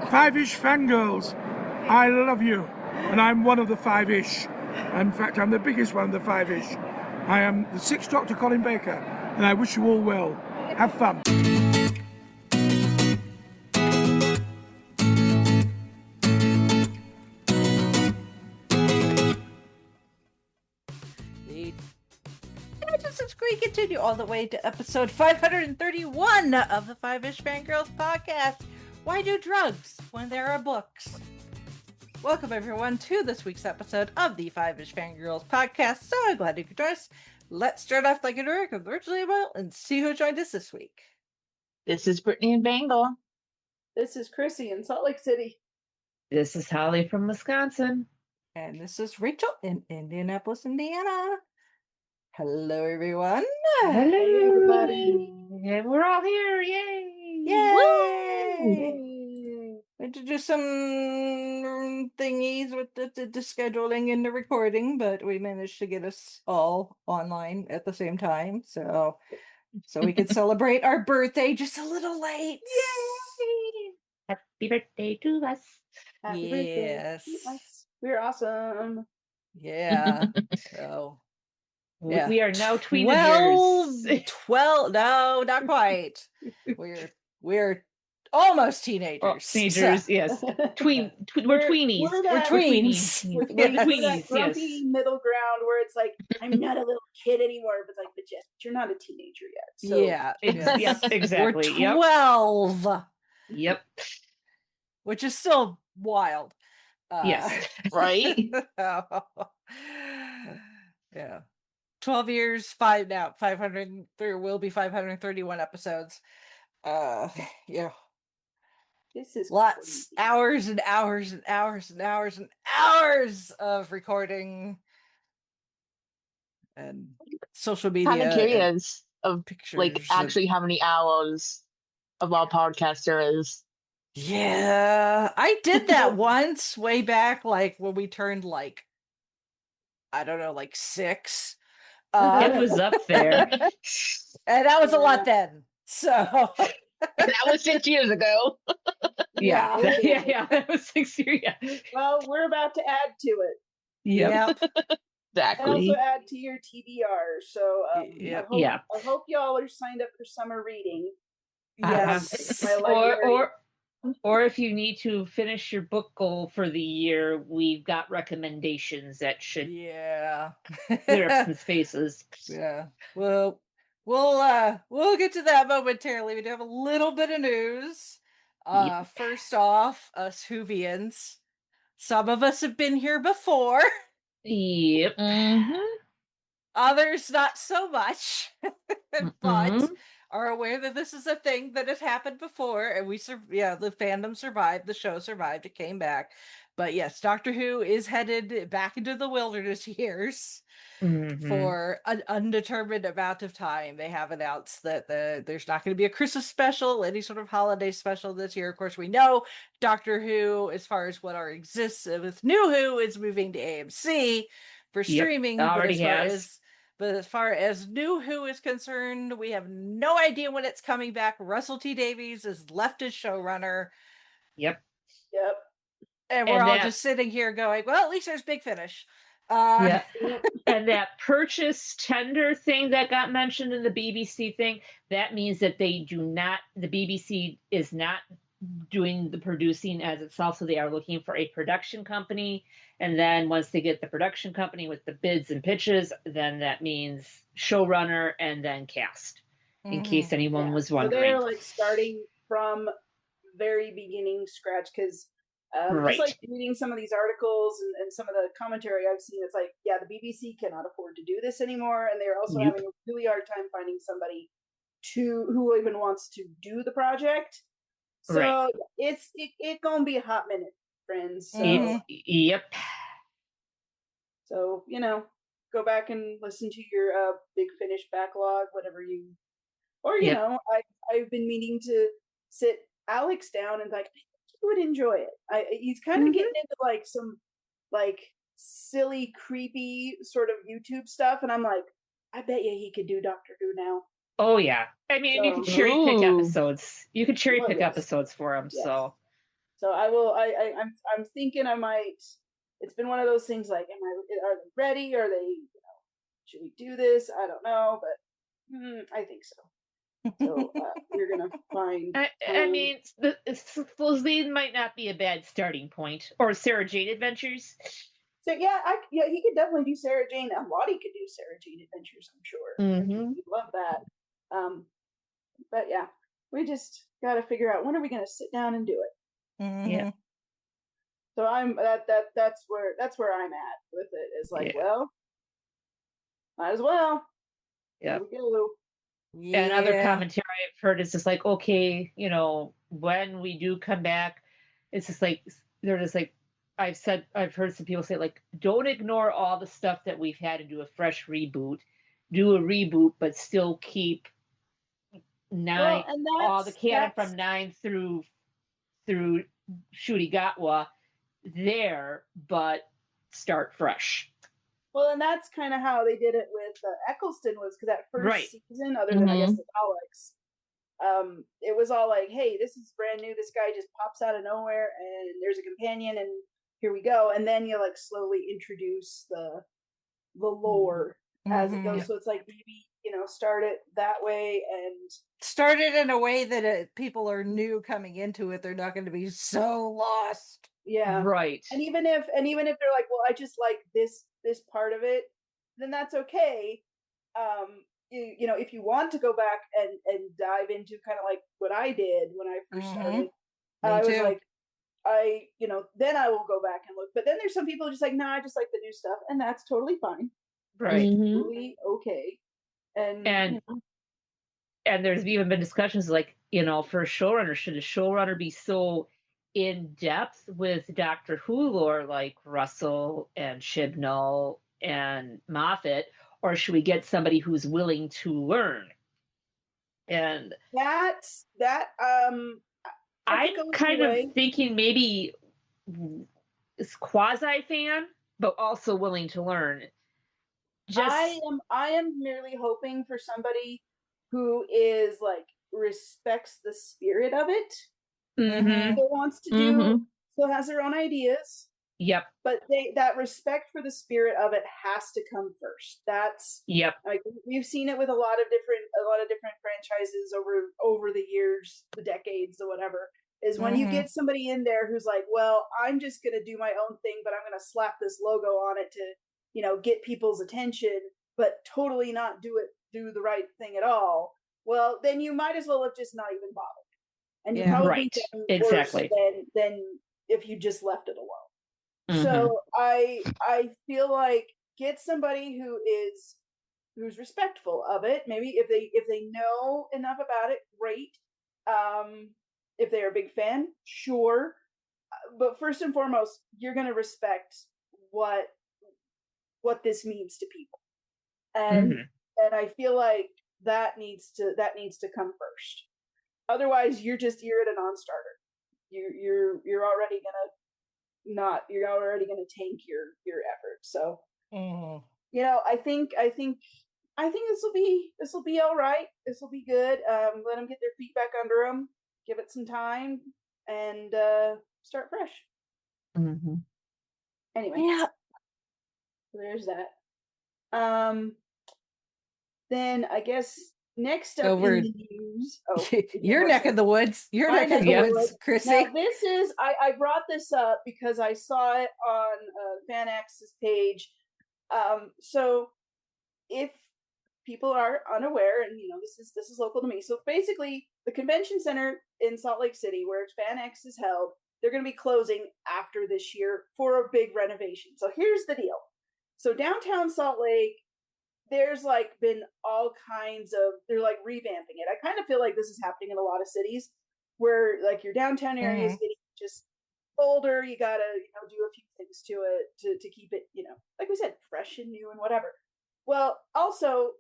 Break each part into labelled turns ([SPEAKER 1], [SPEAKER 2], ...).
[SPEAKER 1] Fiveish Fangirls, I love you, and I'm one of the Fiveish. In fact, I'm the biggest one of the Fiveish. I am the Sixth Doctor Colin Baker, and I wish you all well. Have fun.
[SPEAKER 2] We continue all the way to episode 531 of the Fiveish Fangirls podcast. Why do drugs when there are books? Welcome everyone to this week's episode of the Fiveish Fangirls podcast. So glad you could join us. Let's start off like a direct virtually about and see who joined us this week.
[SPEAKER 3] This is Brittany in Bengal.
[SPEAKER 4] This is Chrissy in Salt Lake City.
[SPEAKER 3] This is Holly from Wisconsin.
[SPEAKER 2] And this is Rachel in Indianapolis, Indiana. Hello, everyone.
[SPEAKER 3] Hello,
[SPEAKER 4] everybody.
[SPEAKER 3] And we're all here. Yay!
[SPEAKER 2] Yay! We had to do some thingies with the scheduling and the recording, but we managed to get us all online at the same time, so we could celebrate our birthday just a little late.
[SPEAKER 3] Yay! Happy birthday to us.
[SPEAKER 4] Happy birthday to us. We're awesome.
[SPEAKER 2] Yeah. So. Yeah.
[SPEAKER 3] We are now tweenagers.
[SPEAKER 2] 12, no, not quite. We're almost teenagers.
[SPEAKER 3] Oh, teenagers, so. Yes. We're tweenies.
[SPEAKER 2] We're tweens.
[SPEAKER 4] We're that grumpy middle ground where it's like, I'm not a little kid anymore, but it's like, but you're not a teenager yet. So.
[SPEAKER 2] Yeah.
[SPEAKER 3] Yep, exactly.
[SPEAKER 2] We're 12.
[SPEAKER 3] Yep.
[SPEAKER 2] Which is still wild.
[SPEAKER 3] Yes. Right?
[SPEAKER 2] Yeah. 12 years, 500, there will be 531 episodes. Yeah.
[SPEAKER 4] This is
[SPEAKER 2] lots, crazy. Hours and hours and hours and hours and hours of recording and social media.
[SPEAKER 3] Kind of curious of
[SPEAKER 2] pictures,
[SPEAKER 3] like actually how many hours of our podcast there is.
[SPEAKER 2] Yeah, I did that once way back, like when we turned like, I don't know, like 6.
[SPEAKER 3] It was up there.
[SPEAKER 2] And that was a lot then. So
[SPEAKER 3] that was 6 years ago. Yeah. That was 6 years. Yeah.
[SPEAKER 4] Well, we're about to add to it.
[SPEAKER 2] Yep.
[SPEAKER 3] Exactly.
[SPEAKER 4] And also add to your TBR. So I hope y'all are signed up for summer reading.
[SPEAKER 2] Yes.
[SPEAKER 3] Or if you need to finish your book goal for the year, we've got recommendations that should clear up some spaces.
[SPEAKER 2] Yeah. Well, we'll get to that momentarily. We do have a little bit of news. First off, us Whovians. Some of us have been here before.
[SPEAKER 3] Yep. Mm-hmm.
[SPEAKER 2] Others not so much. But are aware that this is a thing that has happened before, and the fandom survived, the show survived, it came back. But yes, Doctor Who is headed back into the wilderness years for an undetermined amount of time. They have announced that there's not going to be a Christmas special, any sort of holiday special this year. Of course, we know Doctor Who, as far as what exists with New Who, is moving to AMC for streaming. But as far as New Who is concerned, we have no idea when it's coming back. Russell T Davies is left as showrunner.
[SPEAKER 3] Yep.
[SPEAKER 2] And we're all just sitting here going, well, at least there's Big Finish.
[SPEAKER 3] And that purchase tender thing that got mentioned in the BBC thing, that means that the BBC is not doing the producing as itself, so they are looking for a production company, and then once they get the production company with the bids and pitches, then that means showrunner and then cast, in case anyone was wondering.
[SPEAKER 4] So they're like starting from very beginning scratch, because just like reading some of these articles and some of the commentary I've seen, it's like, the BBC cannot afford to do this anymore, and they're also having a really hard time finding somebody who even wants to do the project. So it's gonna be a hot minute, friends. So,
[SPEAKER 3] Yep.
[SPEAKER 4] So go back and listen to your Big Finish backlog, whatever you, or you know, I've been meaning to sit Alex down and like, I think he would enjoy it. He's kind of getting into like some like silly, creepy sort of YouTube stuff, and I'm like, I bet you he could do Doctor Who now.
[SPEAKER 3] Oh yeah, I mean, you could cherry pick episodes. You could cherry pick episodes for him.
[SPEAKER 4] Yes.
[SPEAKER 3] So
[SPEAKER 4] So I will. I'm thinking I might. It's been one of those things. Like, are they ready? Are they? Should we do this? I don't know, but I think so. So we're gonna find.
[SPEAKER 3] I mean, the Flizzine might not be a bad starting point, or Sarah Jane Adventures.
[SPEAKER 4] So yeah, he could definitely do Sarah Jane. And Lottie could do Sarah Jane Adventures, I'm sure.
[SPEAKER 3] Mm-hmm.
[SPEAKER 4] We'd love that. But yeah, we just got to figure out when are we going to sit down and do it.
[SPEAKER 2] Mm-hmm.
[SPEAKER 3] Yeah.
[SPEAKER 4] So that's where I'm at with it. Is like, well, might as well.
[SPEAKER 3] Yeah.
[SPEAKER 4] Here we go.
[SPEAKER 2] Yeah.
[SPEAKER 3] And other commentary I've heard is just like, okay, when we do come back, it's just like they're just like I've heard some people say, like, don't ignore all the stuff that we've had to do a fresh reboot. Do a reboot, but still keep 9 all the canon from 9 through Shudigatwa there, but start fresh.
[SPEAKER 4] Well, and that's kind of how they did it with Eccleston, was because that first season, other than I guess the Daleks, it was all like, hey, this is brand new. This guy just pops out of nowhere, and there's a companion, and here we go. And then you like slowly introduce the lore as it goes. So it's like maybe start it that way and
[SPEAKER 2] start it in a way that people are new coming into it. They're not going to be so lost.
[SPEAKER 4] Yeah,
[SPEAKER 3] right.
[SPEAKER 4] And even if they're like, well, I just like this part of it, then that's okay. If you want to go back and dive into kind of like what I did when I first started, I was like, then I will go back and look. But then there's some people just like, nah, I just like the new stuff, and that's totally fine.
[SPEAKER 3] Right.
[SPEAKER 4] Totally okay. And
[SPEAKER 3] there's even been discussions like, for a showrunner, should a showrunner be so in depth with Doctor Who lore like Russell and Chibnall and Moffat, or should we get somebody who's willing to learn? And I'm kind of thinking maybe it's quasi fan, but also willing to learn.
[SPEAKER 4] I am merely hoping for somebody who is like respects the spirit of it. Still wants to do, still has their own ideas.
[SPEAKER 3] Yep.
[SPEAKER 4] But that respect for the spirit of it has to come first. That's like we've seen it with a lot of different franchises over the years, the decades, or whatever. Is when you get somebody in there who's like, well, I'm just gonna do my own thing, but I'm gonna slap this logo on it to get people's attention, but totally not do the right thing at all. Well, then you might as well have just not even bothered. And you probably
[SPEAKER 3] exactly
[SPEAKER 4] than if you just left it alone. So I feel like get somebody who's respectful of it. Maybe if they know enough about it, great. If they're a big fan, sure. But first and foremost, you're going to respect what this means to people, and I feel like that needs to come first. Otherwise, you're at a non-starter. You're already gonna tank your effort. So I think this will be all right. This will be good. Let them get their feet back under them. Give it some time and start fresh. Anyway, there's that. Then I guess next up
[SPEAKER 2] over
[SPEAKER 4] in the news,
[SPEAKER 2] your neck of the woods. Your neck of the woods, Chrissy.
[SPEAKER 4] Now this is I brought this up because I saw it on FanX's page. So if people are unaware, and this is local to me. So basically, the convention center in Salt Lake City, where FanX is held, they're going to be closing after this year for a big renovation. So here's the deal. So downtown Salt Lake, there's like been all kinds of, they're like revamping it. I kind of feel like this is happening in a lot of cities where like your downtown area is getting just older. You got to do a few things to it to keep it, like we said, fresh and new and whatever. Well, also,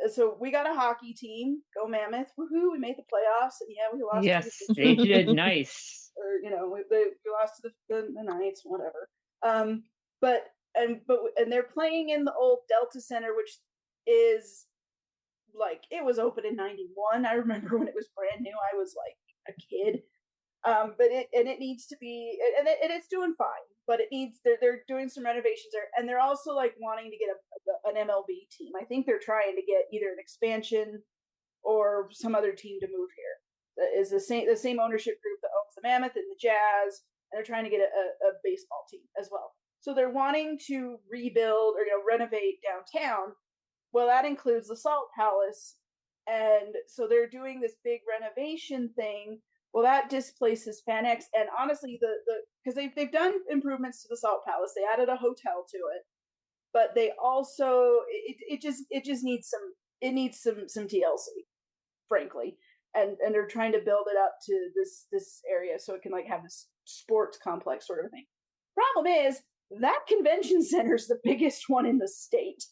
[SPEAKER 4] so we got a hockey team. Go Mammoth. Woohoo. We made the playoffs. And yeah, we lost.
[SPEAKER 3] Yes, they did. Nice.
[SPEAKER 4] Or, we lost to the Knights, whatever. But they're playing in the old Delta Center, which is like, it was open in 91. I remember when it was brand new. I was like a kid. But it needs to be, and it's doing fine. But it needs, they're doing some renovations there, and they're also like wanting to get an MLB team. I think they're trying to get either an expansion or some other team to move here. That is the same ownership group that owns the Mammoth and the Jazz, and they're trying to get a baseball team as well. So they're wanting to rebuild or renovate downtown. Well, that includes the Salt Palace, and so they're doing this big renovation thing. Well, that displaces FanX, and honestly, because they've done improvements to the Salt Palace, they added a hotel to it, but they also it just needs some TLC, frankly, and they're trying to build it up to this area so it can like have this sports complex sort of thing. Problem is that convention center is the biggest one in the state,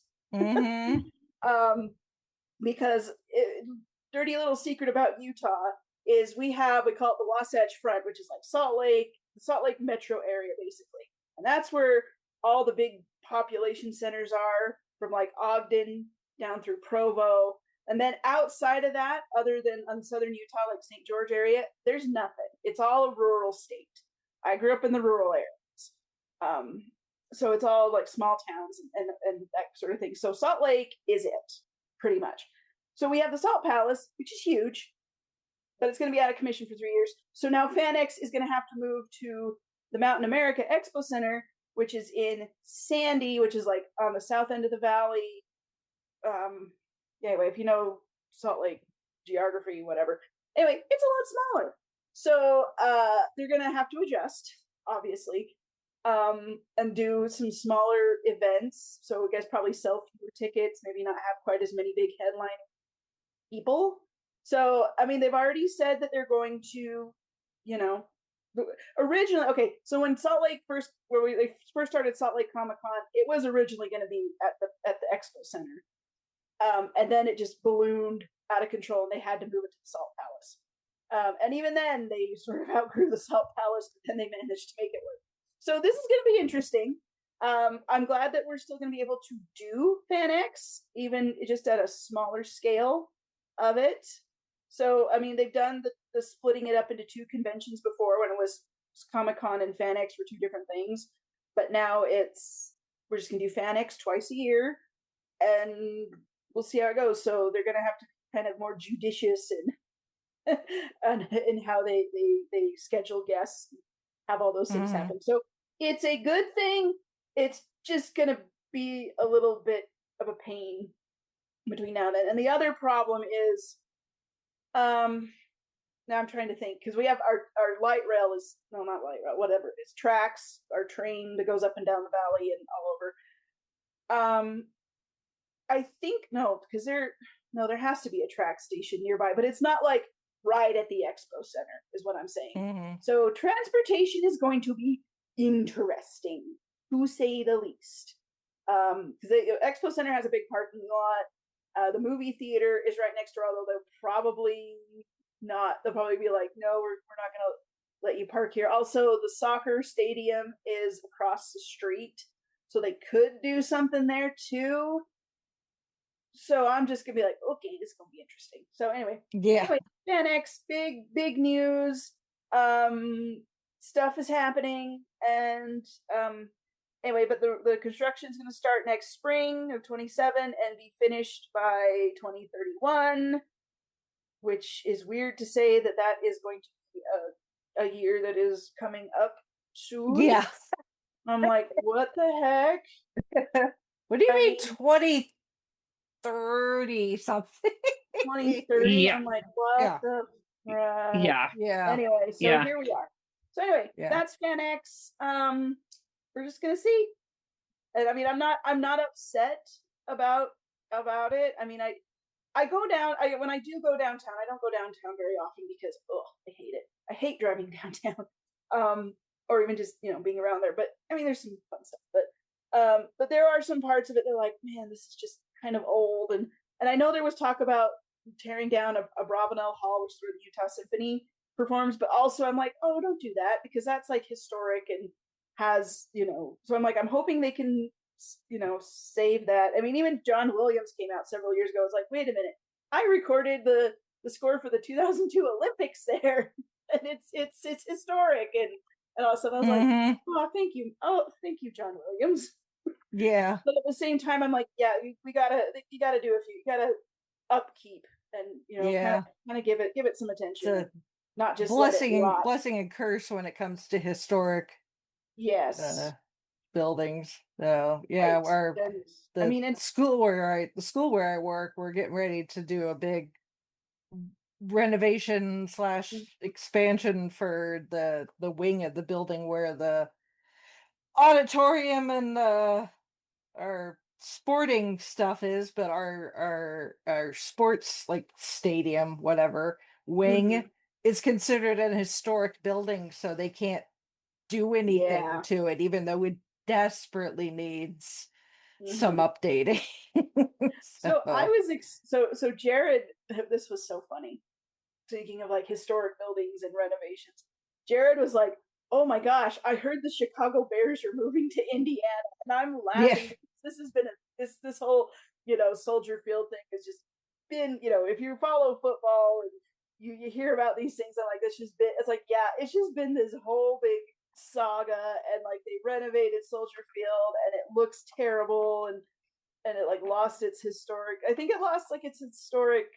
[SPEAKER 4] because dirty little secret about Utah is we call it the Wasatch Front, which is like the Salt Lake metro area, basically. And that's where all the big population centers are, from like Ogden down through Provo. And then outside of that, other than on southern Utah, like St. George area, there's nothing. It's all a rural state. I grew up in the rural areas. So it's all like small towns and that sort of thing. So Salt Lake is it, pretty much. So we have the Salt Palace, which is huge, but it's going to be out of commission for 3 years. So now FanX is going to have to move to the Mountain America Expo Center, which is in Sandy, which is like on the south end of the valley. Anyway, if you know Salt Lake geography, whatever. Anyway, it's a lot smaller. So they're going to have to adjust, obviously, and do some smaller events. So I guess probably sell fewer tickets, maybe not have quite as many big headline people. So, I mean, they've already said that they're going to, originally, okay, so when Salt Lake they first started Salt Lake Comic-Con, it was originally going to be at the Expo Center. And then it just ballooned out of control and they had to move it to the Salt Palace. And even then they sort of outgrew the Salt Palace, but then they managed to make it work. So this is going to be interesting. I'm glad that we're still going to be able to do FanX, even just at a smaller scale of it. So, I mean, they've done the splitting it up into two conventions before when it was Comic-Con and FanX were two different things. But now we're just going to do FanX twice a year and we'll see how it goes. So they're going to have to be kind of more judicious in how they schedule guests, have all those things happen. So it's a good thing. It's just going to be a little bit of a pain between now and then. And the other problem is, now I'm trying to think, because we have our light rail is, no, not light rail, whatever it is, tracks, our train that goes up and down the valley and all over. I think, because there has to be a track station nearby, but it's not like right at the Expo Center is what I'm saying. So transportation is going to be interesting, to say the least. Because the Expo Center has a big parking lot. The movie theater is right next door, although they'll probably be like, no, we're not going to let you park here. Also, the soccer stadium is across the street, so they could do something there too. So I'm just going to be like, okay, this is going to be interesting. So anyway, FanX, big news. Stuff is happening, and anyway, but the construction is going to start next spring of 27 and be finished by 2031, which is weird to say that is going to be a year that is coming up soon.
[SPEAKER 2] Yeah.
[SPEAKER 4] I'm like, what the heck?
[SPEAKER 2] What do you mean 2030 something?
[SPEAKER 4] 2030?
[SPEAKER 3] Yeah.
[SPEAKER 4] I'm like, what the crap?
[SPEAKER 3] Yeah.
[SPEAKER 4] Anyway, so here we are. So anyway, that's FanX. We're just gonna see. And I mean, I'm not upset about it. I mean, I go down. When I do go downtown, I don't go downtown very often because I hate it. I hate driving downtown, or even just being around there. But I mean, there's some fun stuff. But there are some parts of it that are like, man, this is just kind of old. And I know there was talk about tearing down a Bravenel Hall, which is where the Utah Symphony performs. But also, I'm like, oh, don't do that because that's like historic and has So I'm like, I'm hoping they can save that. I mean, even John Williams came out several years ago. It's like, wait a minute, I recorded the score for the 2002 Olympics there. and it's historic and all of a sudden I was like, oh, thank you, John Williams.
[SPEAKER 2] Yeah.
[SPEAKER 4] But at the same time, I'm like, yeah, you gotta do you gotta upkeep and kind of give it some attention, not just let it rot.
[SPEAKER 2] Blessing and curse when it comes to historic
[SPEAKER 4] Yes.
[SPEAKER 2] buildings. So yeah,
[SPEAKER 4] Right.
[SPEAKER 2] the school where I work, we're getting ready to do a big renovation / expansion for the wing of the building where the auditorium and our sporting stuff is, but our sports like stadium, whatever, wing is considered an historic building, so they can't do anything to it, even though it desperately needs some updating.
[SPEAKER 4] So I was so Jared, this was so funny. Speaking of like historic buildings and renovations, Jared was like, "Oh my gosh, I heard the Chicago Bears are moving to Indiana," and I'm laughing because this has been this whole Soldier Field thing has just been if you follow football and you hear about these things, I'm like, it's like, yeah, it's just been this whole big saga, and like they renovated Soldier Field and it looks terrible, and it like lost its historic. I think it lost like its historic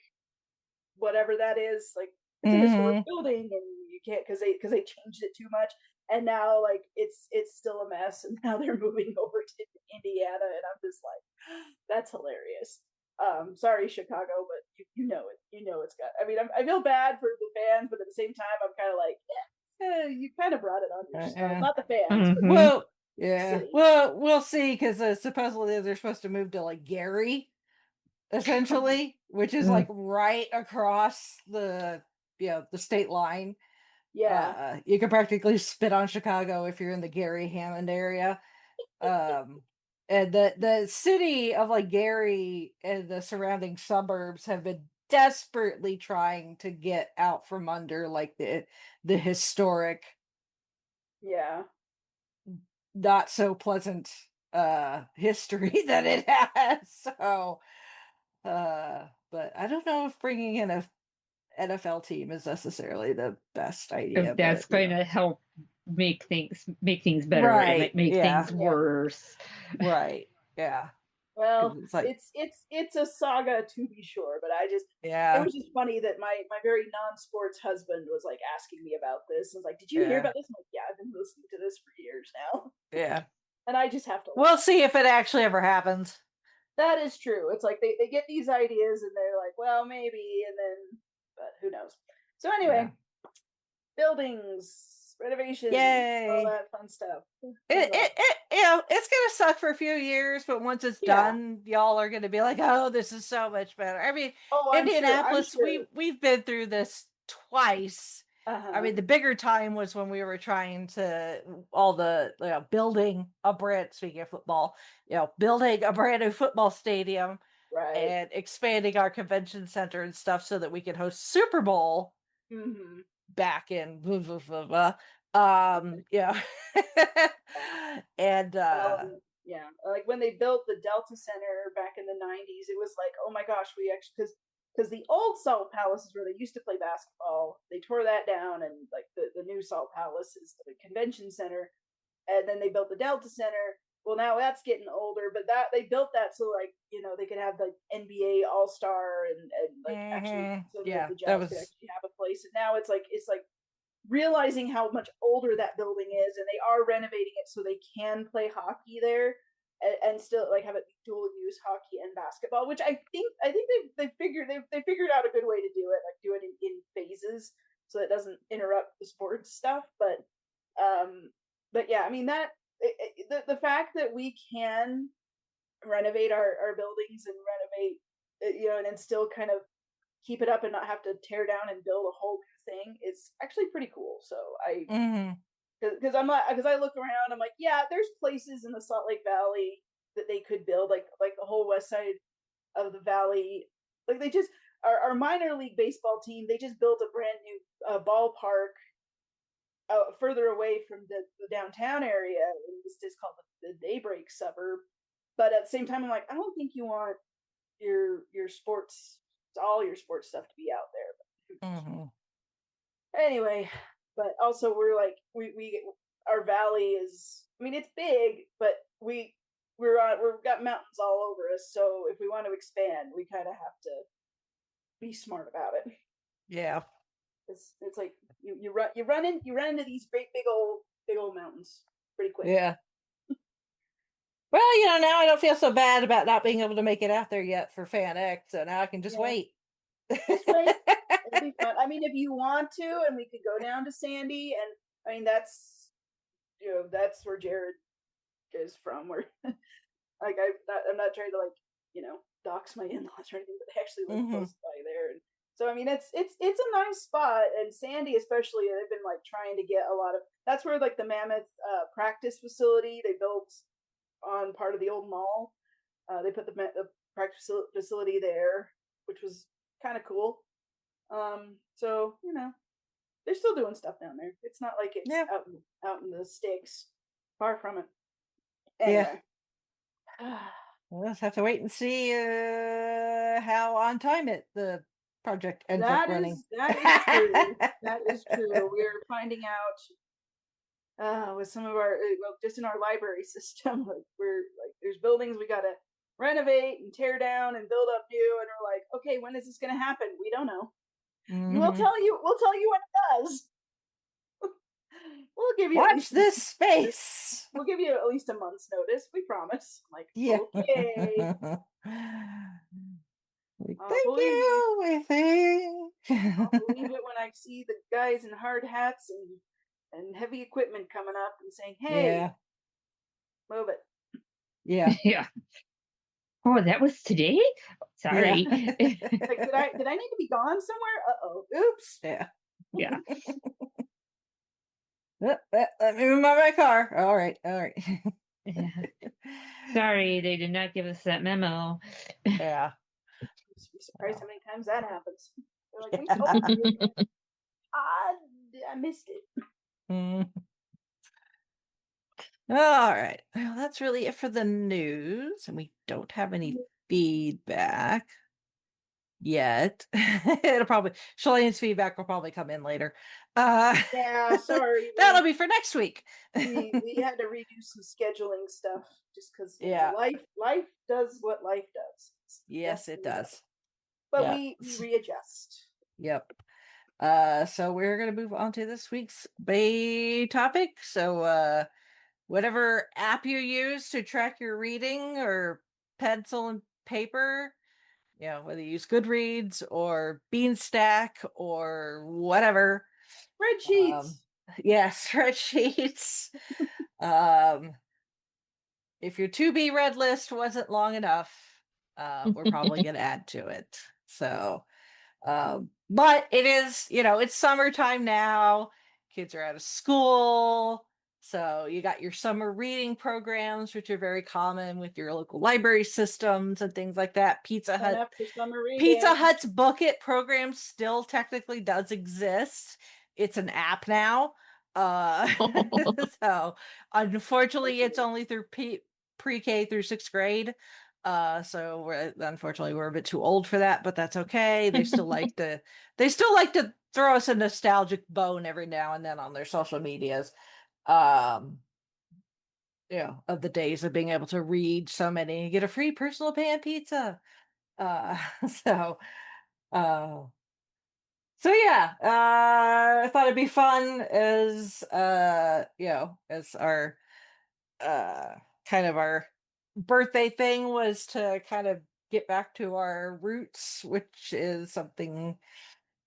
[SPEAKER 4] whatever that is, like it's a historic building and you can't because they changed it too much, and now like it's still a mess, and now they're moving over to Indiana, and I'm just like, that's hilarious. Sorry Chicago, but you know it's got, I mean, I feel bad for the fans, but at the same time I'm kind of like, you kind of brought it on yourself, not the fans, but
[SPEAKER 2] well, yeah, well, we'll see, because supposedly they're supposed to move to like Gary, essentially, which is like right across the state line.
[SPEAKER 4] Yeah.
[SPEAKER 2] You can practically spit on Chicago if you're in the Gary Hammond area. And the city of like Gary and the surrounding suburbs have been desperately trying to get out from under like the historic, not so pleasant history that it has. So but I don't know if bringing in a NFL team is necessarily the best idea.
[SPEAKER 3] If that's going to help make things better,
[SPEAKER 2] right?
[SPEAKER 3] It might make things worse.
[SPEAKER 2] Right? Yeah.
[SPEAKER 4] Well,
[SPEAKER 2] it's like
[SPEAKER 4] it's a saga to be sure, but it was just funny that my very non-sports husband was like asking me about this. I was like, "Did you hear about this?" I'm like, "Yeah, I've been listening to this for years now."
[SPEAKER 2] Yeah.
[SPEAKER 4] And I just have to.
[SPEAKER 2] We'll see if it actually ever happens.
[SPEAKER 4] That is true. It's like they get these ideas and they're like, well, maybe, and then, but who knows? So anyway, buildings, renovations, all that fun stuff.
[SPEAKER 2] It's gonna suck for a few years, but once it's done, y'all are gonna be like, "Oh, this is so much better." I mean, Indianapolis, we've been through this twice. I mean, the bigger time was when we were trying to building a brand. Speaking of football, building a brand new football stadium, and expanding our convention center and stuff so that we could host Super Bowl back in and
[SPEAKER 4] like when they built the Delta Center back in the 90s, it was like, oh my gosh, we actually, because the old Salt Palace is where they used to play basketball. They tore that down, and like the new Salt Palace is the convention center, and then they built the Delta Center. Well, now that's getting older, but that they built that so like they could have like NBA All Star and like actually so that the Jazz could actually have a place. And now it's like realizing how much older that building is, and they are renovating it so they can play hockey there and still like have it dual use hockey and basketball, which I think they figured out a good way to do it, like do it in phases so it doesn't interrupt the sports stuff. But yeah, I mean that the fact that we can renovate our buildings and renovate and then still kind of keep it up and not have to tear down and build a whole new thing is actually pretty cool. So because I look around, I'm like, yeah, there's places in the Salt Lake Valley that they could build, like the whole west side of the valley. Like they just our minor league baseball team, they just built a brand new ballpark further away from the downtown area. It's called the Daybreak suburb. But at the same time, I'm like, I don't think you want your sports, all your sports stuff to be out there. Anyway, but also we're like we our valley is. I mean, it's big, but we've got mountains all over us. So if we want to expand, we kind of have to be smart about it.
[SPEAKER 2] Yeah.
[SPEAKER 4] It's like you run into these great big old mountains pretty quick.
[SPEAKER 2] Yeah. Well, now I don't feel so bad about not being able to make it out there yet for Fan X, so now I can just wait.
[SPEAKER 4] Just wait. It'll be fun. I mean, if you want to, and we could go down to Sandy, and I mean that's where Jared is from. Where like I'm not trying to dox my in-laws or anything, but they actually live close by there. And so I mean, it's a nice spot, and Sandy especially. They've been like trying to get a lot of. That's where like the Mammoth practice facility they built on part of the old mall. They put the practice facility there, which was kind of cool. So they're still doing stuff down there. It's not like it's out in the sticks. Far from it. Anyway.
[SPEAKER 2] Yeah. We'll just have to wait and see how on time the project ends up running.
[SPEAKER 4] That is true. That is true. We're finding out with some of our just in our library system, like there's buildings we gotta renovate and tear down and build up new, and we're like, okay, when is this gonna happen? We don't know. We'll tell you when it does. We'll give you
[SPEAKER 2] watch this space.
[SPEAKER 4] We'll give you at least a month's notice. We promise. Like,
[SPEAKER 2] yeah.
[SPEAKER 4] Okay.
[SPEAKER 2] Thank you. We think.
[SPEAKER 4] I'll believe it when I see the guys in hard hats and heavy equipment coming up and saying, "Hey, move it."
[SPEAKER 2] Yeah.
[SPEAKER 3] Yeah. Oh, that was today? Sorry.
[SPEAKER 4] Yeah. Like, did I need to be gone somewhere? Oops.
[SPEAKER 2] Yeah.
[SPEAKER 3] Yeah.
[SPEAKER 2] Let me move my car. All right.
[SPEAKER 3] Yeah. Sorry, they did not give us that memo.
[SPEAKER 2] Yeah.
[SPEAKER 4] You'd be surprised how many times that happens. They're like, we told you. I missed it.
[SPEAKER 2] All right. Well, that's really it for the news, and we don't have any feedback yet. Shalene's feedback will probably come in later.
[SPEAKER 4] Yeah, sorry.
[SPEAKER 2] That'll be for next week.
[SPEAKER 4] we had to redo some scheduling stuff just because life does what life does.
[SPEAKER 2] Yes, it does.
[SPEAKER 4] But we readjust.
[SPEAKER 2] Yep. So we're gonna move on to this week's Bay topic. So whatever app you use to track your reading, or pencil and paper, whether you use Goodreads or Beanstack or whatever.
[SPEAKER 4] Spreadsheets.
[SPEAKER 2] Spreadsheets. If your to-be read list wasn't long enough, we're probably going to add to it. So, but it is, it's summertime now. Kids are out of school. So you got your summer reading programs, which are very common with your local library systems and things like that. Pizza Hut's Book It program still technically does exist. It's an app now. So unfortunately, it's only through pre-K through 6th grade. So unfortunately we're a bit too old for that, but that's okay. They still like to throw us a nostalgic bone every now and then on their social medias. Of the days of being able to read so many and get a free personal pan pizza. So yeah, I thought it'd be fun as as our kind of our birthday thing was to kind of get back to our roots, which is something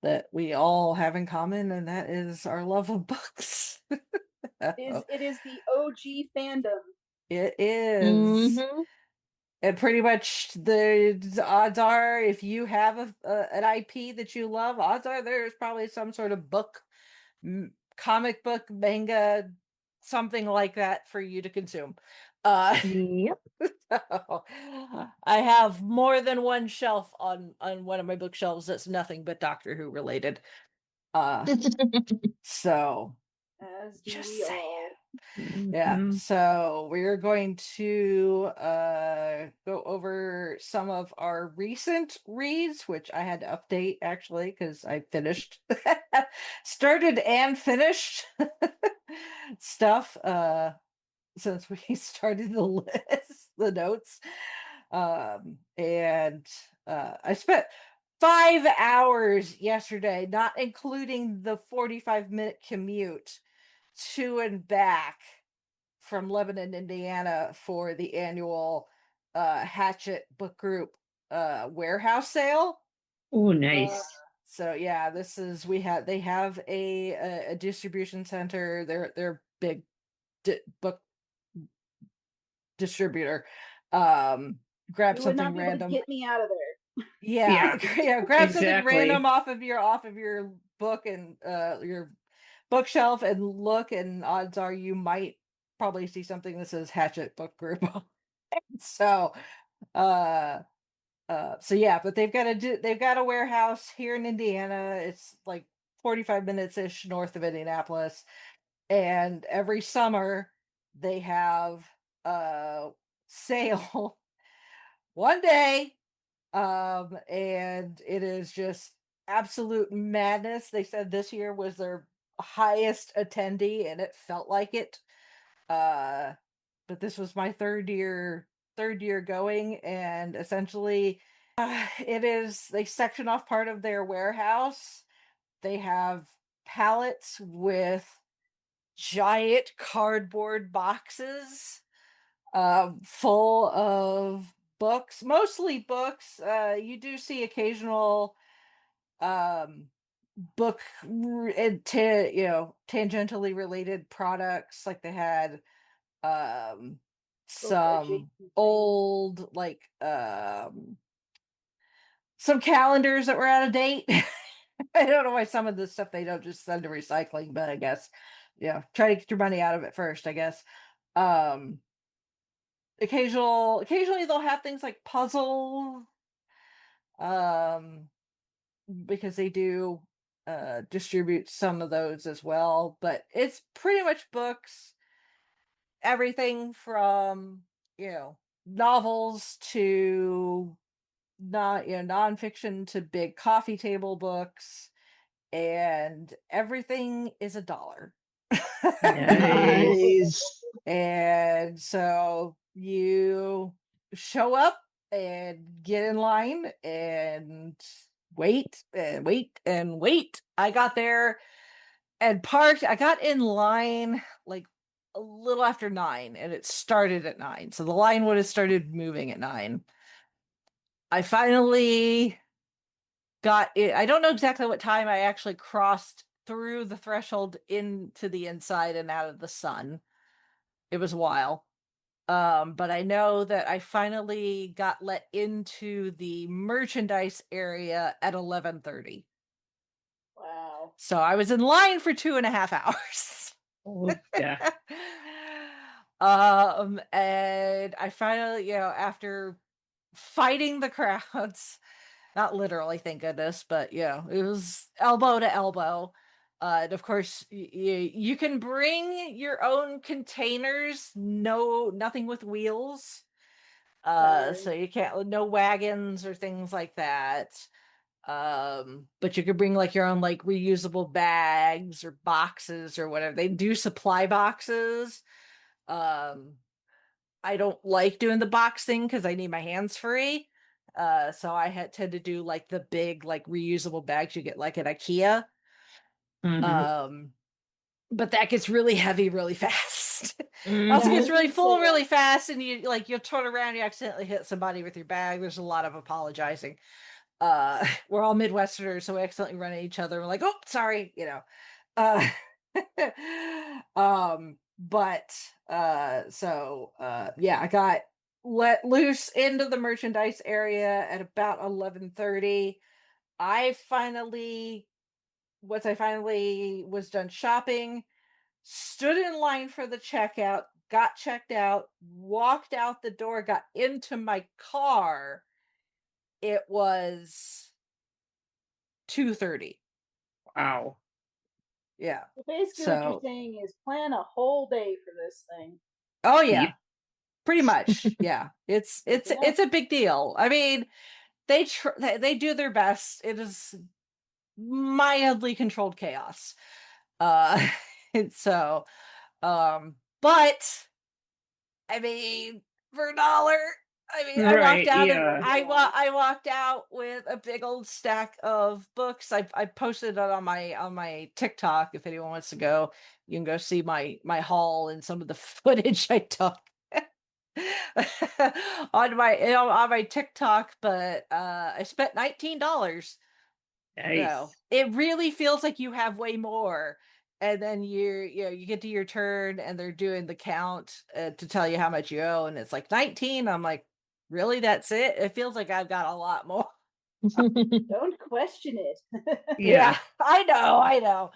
[SPEAKER 2] that we all have in common, and that is our love of books.
[SPEAKER 4] It is the OG fandom.
[SPEAKER 2] It is. And pretty much the odds are, if you have an IP that you love, odds are there's probably some sort of book, comic book, manga, something like that for you to consume.
[SPEAKER 3] Yep.
[SPEAKER 2] So, I have more than one shelf on one of my bookshelves that's nothing but Doctor Who related. So
[SPEAKER 4] As do
[SPEAKER 2] just
[SPEAKER 4] we all.
[SPEAKER 2] Yeah,
[SPEAKER 3] Mhm.
[SPEAKER 2] so we're going to go over some of our recent reads, which I had to update actually because I finished, started and finished stuff since we started the list, the notes. And I spent 5 hours yesterday, not including the 45-minute commute to and back from Lebanon, Indiana for the annual Hatchet Book Group warehouse sale.
[SPEAKER 3] Oh, nice.
[SPEAKER 2] So yeah, this is they have a distribution center. They're big book distributor. Grab
[SPEAKER 4] You would
[SPEAKER 2] something
[SPEAKER 4] not be able to
[SPEAKER 2] random.
[SPEAKER 4] get me out of there.
[SPEAKER 2] Yeah, yeah. Grab something random
[SPEAKER 3] Exactly.
[SPEAKER 2] off of your book and your bookshelf and look, and odds are you might probably see something that says Hatchet Book Group. So, uh, so yeah, but they've got a warehouse here in Indiana. It's like 45 minutes ish north of Indianapolis, and every summer they have a sale one day, and it is just absolute madness. They said this year was their highest attendee, and it felt like it. Uh, but this was my third year going, and essentially it is they section off part of their warehouse. They have pallets with giant cardboard boxes full of books, mostly books. You do see occasional um book tangentially related products, like they had um
[SPEAKER 4] Book adjacent
[SPEAKER 2] some
[SPEAKER 4] things.
[SPEAKER 2] old some calendars that were out of date. I don't know why some of this stuff they don't just send to recycling, but I guess try to get your money out of it first, I guess. um occasionally they'll have things like puzzles, um because they do distribute some of those as well, but it's pretty much books, everything from novels to not nonfiction to big coffee table books, and everything is $1.
[SPEAKER 3] Nice.
[SPEAKER 2] And so you show up and get in line and wait and wait and wait. I got there and parked. I got in line like a little after 9, and it started at 9. So the line would have started moving at 9. I finally got it. I don't know exactly what time I actually crossed through the threshold into the inside and out of the sun. It was a while. But I know that I finally got let into the merchandise area at 11:30.
[SPEAKER 4] Wow.
[SPEAKER 2] So I was in line for 2.5 hours.
[SPEAKER 3] Oh, yeah.
[SPEAKER 2] And I finally, after fighting the crowds, not literally, thank goodness, but it was elbow to elbow. And of course, you can bring your own containers. No, nothing with wheels. So you can't, no wagons or things like that. But you could bring like your own like reusable bags or boxes or whatever. They do supply boxes. Um, I don't like doing the box thing because I need my hands free. So I tend to do like the big like reusable bags you get like at IKEA.
[SPEAKER 3] Mhm.
[SPEAKER 2] Um, but that gets really heavy really fast. Also
[SPEAKER 4] Yeah, I
[SPEAKER 2] gets
[SPEAKER 4] was
[SPEAKER 3] Mhm.
[SPEAKER 2] really
[SPEAKER 4] gonna say
[SPEAKER 2] full really fast, and you'll turn around, you accidentally hit somebody with your bag. There's a lot of apologizing. We're all Midwesterners, so we accidentally run at each other. We're like, oh, sorry, Uh but yeah, I got let loose into the merchandise area at about 11:30. Once I finally was done shopping, stood in line for the checkout, got checked out, walked out the door, got into my car. It was 2:30.
[SPEAKER 3] Wow.
[SPEAKER 2] Yeah.
[SPEAKER 4] So basically, what you're saying is plan a whole day for this thing.
[SPEAKER 2] Oh yeah, pretty much. Yeah, it's a big deal. I mean, they do their best. It is mildly controlled chaos. So, but I mean, for $1, I mean, I walked
[SPEAKER 3] Right,
[SPEAKER 2] out and
[SPEAKER 3] yeah.
[SPEAKER 2] I walked out with a big old stack of books. I posted it on my TikTok. If anyone wants to go, you can go see my haul and some of the footage I took on my TikTok. But I spent $19.
[SPEAKER 3] Nice.
[SPEAKER 2] So it really feels like you have way more. And then you get to your turn and they're doing the count to tell you how much you owe. And it's like 19. I'm like, really? That's it? It feels like I've got a lot more.
[SPEAKER 4] Don't question it.
[SPEAKER 2] Yeah, I know.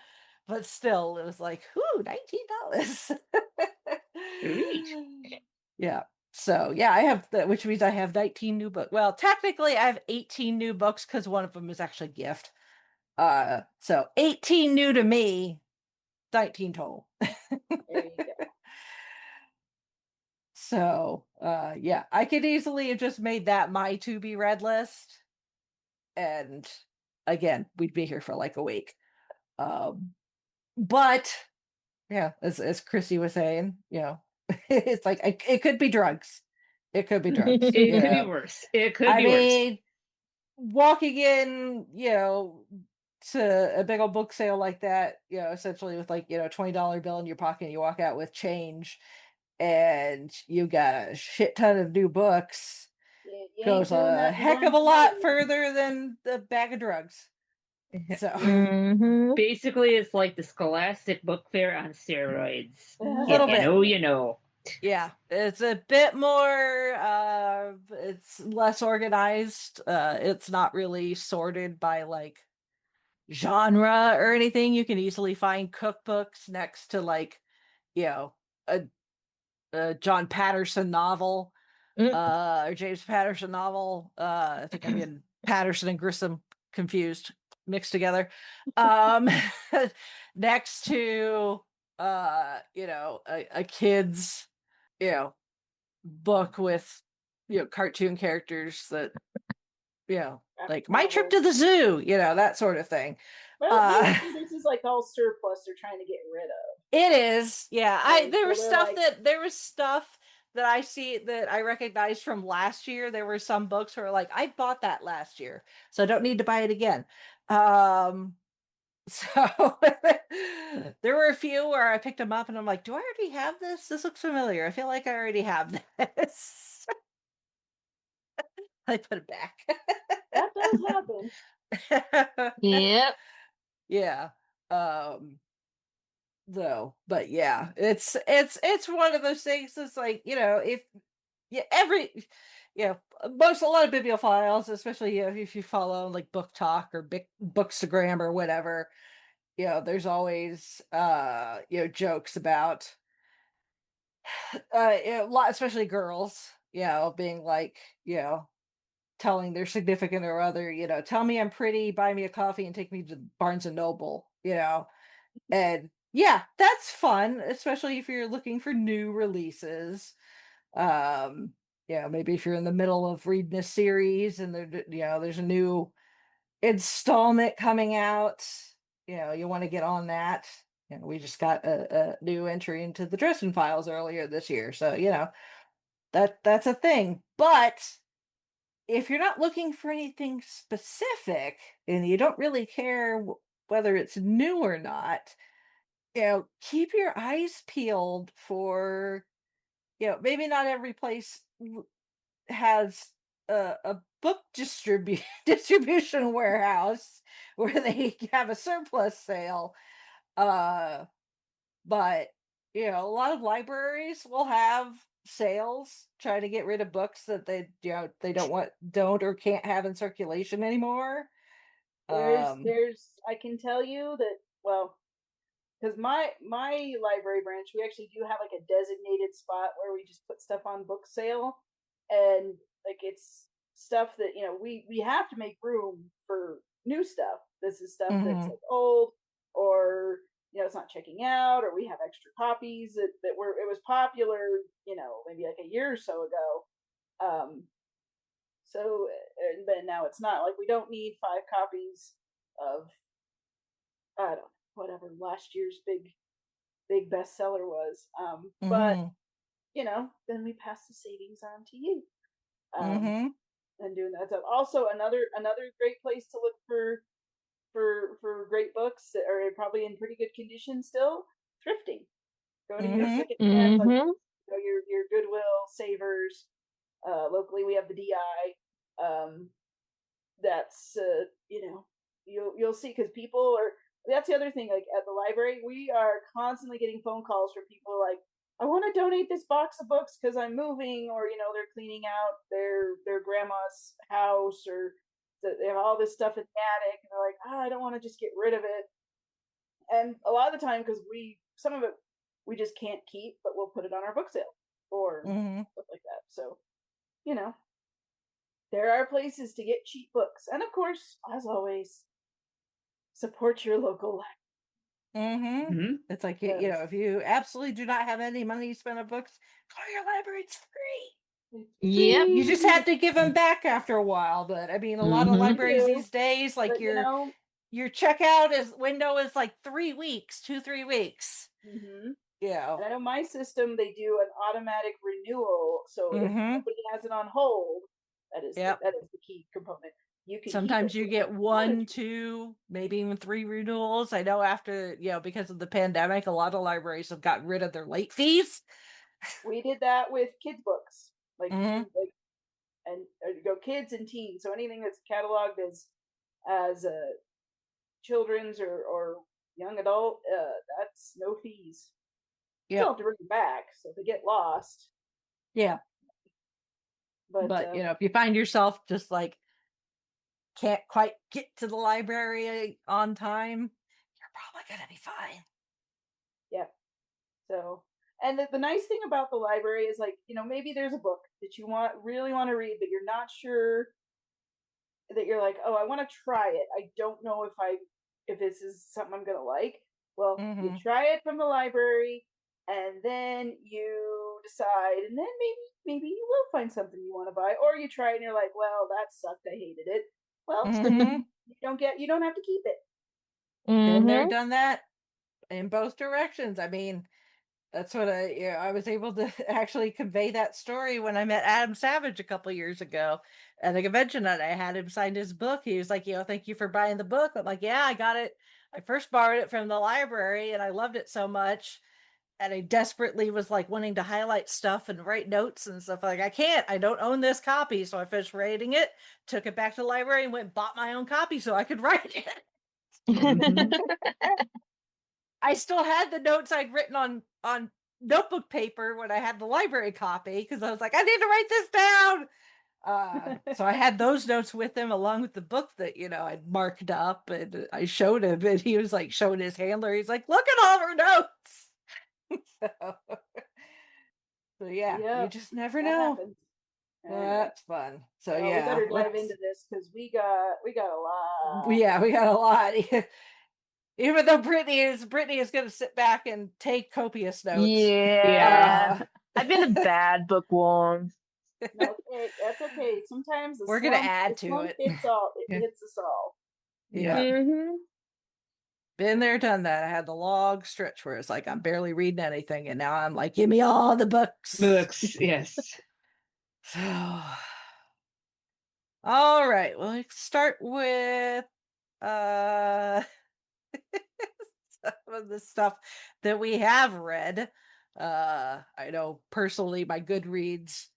[SPEAKER 2] But still, it was like, whoo, $19.
[SPEAKER 3] Sweet.
[SPEAKER 2] Yeah. So yeah, I have which means I have 19 new books. Well, technically I have 18 new books because one of them is actually a gift. So 18 new to me, 19 total.
[SPEAKER 4] There you go.
[SPEAKER 2] So yeah, I could easily have just made that my to be read list. And again, we'd be here for like a week. But yeah, as Chrissy was saying, it's like it could be drugs. It could be drugs.
[SPEAKER 3] It could be worse. It could be
[SPEAKER 2] worse. Walking in, to a big old book sale like that, essentially with like, $20 bill in your pocket, and you walk out with change and you got a shit ton of new books, goes a heck of a lot further than the bag of drugs. So
[SPEAKER 3] basically it's like the Scholastic Book Fair on steroids.
[SPEAKER 2] Little bit.
[SPEAKER 3] You know.
[SPEAKER 2] Yeah, it's a bit more it's less organized. It's not really sorted by like genre or anything. You can easily find cookbooks next to like, a John Patterson novel, or James Patterson novel. I think I'm getting Patterson and Grissom confused, mixed together. Next to a kid's, book with, cartoon characters that, like My Trip to the Zoo, that sort of thing.
[SPEAKER 4] Well, this is like all surplus they're trying to get rid of.
[SPEAKER 2] It is, yeah. There was stuff that I see that I recognized from last year. There were some books where like I bought that last year, so I don't need to buy it again. So there were a few where I picked them up and I'm like, do I already have this? This looks familiar. I feel like I already have this. I put it back.
[SPEAKER 4] That does happen.
[SPEAKER 3] Yep.
[SPEAKER 2] Yeah. Though, but yeah, it's one of those things that's like, if a lot of bibliophiles, especially if you follow like Book Talk or Bookstagram or whatever, there's always jokes about a lot, especially girls, being like, telling their significant or other, tell me I'm pretty, buy me a coffee, and take me to Barnes and Noble, and yeah, that's fun, especially if you're looking for new releases. Maybe if you're in the middle of reading a series and there's a new installment coming out, you want to get on that. We just got a new entry into the Dresden Files earlier this year, so that's a thing. But if you're not looking for anything specific and you don't really care whether it's new or not, keep your eyes peeled for, maybe not every place has a book distribution warehouse where they have a surplus sale. But a lot of libraries will have sales trying to get rid of books that they don't or can't have in circulation anymore.
[SPEAKER 4] There's I can tell you that, well, because my library branch, we actually do have like a designated spot where we just put stuff on book sale, and like it's stuff that we have to make room for new stuff. This is stuff that's like old or it's not checking out, or we have extra copies that were, it was popular, maybe like a year or so ago. So, but now it's not, like, we don't need 5 copies of, I don't know, whatever last year's big bestseller was. But then we pass the savings on to you. And doing that. So also another great place to look for great books that are probably in pretty good condition still. Thrifting. Go to your second hand, like, your Goodwill, Savers. Locally, we have the DI. That's you'll see, because people are. That's the other thing. Like at the library, we are constantly getting phone calls from people like, I want to donate this box of books because I'm moving, or they're cleaning out their grandma's house, or they have all this stuff in the attic, and they're like, I don't want to just get rid of it. And a lot of the time, because some of it we just can't keep, but we'll put it on our book sale or stuff like that. So, there are places to get cheap books, and of course, as always, support your local library.
[SPEAKER 2] It's like, if you absolutely do not have any money to spend on books, go to your library. It's free.
[SPEAKER 3] Yep.
[SPEAKER 2] You just have to give them back after a while. But I mean, a lot of libraries these days, like your checkout window is like 3 weeks, 2-3 weeks. Yeah.
[SPEAKER 4] And I know my system, they do an automatic renewal. So if somebody has it on hold, that is the key component. You can
[SPEAKER 2] sometimes you get 1, 2, maybe even 3 renewals. I know after, because of the pandemic, a lot of libraries have gotten rid of their late fees.
[SPEAKER 4] We did that with kids books, and go kids and teens. So anything that's cataloged as children's or young adult, that's no fees. You still have to bring it back, so if they get lost.
[SPEAKER 2] Yeah. But if you find yourself just like can't quite get to the library on time, you're probably gonna be fine.
[SPEAKER 4] Yeah. So, and the nice thing about the library is, like, maybe there's a book that you really want to read, but you're not sure, that you're like, oh, I want to try it. I don't know if this is something I'm gonna like. Well, you try it from the library, and then you decide, and then maybe you will find something you want to buy, or you try it and you're like, well, that sucked, I hated it. Well, you don't have to keep it.
[SPEAKER 2] Been there, done that in both directions. I mean, that's what I was able to actually convey that story when I met Adam Savage a couple years ago at a convention, and I had him sign his book. He was like, thank you for buying the book. I'm like, yeah, I got it. I first borrowed it from the library and I loved it so much. And I desperately was like wanting to highlight stuff and write notes and stuff. Like, I don't own this copy. So I finished rating it, took it back to the library, and went and bought my own copy so I could write it. I still had the notes I'd written on notebook paper when I had the library copy, because I was like, I need to write this down. So I had those notes with him along with the book that, I'd marked up, and I showed him, and he was like showing his handler. He's like, look at all her notes. So yeah, you just never know. That's fun. So
[SPEAKER 4] we better dive into this, because we got a lot.
[SPEAKER 2] Yeah, we got a lot. Even though Brittany is going to sit back and take copious notes.
[SPEAKER 3] Yeah. I've been a bad bookworm.
[SPEAKER 4] No, that's okay. Sometimes
[SPEAKER 2] we're going to add to it.
[SPEAKER 4] It hits us all.
[SPEAKER 2] Yeah. Been there, done that. I had the long stretch where it's like I'm barely reading anything, and now I'm like, give me all the books.
[SPEAKER 3] Yes.
[SPEAKER 2] So, all right. Well, let's start with some of the stuff that we have read. I know personally my Goodreads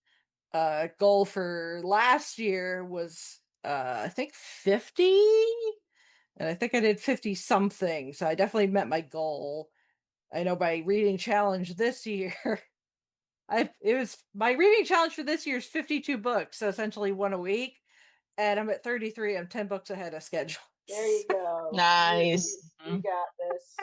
[SPEAKER 2] goal for last year was I think 50. And I think I did 50 something, so I definitely met my goal. I know my reading challenge this year, my reading challenge for this year is 52 books, so essentially one a week, and I'm at 33. I'm 10 books ahead of schedule.
[SPEAKER 4] There you go.
[SPEAKER 3] Nice.
[SPEAKER 4] You got this.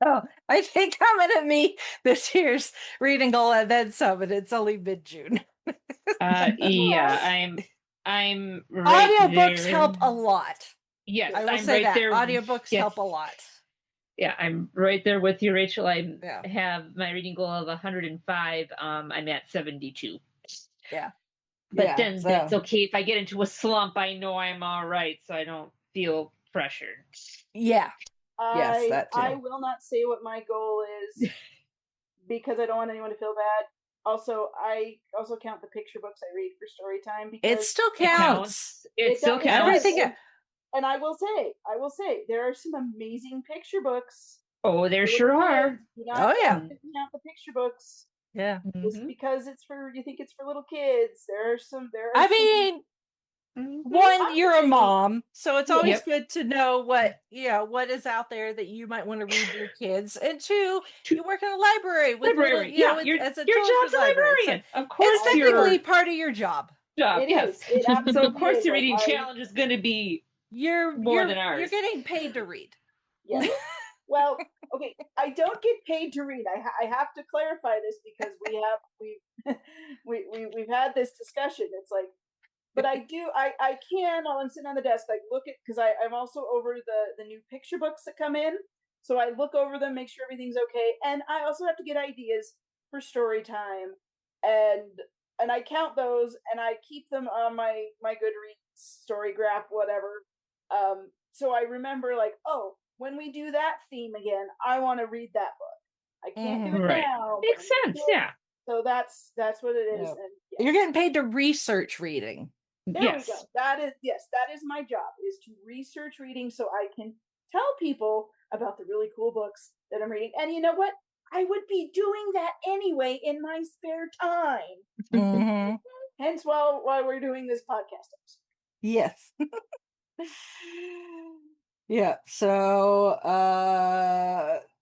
[SPEAKER 2] Oh, I think coming at me this year's reading goal and then some, and it's only mid-June.
[SPEAKER 3] Yeah, I'm right
[SPEAKER 2] audiobooks
[SPEAKER 3] there.
[SPEAKER 2] help a lot.
[SPEAKER 3] Yes,
[SPEAKER 2] I will
[SPEAKER 3] I'm
[SPEAKER 2] say
[SPEAKER 3] right
[SPEAKER 2] that
[SPEAKER 3] there.
[SPEAKER 2] audiobooks
[SPEAKER 3] Yes.
[SPEAKER 2] help a lot.
[SPEAKER 3] Yeah, I'm right there with you, Rachel. I
[SPEAKER 2] Yeah.
[SPEAKER 3] have my reading goal of 105. I'm at 72.
[SPEAKER 2] Yeah.
[SPEAKER 3] But then that's okay. If I get into a slump, I know I'm all right, so I don't feel pressured.
[SPEAKER 2] Yeah.
[SPEAKER 4] Yes,
[SPEAKER 2] that too.
[SPEAKER 4] I will not say what my goal is because I don't want anyone to feel bad. Also, I also count the picture books I read for story time because
[SPEAKER 2] it still counts.
[SPEAKER 3] It still counts.
[SPEAKER 2] Everything.
[SPEAKER 4] And I will say, there are some amazing picture books.
[SPEAKER 3] Oh, there sure are.
[SPEAKER 2] Oh yeah.
[SPEAKER 4] Count the picture books.
[SPEAKER 2] Yeah.
[SPEAKER 4] Just because you think it's for little kids. There are
[SPEAKER 2] I mean, one, you're a mom, so it's always good to know what is out there that you might want to read to your kids. And two, you work in a library with little, as a
[SPEAKER 3] job's a librarian. So of course,
[SPEAKER 2] it's technically part of your job.
[SPEAKER 4] It is. It absolutely
[SPEAKER 3] so of course,
[SPEAKER 4] is.
[SPEAKER 3] the reading challenge is going to be more than ours.
[SPEAKER 2] You're getting paid to read.
[SPEAKER 4] Yeah. Well, okay. I don't get paid to read. I have to clarify this because we've had this discussion. It's like, but I do. I can while I'm sitting on the desk, like look at because I'm also over the new picture books that come in. So I look over them, make sure everything's okay, and I also have to get ideas for story time, and I count those and I keep them on my Goodreads story graph, whatever. So I remember like, oh, when we do that theme again, I want to read that book. I can't do it now.
[SPEAKER 3] Makes sense, yeah.
[SPEAKER 4] So that's what it is.
[SPEAKER 2] Yep.
[SPEAKER 4] And
[SPEAKER 2] you're getting paid to research reading.
[SPEAKER 4] There we go. That is my job, is to research reading so I can tell people about the really cool books that I'm reading. And you know what? I would be doing that anyway in my spare time. Hence while we're doing this podcast episode.
[SPEAKER 2] Yes. Yeah. So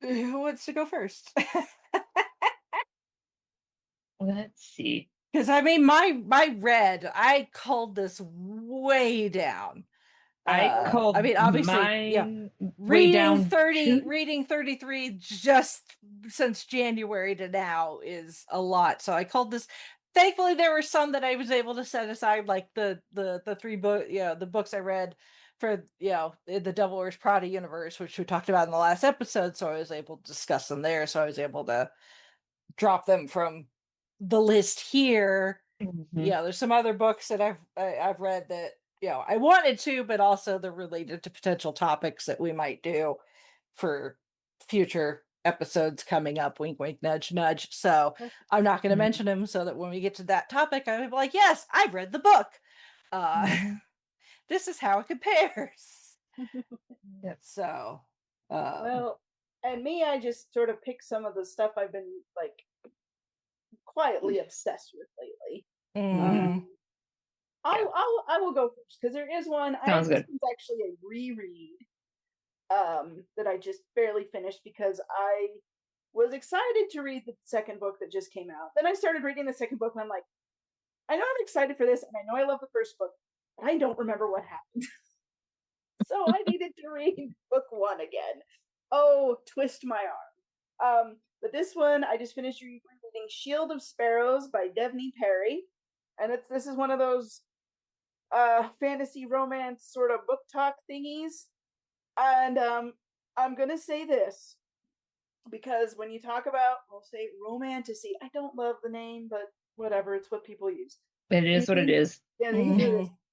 [SPEAKER 2] who wants to go first?
[SPEAKER 3] Let's see.
[SPEAKER 2] Because I mean I culled this way down. Obviously, reading 33 just since January to now is a lot. So I culled this. Thankfully, there were some that I was able to set aside, like the 3 book, the books I read for the Devil Wears Prada universe, which we talked about in the last episode. So I was able to discuss them there. So I was able to drop them from the list here. Yeah, there's some other books that I've read that I wanted to, but also they're related to potential topics that we might do for future episodes coming up. Wink, wink, nudge, nudge. So I'm not going to mention them so that when we get to that topic, I'm like, yes, I've read the book. This is how it compares. So,
[SPEAKER 4] well, and me, I just sort of pick some of the stuff I've been like quietly obsessed with lately. I will go first because there is one.
[SPEAKER 3] Sounds good.
[SPEAKER 4] This is actually a reread that I just barely finished because I was excited to read the second book that just came out. Then I started reading the second book and I'm like, I know I'm excited for this and I know I love the first book, but I don't remember what happened. So I needed to read book 1 again. Oh, twist my arm. But this one, I just finished reading Shield of Sparrows by Devney Perry. And this is one of those fantasy romance sort of book talk thingies. And I'm going to say this, because when you talk about, we'll say romantasy, I don't love the name, but whatever, it's what people use.
[SPEAKER 3] It is what it is.
[SPEAKER 4] Yeah,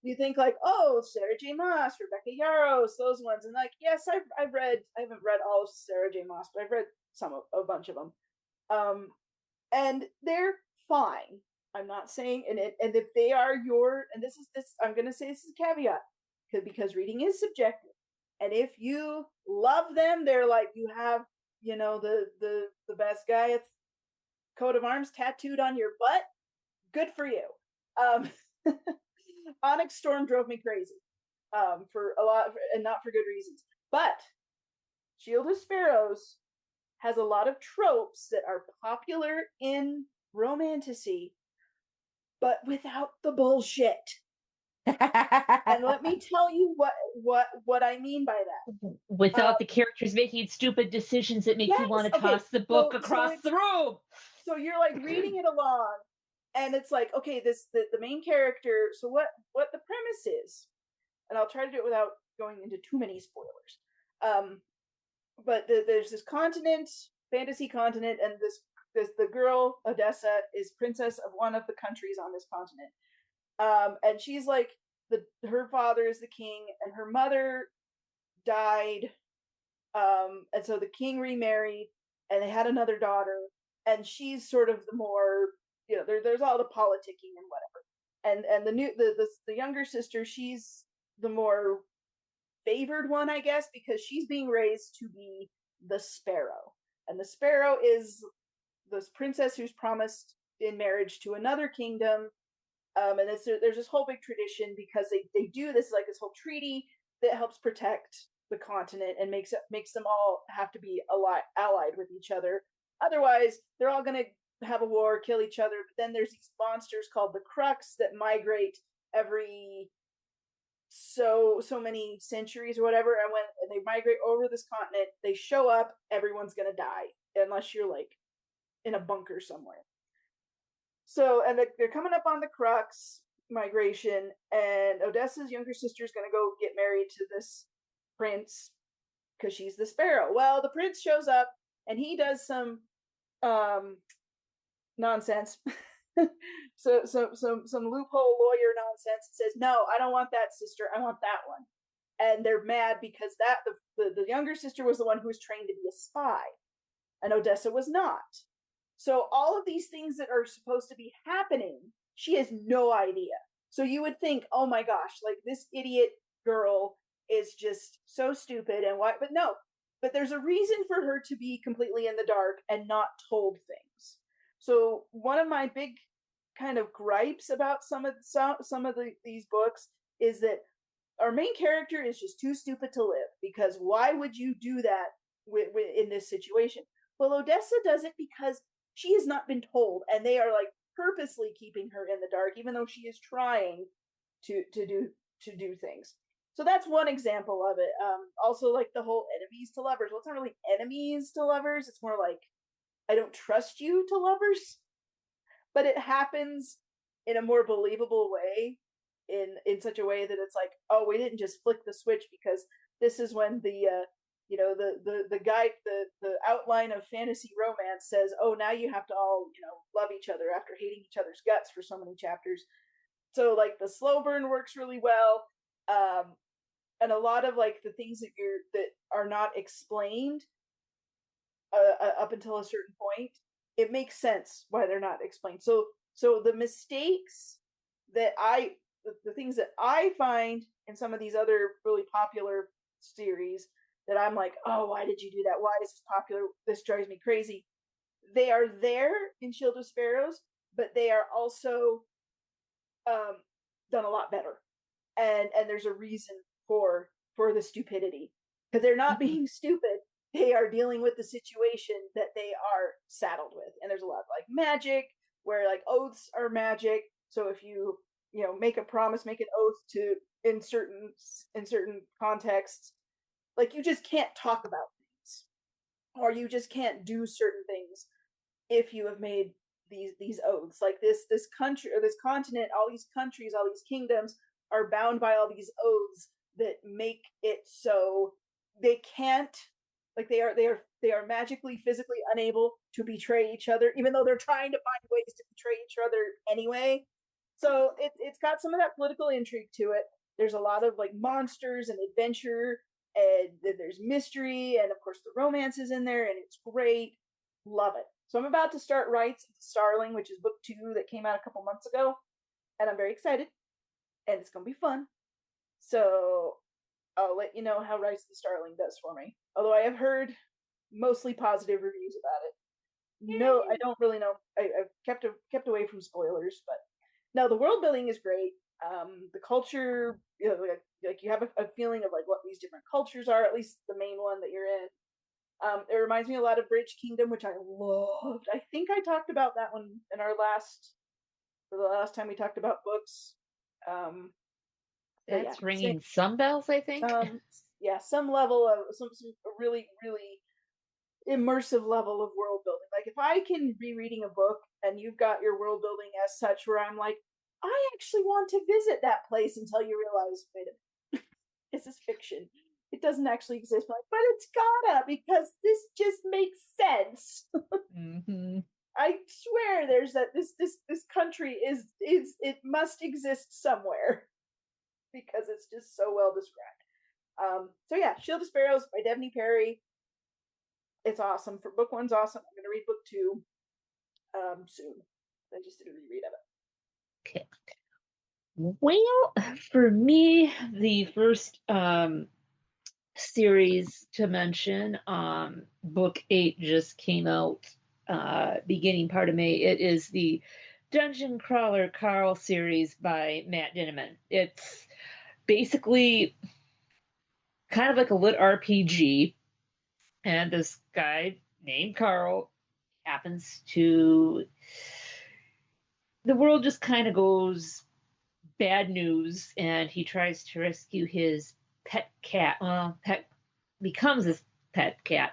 [SPEAKER 4] you think like, oh, Sarah J. Maas, Rebecca Yarros, those ones. And like, yes, I haven't read all of Sarah J. Maas, but I've read a bunch of them. And they're fine. I'm not saying, and if they are and I'm going to say this is a caveat, because reading is subjective. And if you love them, they're like, you have, the best guy at coat of arms tattooed on your butt. Good for you. Onyx Storm drove me crazy, for a lot, and not for good reasons. But Shield of Sparrows has a lot of tropes that are popular in romantasy, but without the bullshit. And let me tell you what I mean by that.
[SPEAKER 3] Without the characters making stupid decisions that make you want to toss the book across the room.
[SPEAKER 4] So you're like reading it along, and it's like, okay, the main character. So what the premise is, and I'll try to do it without going into too many spoilers. but there's this continent, fantasy continent, and the girl Odessa is princess of one of the countries on this continent. And she's like her father is the king, and her mother died. And so the king remarried, and they had another daughter, and she's sort of the more, there's all the politicking and whatever. And the younger sister, she's the more favored one, I guess, because she's being raised to be the Sparrow. And the Sparrow is this princess who's promised in marriage to another kingdom. And there's this whole big tradition because they do this, like this whole treaty that helps protect the continent and makes them all have to be allied with each other. Otherwise, they're all going to have a war, kill each other. But then there's these monsters called the Crux that migrate every so many centuries or whatever, and when they migrate over this continent, they show up, everyone's gonna die unless you're like in a bunker somewhere. So, and they're coming up on the Crux migration, and Odessa's younger sister is gonna go get married to this prince because she's the Sparrow. Well, the prince shows up and he does some nonsense. So some loophole lawyer nonsense. Says, no, I don't want that sister, I want that one. And they're mad because that the younger sister was the one who was trained to be a spy, and Odessa was not. So all of these things that are supposed to be happening, she has no idea. So you would think, oh my gosh, like this idiot girl is just so stupid, and why? But no, but there's a reason for her to be completely in the dark and not told things. So one of my big kind of gripes about some of these books is that our main character is just too stupid to live, because why would you do that in this situation? Well, Odessa does it because she has not been told, and they are like purposely keeping her in the dark, even though she is trying to do things. So that's one example of it. Also, like the whole enemies to lovers. Well, it's not really enemies to lovers. It's more like I don't trust you to lovers. But it happens in a more believable way, in such a way that it's like, oh, we didn't just flick the switch because this is when the guide, the outline of fantasy romance says, oh, now you have to all, love each other after hating each other's guts for so many chapters. So like the slow burn works really well. And a lot of like the things that are not explained up until a certain point, it makes sense why they're not explained. So the mistakes that the things that I find in some of these other really popular series that I'm like, oh, why did you do that? Why is this popular? This drives me crazy. They are there in Shield of Sparrows, but they are also done a lot better. And there's a reason for the stupidity, because they're not being stupid. They are dealing with the situation that they are saddled with. And there's a lot of like magic, where like oaths are magic. So if you make a promise, make an oath to in certain contexts, like you just can't talk about things, or you just can't do certain things if you have made these oaths. Like this country or this continent, all these countries, all these kingdoms are bound by all these oaths that make it so they can't, like they are magically, physically unable to betray each other, even though they're trying to find ways to betray each other anyway. So it's got some of that political intrigue to it. There's a lot of like monsters and adventure, and there's mystery, and of course the romance is in there, and it's great. Love it. So I'm about to start Rites of the Starling, which is book 2 that came out a couple months ago, and I'm very excited, and it's gonna be fun. So I'll let you know how Rites of the Starling does for me. Although I have heard mostly positive reviews about it. Yay. No, I don't really know. I've kept away from spoilers, but no, the world building is great. The culture, like you have a feeling of like what these different cultures are, at least the main one that you're in. It reminds me a lot of Bridge Kingdom, which I loved. I think I talked about that one in the last time we talked about books.
[SPEAKER 3] That's ringing some bells, I think.
[SPEAKER 4] Some level of some really, really immersive level of world building. Like if I can be reading a book and you've got your world building as such where I'm like, I actually want to visit that place, until you realize, wait a minute, this is fiction. it doesn't actually exist. I'm like, but it's gotta, because this just makes sense.
[SPEAKER 3] Mm-hmm.
[SPEAKER 4] I swear there's this country is it must exist somewhere because it's just so well described. So yeah, Shield of Sparrows by Devney Perry. It's awesome. For book one's awesome. I'm gonna read book two soon. I just did a reread of it.
[SPEAKER 3] Okay. Well, for me, the first series to mention, book 8 just came out beginning part of May. It is the Dungeon Crawler Carl series by Matt Dinneman. It's basically kind of like a lit RPG, and this guy named Carl happens to, the world just kind of goes bad news, and he tries to rescue his pet cat. Well, pet becomes his pet cat,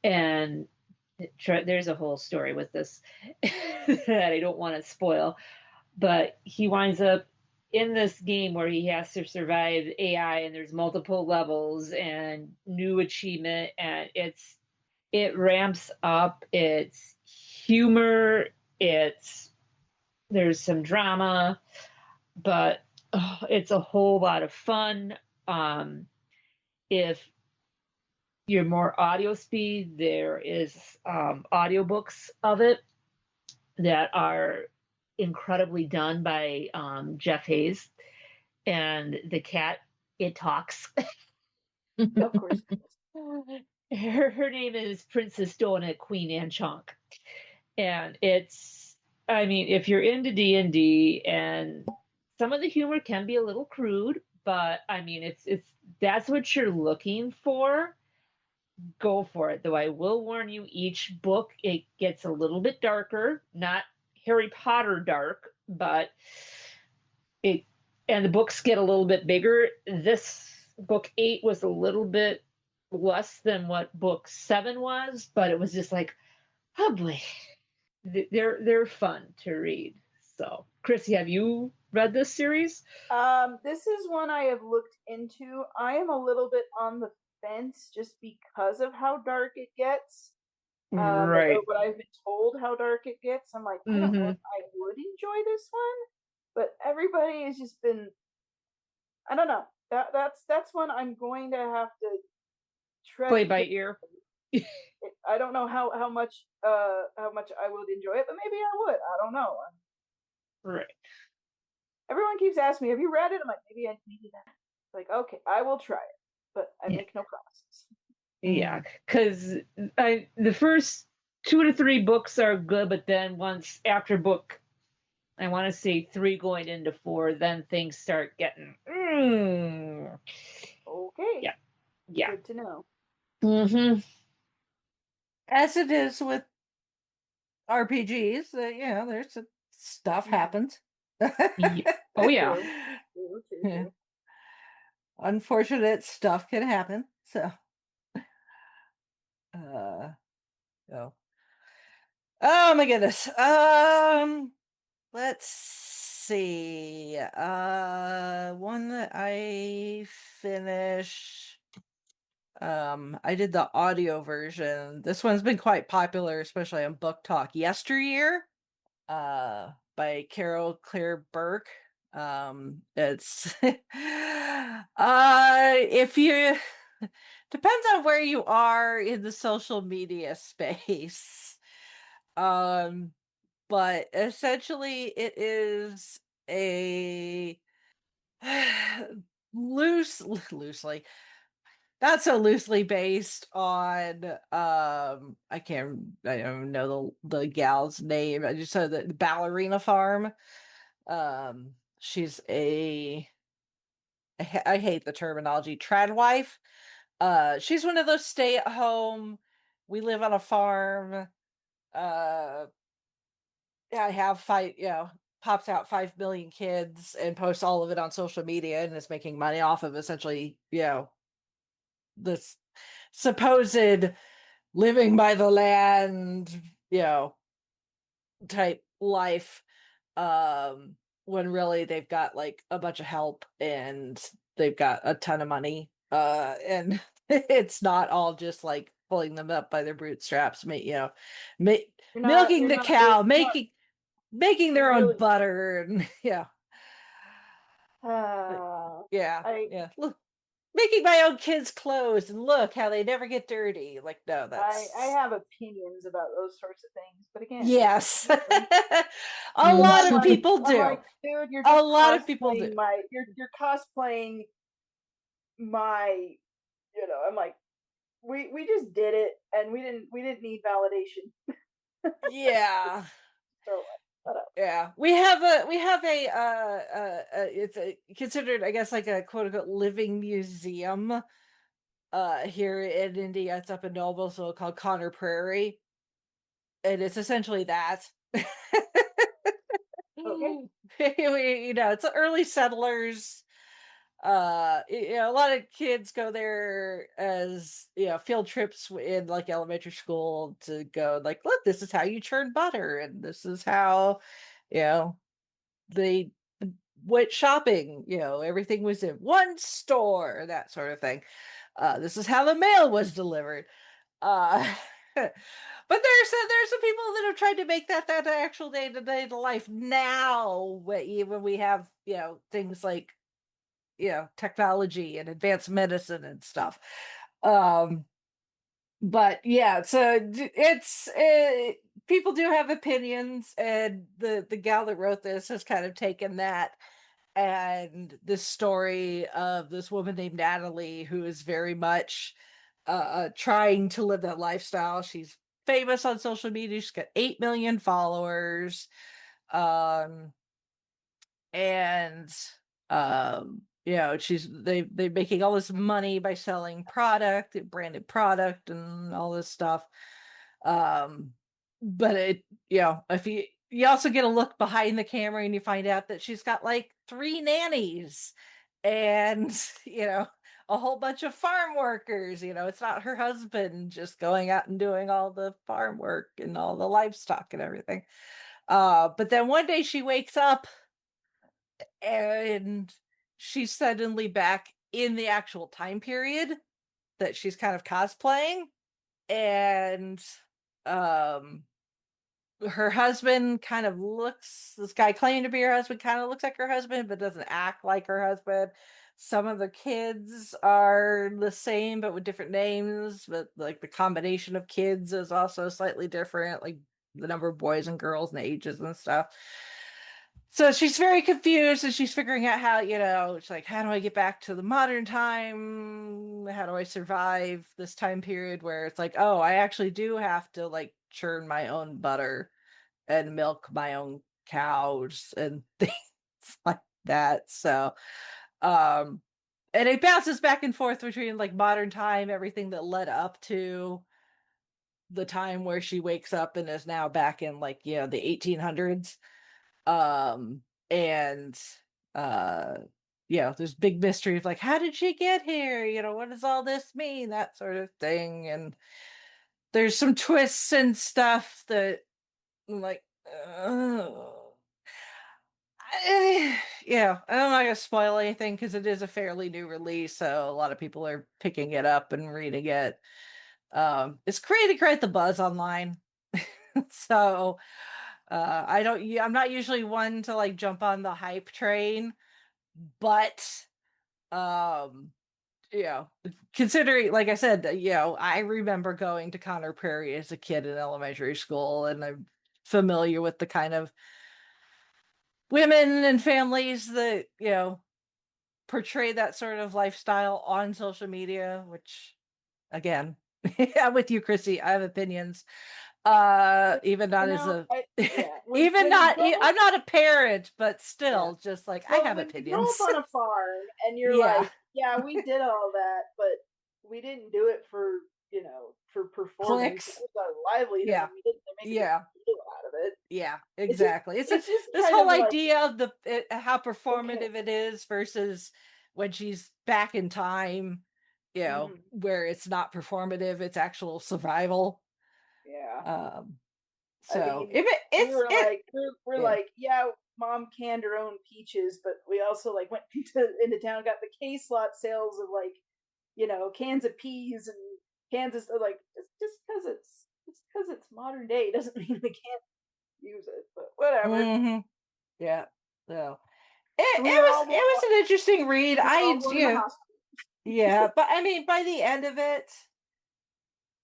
[SPEAKER 3] and there's a whole story with this that I don't want to spoil. But he winds up in this game where he has to survive AI, and there's multiple levels and new achievement, and it ramps up. It's humor. There's some drama, but it's a whole lot of fun. If you're more audio speed, there is audiobooks of it that are incredibly done by Jeff Hayes, and the cat, it talks.
[SPEAKER 4] Of course.
[SPEAKER 3] Her name is Princess Donut Queen Anne Chonk, and I mean, if you're into D&D, and some of the humor can be a little crude, but I mean, it's that's what you're looking for, go for it. Though I will warn you, each book, it gets a little bit darker, not Harry Potter dark, but it, and the books get a little bit bigger. This book 8 was a little bit less than what book 7 was, but it was just like, oh boy, they're fun to read. So, Chrissy, have you read this series?
[SPEAKER 4] This is one I have looked into. I am a little bit on the fence just because of how dark it gets.
[SPEAKER 3] Right.
[SPEAKER 4] What I've been told how dark it gets. I'm like, I don't know if I would enjoy this one, but everybody has just been, I don't know. That's one I'm going to have to
[SPEAKER 3] Play by ear.
[SPEAKER 4] I don't know how much I would enjoy it, but maybe I would. I don't know.
[SPEAKER 3] Right.
[SPEAKER 4] Everyone keeps asking me, "Have you read it?" I'm like, maybe that. Like, okay, I will try it, but I make no promises.
[SPEAKER 3] Yeah, because the first 2 to 3 books are good, but then once after book, I want to say 3 going into 4, then things start getting.
[SPEAKER 4] Okay.
[SPEAKER 3] Yeah.
[SPEAKER 4] Good to know.
[SPEAKER 3] Mm-hmm.
[SPEAKER 2] As it is with RPGs, there's stuff happens.
[SPEAKER 3] Oh yeah.
[SPEAKER 4] True.
[SPEAKER 2] Unfortunate stuff can happen. So, oh my goodness. Let's see. One that I finished. I did the audio version. This one's been quite popular, especially on Book Talk. Yesteryear, by Carol Claire Burke. It's if you depends on where you are in the social media space. But essentially it is a loosely not so loosely based on I don't know the gal's name. I just said the Ballerina Farm. She's I hate the terminology, trad wife. She's one of those stay at home, we live on a farm, I have pops out 5 million kids and posts all of it on social media and is making money off of essentially, this supposed living by the land, type life. When really they've got like a bunch of help and they've got a ton of money. And it's not all just like pulling them up by their bootstraps, milking the cow, making their own butter, and yeah. Look, making my own kids' clothes, and look how they never get dirty. Like, no, that's
[SPEAKER 4] I have opinions about those sorts of things, but again,
[SPEAKER 2] yes, a lot of people do.
[SPEAKER 4] I'm like, dude, you're just
[SPEAKER 2] a lot of people do.
[SPEAKER 4] You're cosplaying my, I'm like, we just did it, and we didn't need validation.
[SPEAKER 2] Yeah.
[SPEAKER 4] So
[SPEAKER 2] yeah, we have a it's considered, I guess, like a quote unquote living museum here in India. It's up in Noblesville, called Connor Prairie, and it's essentially that.
[SPEAKER 4] Okay.
[SPEAKER 2] It's early settlers. A lot of kids go there as field trips in like elementary school to go like, look, this is how you churn butter, and this is how they went shopping. Everything was in one store, that sort of thing. This is how the mail was delivered. But there's some people that have tried to make that actual day-to-day life now, when we have things like technology and advanced medicine and stuff. But yeah, so it's people do have opinions, and the gal that wrote this has kind of taken that and this story of this woman named Natalie, who is very much trying to live that lifestyle. She's famous on social media. She's got 8 million followers. And they're making all this money by selling branded product and all this stuff. But if you also get a look behind the camera, and you find out that she's got like 3 nannies and a whole bunch of farm workers. It's not her husband just going out and doing all the farm work and all the livestock and everything. But then one day she wakes up and she's suddenly back in the actual time period that she's kind of cosplaying. And her husband this guy claiming to be her husband kind of looks like her husband, but doesn't act like her husband. Some of the kids are the same, but with different names. But like the combination of kids is also slightly different, like the number of boys and girls and ages and stuff. So she's very confused, and she's figuring out how, it's like, how do I get back to the modern time? How do I survive this time period where it's like, oh, I actually do have to like churn my own butter and milk my own cows and things like that. So, and it bounces back and forth between like modern time, everything that led up to the time where she wakes up and is now back in like, the 1800s. And there's big mystery of like, how did she get here? What does all this mean? That sort of thing. And there's some twists and stuff that I'm like, yeah, I'm not gonna spoil anything because it is a fairly new release, so a lot of people are picking it up and reading it. It's creating quite the buzz online. So I'm not usually one to like jump on the hype train, but considering, like I said, I remember going to Connor Prairie as a kid in elementary school, and I'm familiar with the kind of women and families that portray that sort of lifestyle on social media, which again, I'm with you, Chrissy. I have opinions. Even not I'm not a parent, but still, just like I have opinions.
[SPEAKER 4] You grow up on a farm, and you're like, yeah, we did all that, but we didn't do it for for performance. It was our livelihood.
[SPEAKER 2] Yeah,
[SPEAKER 4] we didn't make a deal out of it.
[SPEAKER 2] Yeah, exactly. It's just this whole idea of how performative it is versus when she's back in time, where it's not performative, it's actual survival.
[SPEAKER 4] Yeah.
[SPEAKER 2] So
[SPEAKER 4] we're like, yeah, mom canned her own peaches, but we also like went into town, got the case lot sales of like cans of peas and cans of like just because it's modern day doesn't mean we can't use it, but whatever.
[SPEAKER 2] Mm-hmm. Yeah. So it was an interesting read. Yeah, but I mean, by the end of it,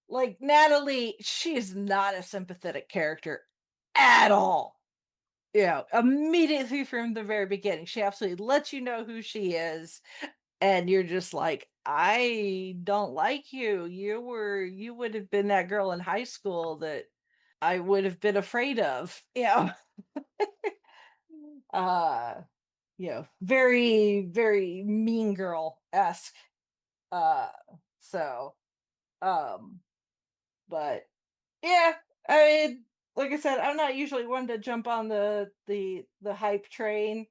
[SPEAKER 2] like Natalie, she is not a sympathetic character at all. Immediately from the very beginning, she absolutely lets you know who she is, and you're just like, I don't like you. You would have been that girl in high school that I would have been afraid of. uh very, very mean girl-esque. Uh so but yeah, I mean, like I said, I'm not usually one to jump on the hype train.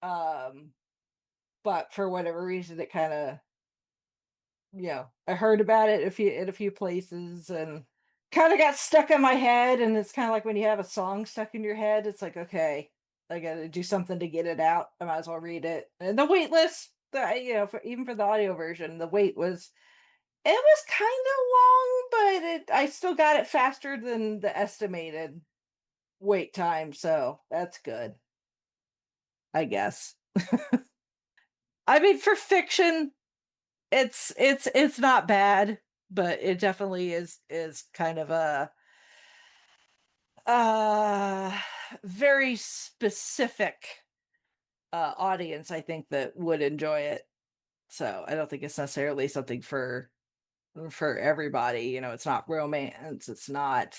[SPEAKER 2] But for whatever reason it kind of, I heard about it in a few places and kind of got stuck in my head, and it's kind of like when you have a song stuck in your head, it's like, okay, I gotta do something to get it out. I might as well read it. And the wait list, even for the audio version, the wait was, it was kind of long, but I still got it faster than the estimated wait time, so that's good, I guess. I mean, for fiction, it's not bad, but it definitely is kind of a very specific audience, I think, that would enjoy it. So I don't think it's necessarily something for everybody. It's not romance, it's not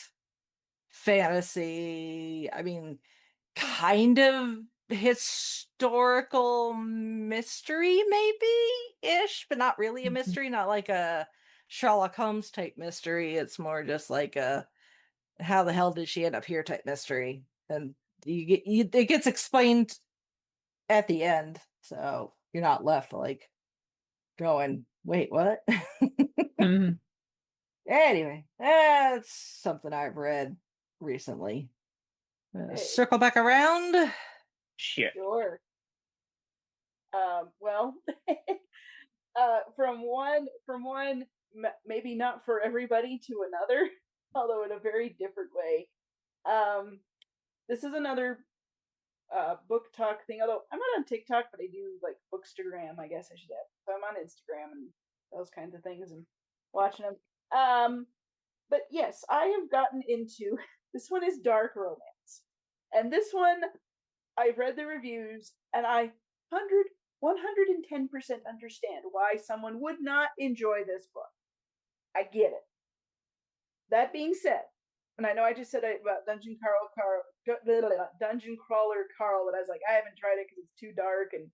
[SPEAKER 2] fantasy. I mean, kind of historical mystery, maybe ish, but not really a mystery, not like a Sherlock Holmes type mystery. It's more just like a how the hell did she end up here type mystery. And it gets explained at the end, so you're not left like going, wait, what?
[SPEAKER 3] Mm-hmm.
[SPEAKER 2] Anyway, that's something I've read recently. Circle back around.
[SPEAKER 4] Sure. Well, from one maybe not for everybody to another, although in a very different way. This is another book talk thing. Although I'm not on TikTok, but I do like Bookstagram, I guess I should have. So I'm on Instagram and those kinds of things and watching them. But yes, I have gotten into this one is dark romance, and this one I've read the reviews, and I 110% understand why someone would not enjoy this book. I get it. That being said, and I know I just said about Dungeon Crawler Carl, but I was like, I haven't tried it because it's too dark and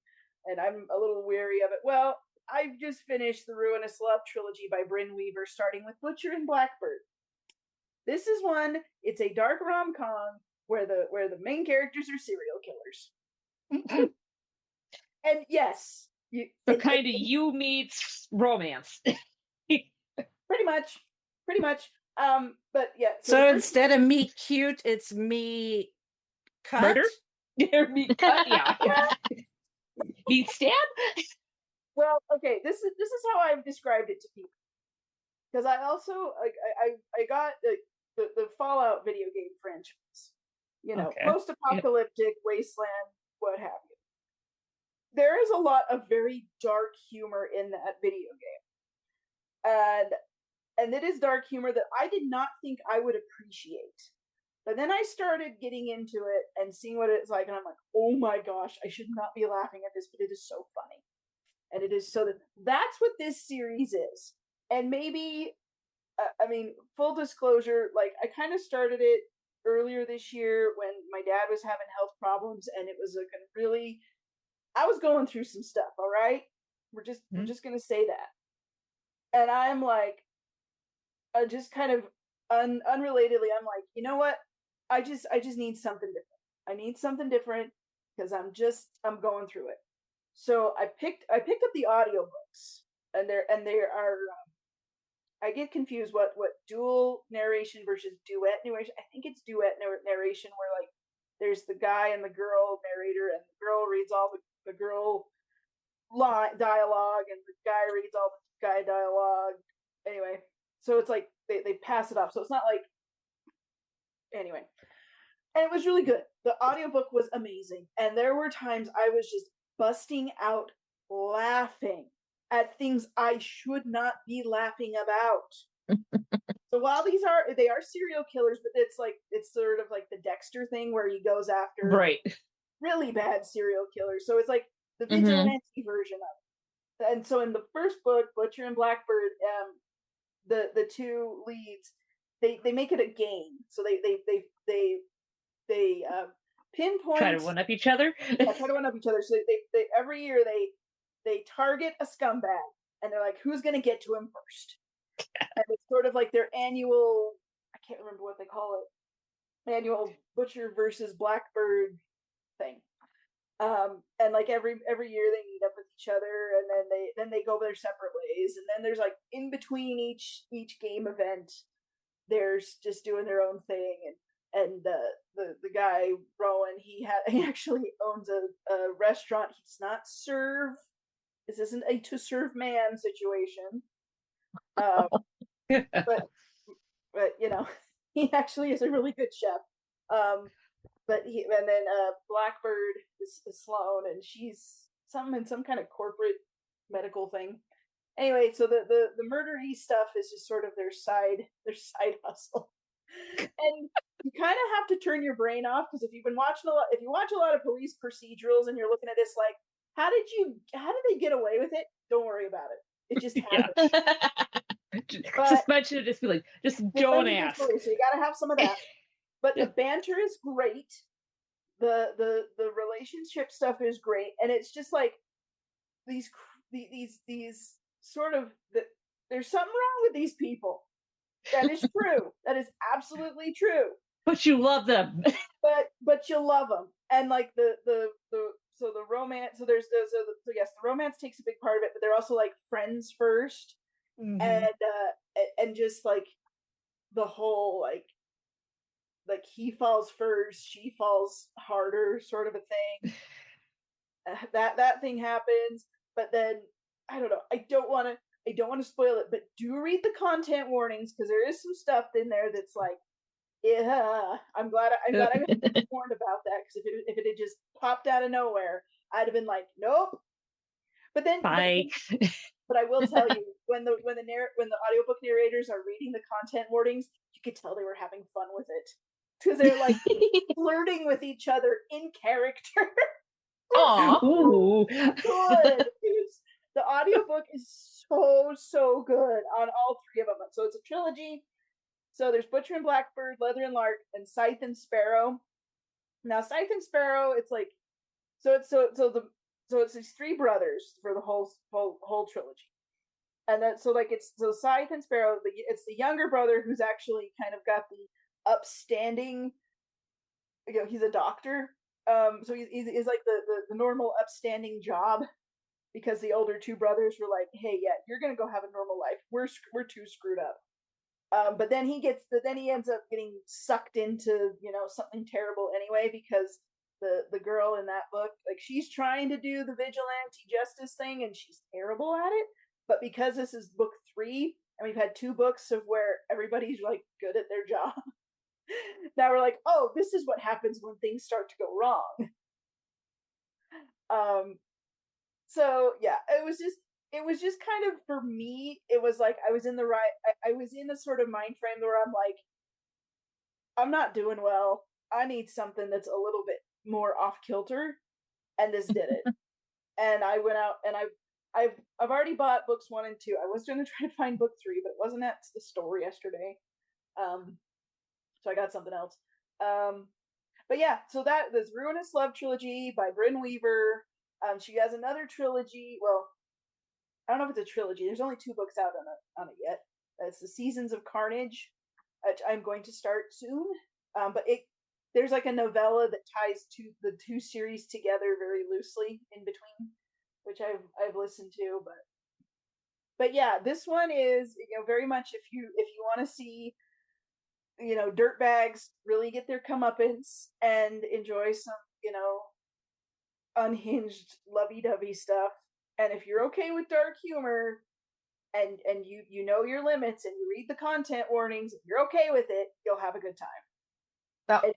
[SPEAKER 4] I'm a little weary of it. Well, I've just finished the Ruinous Love trilogy by Bryn Weaver, starting with Butcher and Blackbird. This is one. It's a dark rom-com where the main characters are serial killers. And yes,
[SPEAKER 3] so kind of you meets romance.
[SPEAKER 4] Pretty much. But yeah.
[SPEAKER 2] So instead of meet cute, it's me cut.
[SPEAKER 3] Murder? Meet cut, yeah. Meet stab?
[SPEAKER 4] Well, okay. This is how I've described it to people, because I also I got the Fallout video game franchise. Okay. Post-apocalyptic wasteland, what have you. There is a lot of very dark humor in that video game, and it is dark humor that I did not think I would appreciate. But then I started getting into it and seeing what it's like, and I'm like, oh my gosh, I should not be laughing at this, but it is so funny. And it is so that's what this series is. And maybe, I mean, full disclosure, like I kind of started it earlier this year when my dad was having health problems, and it was I was going through some stuff, all right? We're just going to say that. And I'm like, just kind of unrelatedly, I'm like, you know what? I just need something different. I need something different because I'm going through it. So I picked up the audiobooks, and they are I get confused what dual narration versus duet narration. I think it's duet narration, where like there's the guy and the girl narrator, and the girl reads all the girl dialogue, and the guy reads all the guy dialogue. Anyway, so it's like they pass it off. So it's not like anyway. And it was really good. The audiobook was amazing. And there were times I was just busting out laughing at things I should not be laughing about. So while they are serial killers, but it's sort of like the Dexter thing where he goes after really bad serial killers. So it's like the vigilante version of it. And so in the first book, Butcher and Blackbird, the two leads, they make it a game. So they pinpoint,
[SPEAKER 3] try to one up each other.
[SPEAKER 4] Try to one up each other. So they every year they target a scumbag, and they're like, who's going to get to him first? And it's sort of like their annual, I can't remember what they call it, annual Butcher versus Blackbird thing. And like every year they meet up with each other, and then they go their separate ways. And then there's like in between each game event, there's just doing their own thing. And the guy Rowan, he actually owns a restaurant. He does not serve. This isn't a to serve man situation. But you know, he actually is a really good chef. But then Blackbird is Sloane, and she's in some kind of corporate medical thing. Anyway, so the murdery stuff is just sort of their side hustle. And you kind of have to turn your brain off, because if you watch a lot of police procedurals and you're looking at this like, how did they get away with it? Don't worry about it. It just happened.
[SPEAKER 3] Just mention it, just be like, just don't ask.
[SPEAKER 4] So you gotta have some of that. But the banter is great. The relationship stuff is great, and it's just like these sort of there's something wrong with these people. That is true. That is absolutely true.
[SPEAKER 3] But you love them.
[SPEAKER 4] but you love them, and like the romance. So there's yes, the romance takes a big part of it, but they're also like friends first, and just like the whole like he falls first, she falls harder, sort of a thing. That thing happens, but then I don't know. I don't want to spoil it, but do read the content warnings, because there is some stuff in there that's like, yeah. I'm glad I got warned about that, because if it had just popped out of nowhere, I'd have been like, nope. But then,
[SPEAKER 3] bye.
[SPEAKER 4] But I will tell you, when the audiobook narrators are reading the content warnings, you could tell they were having fun with it, because they're like flirting with each other in character.
[SPEAKER 3] Oh,
[SPEAKER 4] good. The audiobook is so good on all three of them. So it's a trilogy. So there's Butcher and Blackbird, Leather and Lark, and Scythe and Sparrow. Now Scythe and Sparrow, it's like it's these three brothers for the whole trilogy. And then so Scythe and Sparrow, it's the younger brother who's actually kind of got the upstanding, he's a doctor. So he's like the normal upstanding job, because the older two brothers were like, hey, yeah, you're gonna go have a normal life. We're too screwed up. But then he ends up getting sucked into something terrible anyway, because the girl in that book, like, she's trying to do the vigilante justice thing and she's terrible at it. But because this is book 3 and we've had 2 books of where everybody's like good at their job, now we're like, oh, this is what happens when things start to go wrong. So yeah, it was just kind of, for me, it was like I was in a sort of mind frame where I'm like, I'm not doing well. I need something that's a little bit more off kilter, and this did it. And I went out and I've already bought books 1 and 2. I was going to try to find book 3, but it wasn't at the store yesterday. So I got something else. But yeah, so this Ruinous Love trilogy by Bryn Weaver. She has another trilogy. Well, I don't know if it's a trilogy. There's only 2 books out on it yet. It's the Seasons of Carnage, which I'm going to start soon. But there's like a novella that ties the 2 series together very loosely in between, which I've listened to. But yeah, this one is very much if you want to see dirtbags really get their comeuppance and enjoy some unhinged lovey-dovey stuff. And if you're okay with dark humor, and you know your limits and you read the content warnings, if you're okay with it, you'll have a good time.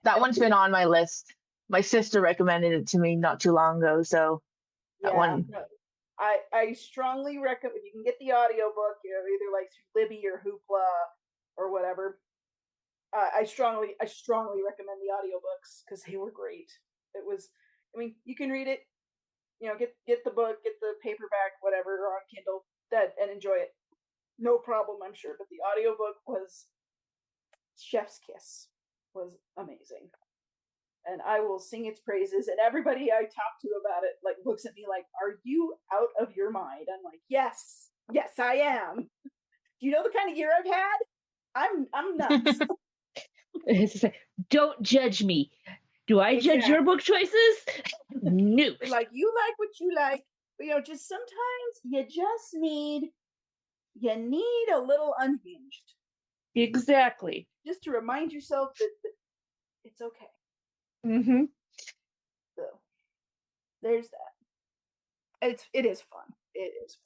[SPEAKER 5] That one's been on my list. My sister recommended it to me not too long ago, so that one.
[SPEAKER 4] No, I strongly recommend, if you can get the audiobook, either like through Libby or Hoopla or whatever. I strongly recommend the audiobooks because they were great. It was, I mean, you can read it, get the book, get the paperback, whatever, or on Kindle, and enjoy it. No problem, I'm sure. But the audiobook was chef's kiss. Was amazing. And I will sing its praises. And everybody I talk to about it like looks at me like, "Are you out of your mind?" I'm like, yes, I am. Do you know the kind of year I've had? I'm nuts.
[SPEAKER 3] It's like, don't judge me. Do I judge your book choices? No.
[SPEAKER 4] Like, you like what you like. But, just sometimes you just need a little unhinged.
[SPEAKER 3] Exactly.
[SPEAKER 4] Just to remind yourself that it's okay.
[SPEAKER 3] Mm-hmm.
[SPEAKER 4] So there's that. It is fun. It is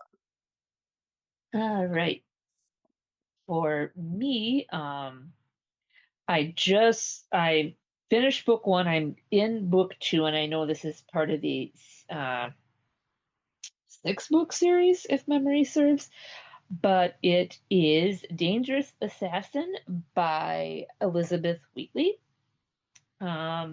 [SPEAKER 4] fun.
[SPEAKER 3] All right. For me, I finished book 1. I'm in book 2, and I know this is part of the 6-book series, if memory serves. But it is Dangerous Assassin by Elizabeth Wheatley. I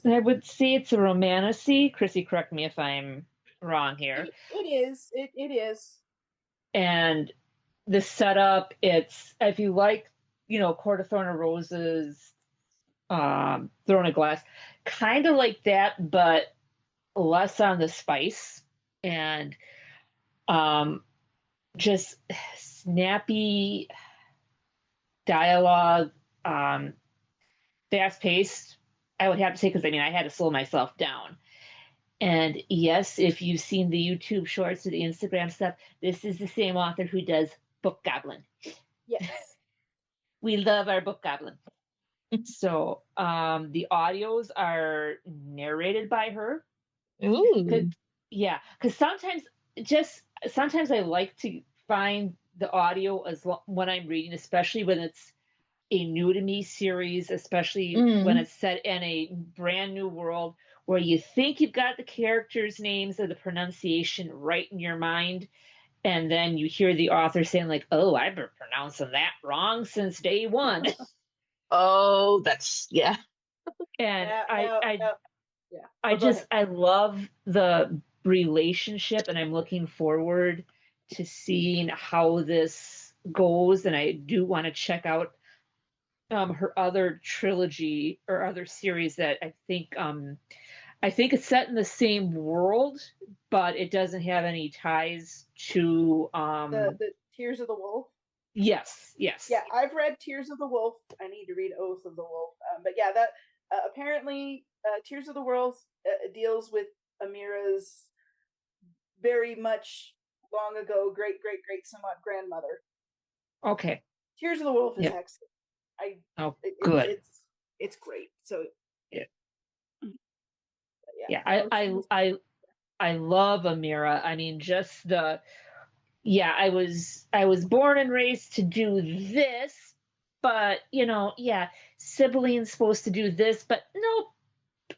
[SPEAKER 3] would say it's a romantasy. Chrissy, correct me if I'm wrong here.
[SPEAKER 4] It is. It is.
[SPEAKER 3] And the setup, it's, if you like, Court of Thorn and Roses, Throne of Glass, kind of like that, but less on the spice, and just snappy dialogue, fast paced, I would have to say, because I had to slow myself down. And yes, if you've seen the YouTube shorts or the Instagram stuff, this is the same author who does Book Goblin.
[SPEAKER 4] Yes.
[SPEAKER 3] We love our Book Goblin. So the audios are narrated by her.
[SPEAKER 5] Ooh.
[SPEAKER 3] Yeah, because sometimes I like to find the audio when I'm reading, especially when it's a new to me series, especially when it's set in a brand new world where you think you've got the characters' names or the pronunciation right in your mind, and then you hear the author saying like, "Oh, I've been pronouncing that wrong since day one."
[SPEAKER 5] Oh, that's
[SPEAKER 3] And
[SPEAKER 4] yeah.
[SPEAKER 3] I love the relationship, and I'm looking forward to seeing how this goes. And I do want to check out her other trilogy or other series that I think it's set in the same world, but it doesn't have any ties to
[SPEAKER 4] the Tears of the Wolf.
[SPEAKER 3] Yes.
[SPEAKER 4] Yeah, I've read Tears of the Wolf. I need to read Oath of the Wolf. But yeah, that apparently Tears of the Wolf deals with Amira's very much long ago great somewhat grandmother.
[SPEAKER 3] Okay.
[SPEAKER 4] Tears of the Wolf is excellent.
[SPEAKER 3] Good.
[SPEAKER 4] It's great. So
[SPEAKER 3] yeah, I love Amira. I mean, just I was born and raised to do this, but Sibyline's supposed to do this, but nope,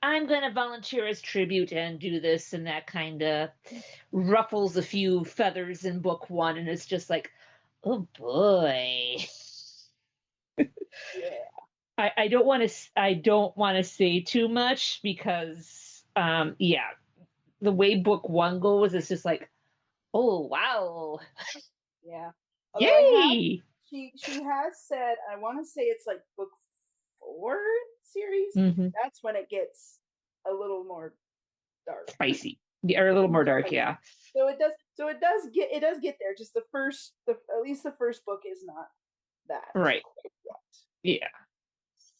[SPEAKER 3] I'm going to volunteer as tribute and do this, and that kind of ruffles a few feathers in book 1, and it's just like, oh boy.
[SPEAKER 4] Yeah.
[SPEAKER 3] I don't want to say too much because the way book 1 goes, it's just like, oh wow.
[SPEAKER 4] Yeah.
[SPEAKER 3] Yay!
[SPEAKER 4] She has said, I want to say it's like book 4 series.
[SPEAKER 3] Mm-hmm.
[SPEAKER 4] That's when it gets a little more dark,
[SPEAKER 3] spicy, or a little more dark. Yeah.
[SPEAKER 4] So it does get there. Just at least the first book is not that
[SPEAKER 3] right. Yeah.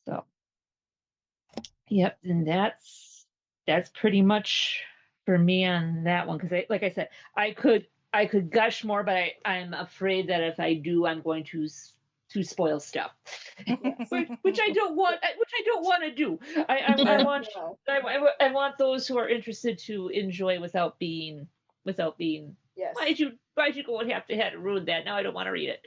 [SPEAKER 3] So. Yep, and that's pretty much for me on that one, because like I said, I could gush more, but I'm afraid that if I do, I'm going to spoil stuff, which I don't want. Which I don't want to do. I want those who are interested to enjoy without being.
[SPEAKER 4] Yes.
[SPEAKER 3] Why Why'd you go and have to ruin that? Now I don't want to read it.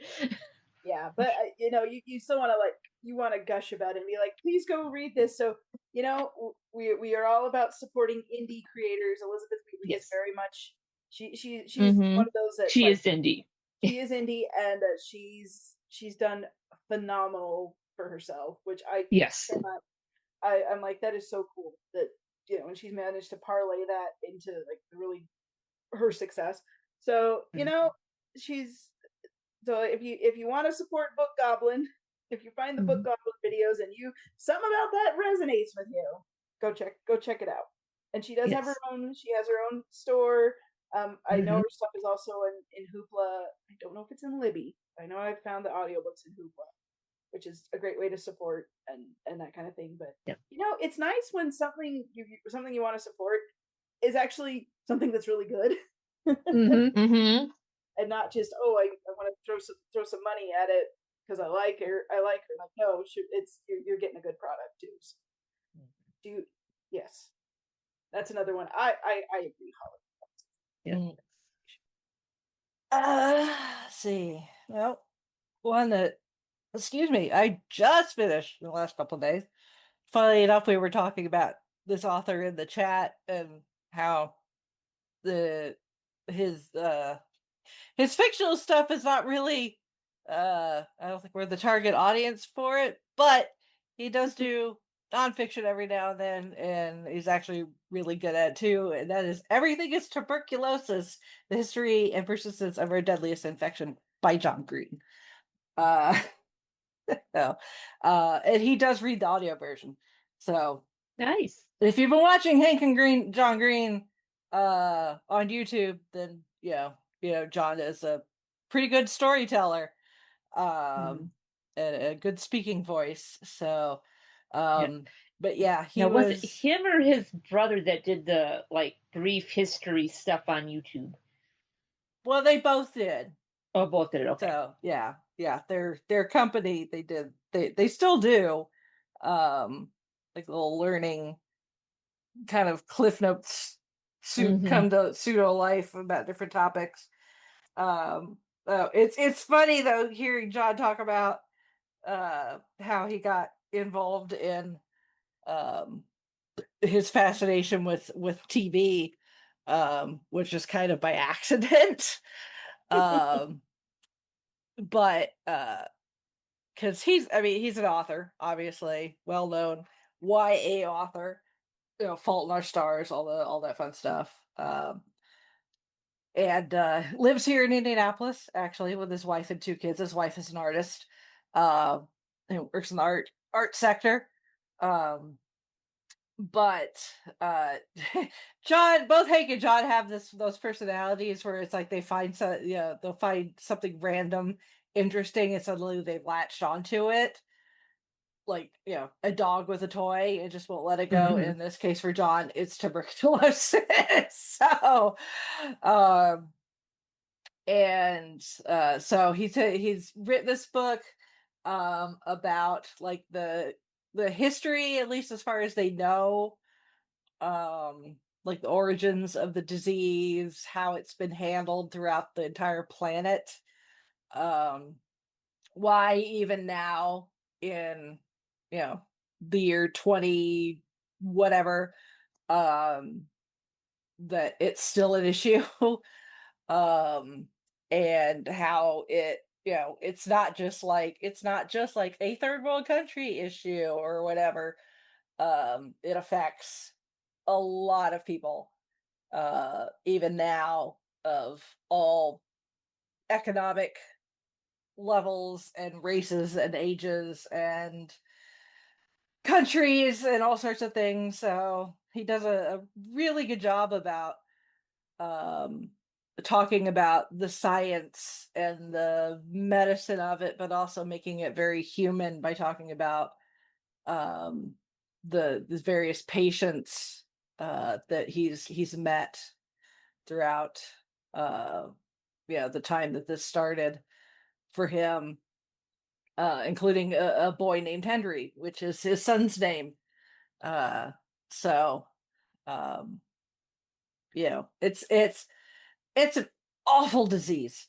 [SPEAKER 4] Yeah, but you still want to you want to gush about it and be like, please go read this. So we are all about supporting indie creators. Elizabeth Wheatley is very much she's one of those that
[SPEAKER 3] she is indie.
[SPEAKER 4] She is indie, and she's done phenomenal for herself, which I'm like, that is so cool that and she's managed to parlay that into like really her success. So she's. So if you want to support Book Goblin, if you find the Book Goblin videos and something about that resonates with you, go check it out. And she does have her own. She has her own store. I know her stuff is also in Hoopla. I don't know if it's in Libby. I know I've found the audiobooks in Hoopla, which is a great way to support and that kind of thing. But it's nice when something you want to support is actually something that's really good. And not just I want to throw some money at it because I like her. Like, no, you're getting a good product too. So, yes, that's another one. I agree, Holly.
[SPEAKER 2] Let's see. Well, one that, excuse me, I just finished in the last couple of days. Funnily enough, we were talking about this author in the chat and how his fictional stuff is not really I don't think we're the target audience for it, but he does do nonfiction every now and then, and he's actually really good at it too, and that is Everything is Tuberculosis, The History and Persistence of Our Deadliest Infection by John Green. And he does read the audio version. So
[SPEAKER 3] nice.
[SPEAKER 2] If you've been watching Hank and John Green on YouTube, then John is a pretty good storyteller, and a good speaking voice. So, but yeah,
[SPEAKER 3] was it him or his brother that did the brief history stuff on YouTube?
[SPEAKER 2] Well, they both did.
[SPEAKER 3] Oh, both did it. Okay.
[SPEAKER 2] So yeah, their company, they still do, like little learning kind of cliff notes come to pseudo life about different topics. It's funny though hearing John talk about how he got involved in his fascination with TV, which is kind of by accident. But because he's an author, obviously well known YA author, Fault in Our Stars, all that fun stuff. And lives here in Indianapolis, actually, with his wife and two kids. His wife is an artist, and works in the art sector. But John, both Hank and John have those personalities where it's like they'll find something random interesting and suddenly they've latched onto it. Like, a dog with a toy and just won't let it go. In this case for John, it's tuberculosis. So so he's written this book about like the history, at least as far as they know, like the origins of the disease, how it's been handled throughout the entire planet, why even now in the year 20 whatever, that it's still an issue. And how it's not just like a third world country issue or whatever. It affects a lot of people, even now, of all economic levels and races and ages and countries and all sorts of things. So he does a really good job about talking about the science and the medicine of it, but also making it very human by talking about the various patients that he's met throughout the time that this started for him, including a boy named Henry, which is his son's name. So it's an awful disease.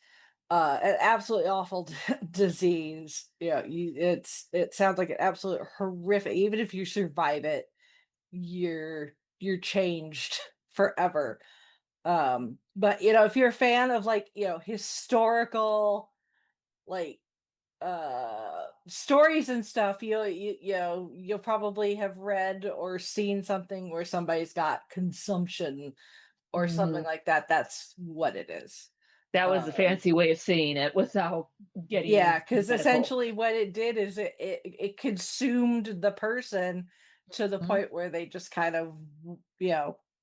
[SPEAKER 2] An absolutely awful disease. It sounds like an absolute horrific. Even if you survive it, you're changed forever. But if you're a fan of historical stories and stuff, you'll probably have read or seen something where somebody's got consumption or something like that. That's what it is.
[SPEAKER 3] That was the fancy way of saying it without getting
[SPEAKER 2] because
[SPEAKER 3] medical.
[SPEAKER 2] essentially what it did is it consumed the person to the point where they just kind of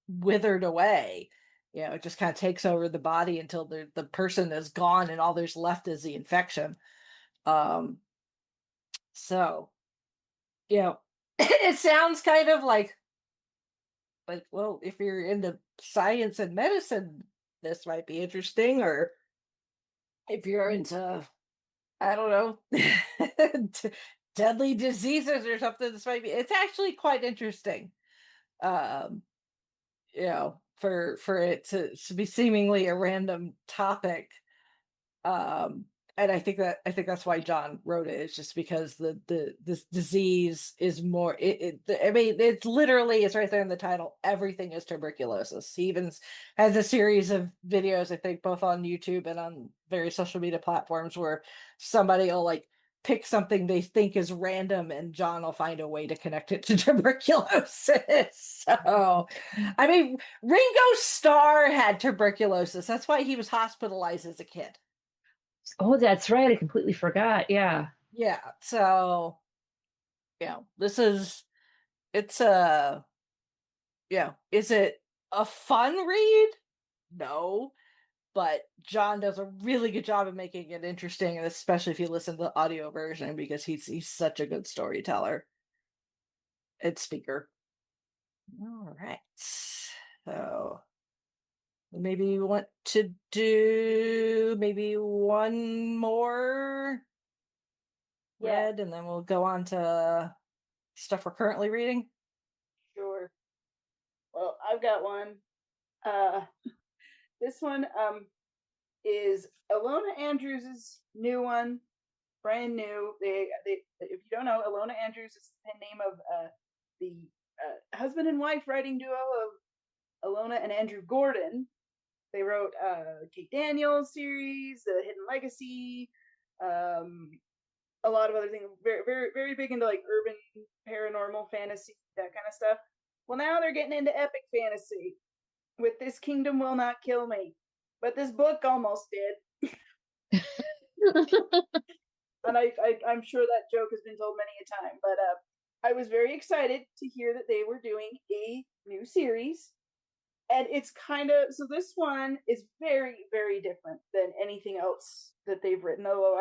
[SPEAKER 2] withered away. It just kind of takes over the body until the person is gone and all there's left is the infection. So it sounds kind of like well, if you're into science and medicine, this might be interesting, or if you're into, I don't know, deadly diseases or something, this might be. It's actually quite interesting. For it to be seemingly a random topic. And I think that's why John wrote it. It's just because this disease is more. I mean, it's right there in the title. Everything is tuberculosis. He even has a series of videos, I think, both on YouTube and on various social media platforms, where somebody will pick something they think is random, and John will find a way to connect it to tuberculosis. So, I mean, Ringo Starr had tuberculosis. That's why he was hospitalized as a kid.
[SPEAKER 3] Oh, that's right. I completely forgot. Yeah.
[SPEAKER 2] Yeah. So, is it a fun read? No, but John does a really good job of making it interesting, and especially if you listen to the audio version, because he's such a good storyteller and speaker. All right. So maybe you want to do maybe one more read, and then we'll go on to stuff we're currently reading.
[SPEAKER 4] Sure. Well, I've got one. This one is Alona Andrews' new one, brand new. They if you don't know, Alona Andrews is the pen name of the husband and wife writing duo of Alona and Andrew Gordon. They wrote Kate Daniels series, The Hidden Legacy, a lot of other things. Very, very, very big into urban paranormal fantasy, that kind of stuff. Well, now they're getting into epic fantasy with This Kingdom Will Not Kill Me, but this book almost did. And I'm sure that joke has been told many a time, but I was very excited to hear that they were doing a new series. And it's so this one is very, very different than anything else that they've written, although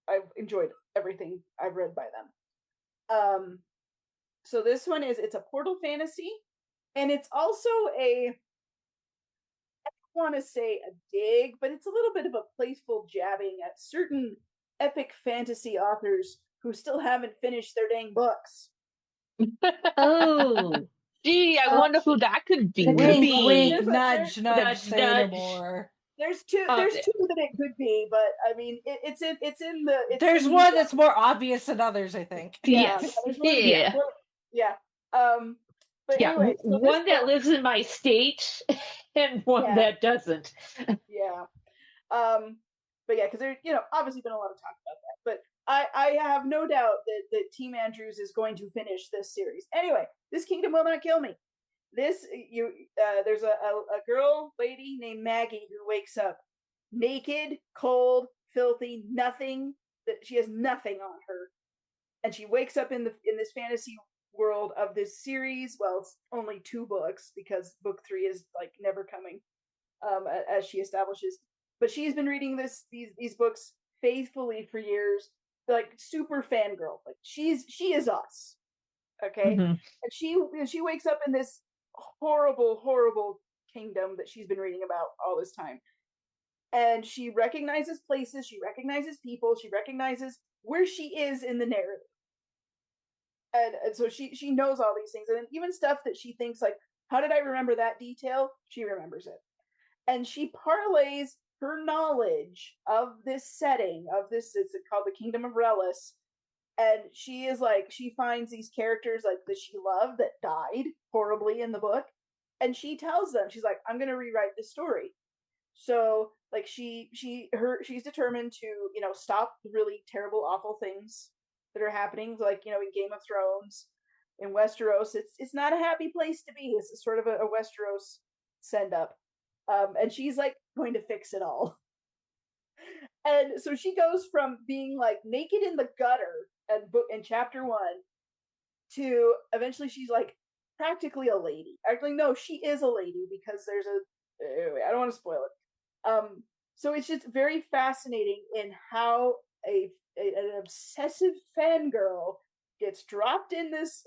[SPEAKER 4] I've enjoyed everything I've read by them. So this one it's a portal fantasy, and it's also I don't want to say a dig, but it's a little bit of a playful jabbing at certain epic fantasy authors who still haven't finished their dang books.
[SPEAKER 3] Oh, gee, I wonder who that could be.
[SPEAKER 2] Wink, wink, nudge, say no more.
[SPEAKER 4] There's two that it could be, but I mean, it's in the.
[SPEAKER 2] There's one that's more obvious than others, I think.
[SPEAKER 3] Yes.
[SPEAKER 4] Yeah. But anyway, so
[SPEAKER 3] one that lives in my state and one that doesn't.
[SPEAKER 4] Yeah. But yeah, because there's obviously been a lot of talk about that, but I have no doubt that Team Andrews is going to finish this series. Anyway, This Kingdom Will Not Kill Me. There's a lady named Maggie who wakes up naked, cold, filthy, nothing. That she has nothing on her, and she wakes up in this fantasy world of this series. Well, it's only 2 books because book 3 is never coming, as she establishes. But she's been reading these books faithfully for years, super fangirl. She is us, okay?
[SPEAKER 3] Mm-hmm.
[SPEAKER 4] And she wakes up in this horrible, horrible kingdom that she's been reading about all this time, and she recognizes places, she recognizes people, she recognizes where she is in the narrative, and so she knows all these things, and even stuff that she thinks how did I remember that detail? She remembers it. And she parlays her knowledge of this setting, of this, it's called the Kingdom of Relis, and she is like, she finds these characters like that she loved that died horribly in the book, and she tells them, she's like, I'm gonna rewrite this story. So like she's determined to, you know, stop the really terrible, awful things that are happening, like, you know, in Game of Thrones, in Westeros. It's not a happy place to be. This is sort of a Westeros send up. And she's like going to fix it all. And so she goes from being like naked in the gutter in chapter 1 to eventually she's like practically a lady. Actually, no, she is a lady because there's anyway, I don't want to spoil it. So it's just very fascinating in how an obsessive fangirl gets dropped in this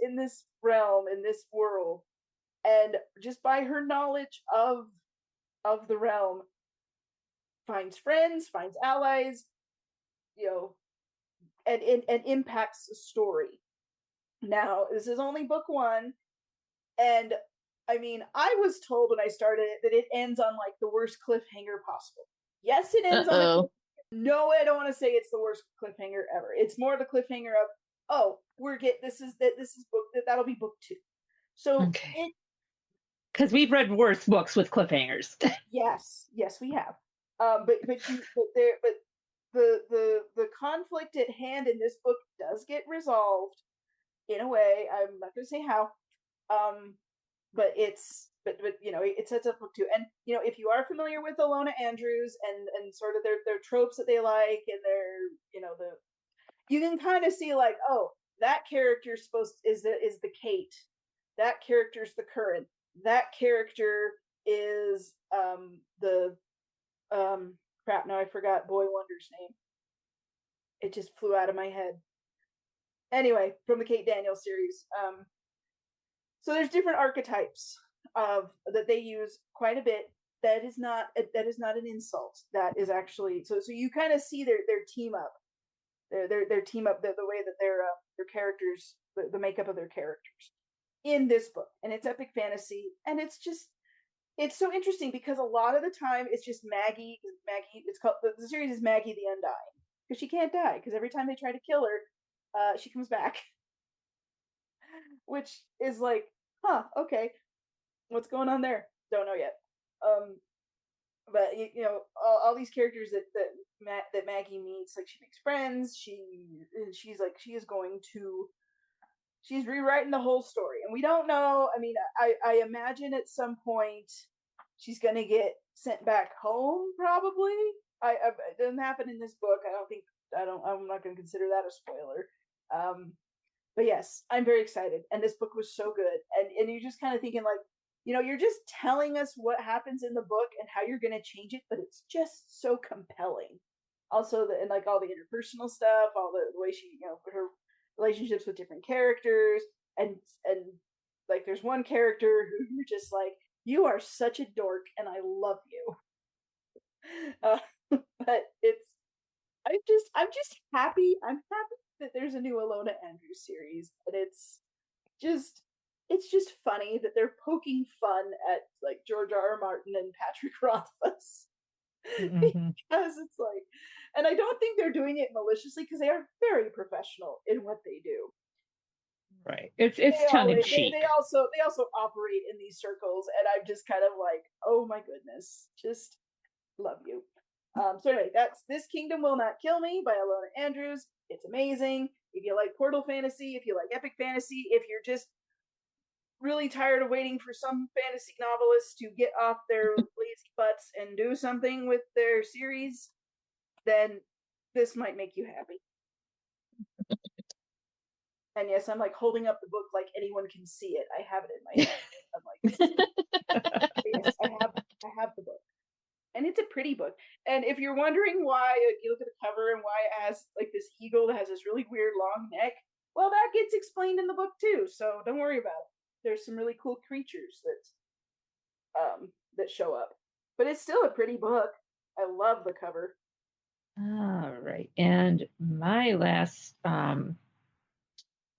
[SPEAKER 4] realm, in this world, and just by her knowledge of the realm, finds friends, finds allies, you know, and impacts the story. Now, this is only book 1, and I mean, I was told when I started it that it ends on like the worst cliffhanger possible. Yes, it ends on a no, I don't want to say it's the worst cliffhanger ever. It's more the cliffhanger of, oh, this is book, that'll be book 2. So
[SPEAKER 3] okay. Because we've read worse books with cliffhangers.
[SPEAKER 4] yes, we have. But the conflict at hand in this book does get resolved in a way. I'm not going to say how. But you know, it sets up book 2. And you know, if you are familiar with Alona Andrews and sort of their tropes that they like, and their, you know, you can kind of see like, oh, that character is the Kate, that character's the Curran, that character is the crap, now I forgot Boy Wonder's name. It just flew out of my head. Anyway, from the Kate Daniels series. So there's different archetypes that they use quite a bit. That is not an insult. That is actually so you kind of see their team up, their team up, the way that their characters, the makeup of their characters in this book, and it's epic fantasy, and it's so interesting because a lot of the time it's just Maggie. It's called, the series is Maggie the Undying, because she can't die, because every time they try to kill her, she comes back. Which is like, huh, okay, what's going on there? Don't know yet. But you know, all these characters that Maggie meets, like she makes friends. She's like, she's rewriting the whole story, and we don't know. I mean, I imagine at some point she's gonna get sent back home. Probably. It doesn't happen in this book. I'm not gonna consider that a spoiler. But yes, I'm very excited, and this book was so good, and you're just kind of thinking like, you know, you're just telling us what happens in the book and how you're going to change it, but it's just so compelling. Also, and like all the interpersonal stuff, all the way she, you know, her relationships with different characters, and like there's one character who you're just like, you are such a dork, and I love you. But I'm just happy. I'm happy that there's a new Alona Andrews series, and it's just funny that they're poking fun at like George R.R. Martin and Patrick Rothfuss. Because it's like, and I don't think they're doing it maliciously, because they are very professional in what they do.
[SPEAKER 3] Right. It's tongue in cheek.
[SPEAKER 4] They also operate in these circles, and I'm just kind of like, oh my goodness, just love you. So anyway, that's This Kingdom Will Not Kill Me by Alona Andrews. It's amazing. If you like portal fantasy, if you like epic fantasy, if you're just really tired of waiting for some fantasy novelists to get off their lazy butts and do something with their series, then this might make you happy. And yes, I'm like holding up the book like anyone can see it. I have it in my hand. I'm like, yes, I have the book. And it's a pretty book. And if you're wondering why, you look at the cover and why it has like this eagle that has this really weird long neck, well, that gets explained in the book too. So don't worry about it. There's some really cool creatures that show up. But it's still a pretty book. I love the cover.
[SPEAKER 3] All right. And my last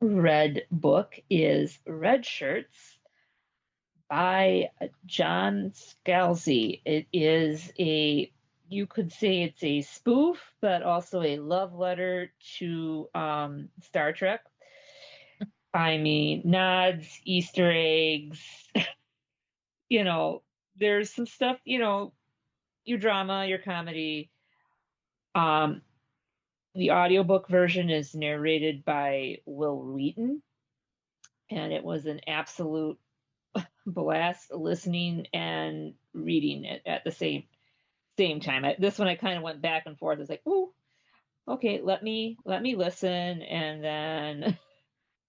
[SPEAKER 3] read book is Red Shirts by John Scalzi. It is a you could say it's a spoof, but also a love letter to Star Trek. I mean, nods, Easter eggs. There's some stuff, your drama, your comedy. The audiobook version is narrated by Will Wheaton, and it was an absolute blast listening and reading it at the same time. This one I kind of went back and forth. It's like, ooh, okay, let me listen, and then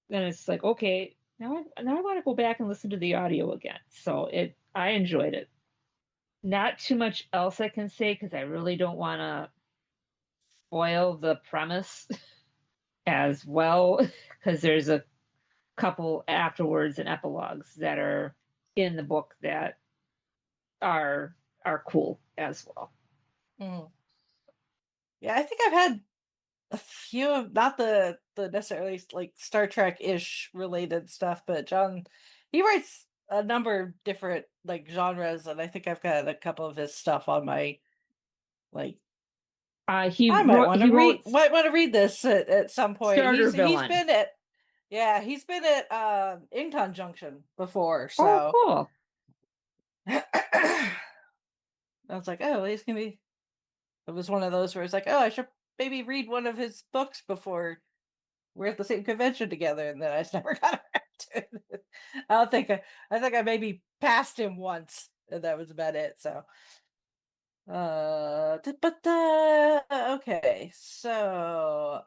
[SPEAKER 3] it's like, okay, now I want to go back and listen to the audio again. So I enjoyed it. Not too much else I can say because I really don't want to spoil the premise as well, because there's a couple afterwards and epilogues that are in the book that are cool as well.
[SPEAKER 2] Mm. Yeah, I think I've had a few of, not the necessarily like Star Trek-ish related stuff, but John, he writes a number of different like genres, and I think I've got a couple of his stuff on my like. I might want to read this at some point.
[SPEAKER 3] Starter Villain.
[SPEAKER 2] He's been at Ington Junction before, so.
[SPEAKER 3] Oh, cool.
[SPEAKER 2] I was like, oh, he's gonna be. It was one of those where it's like, oh, I should maybe read one of his books before we're at the same convention together, and then I just never got around to it. I think I maybe passed him once, and that was about it. So, okay, so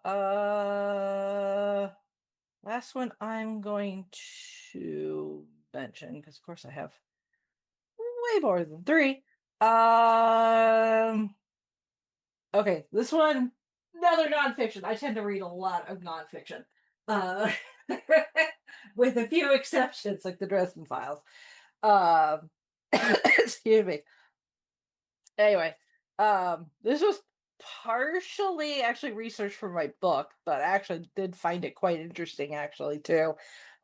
[SPEAKER 2] last one I'm going to mention, because of course I have way more than 3. Okay, this one, another nonfiction. I tend to read a lot of nonfiction. With a few exceptions, like the Dresden Files. Excuse me. Anyway, this was partially actually researched for my book, but I actually did find it quite interesting, actually, too.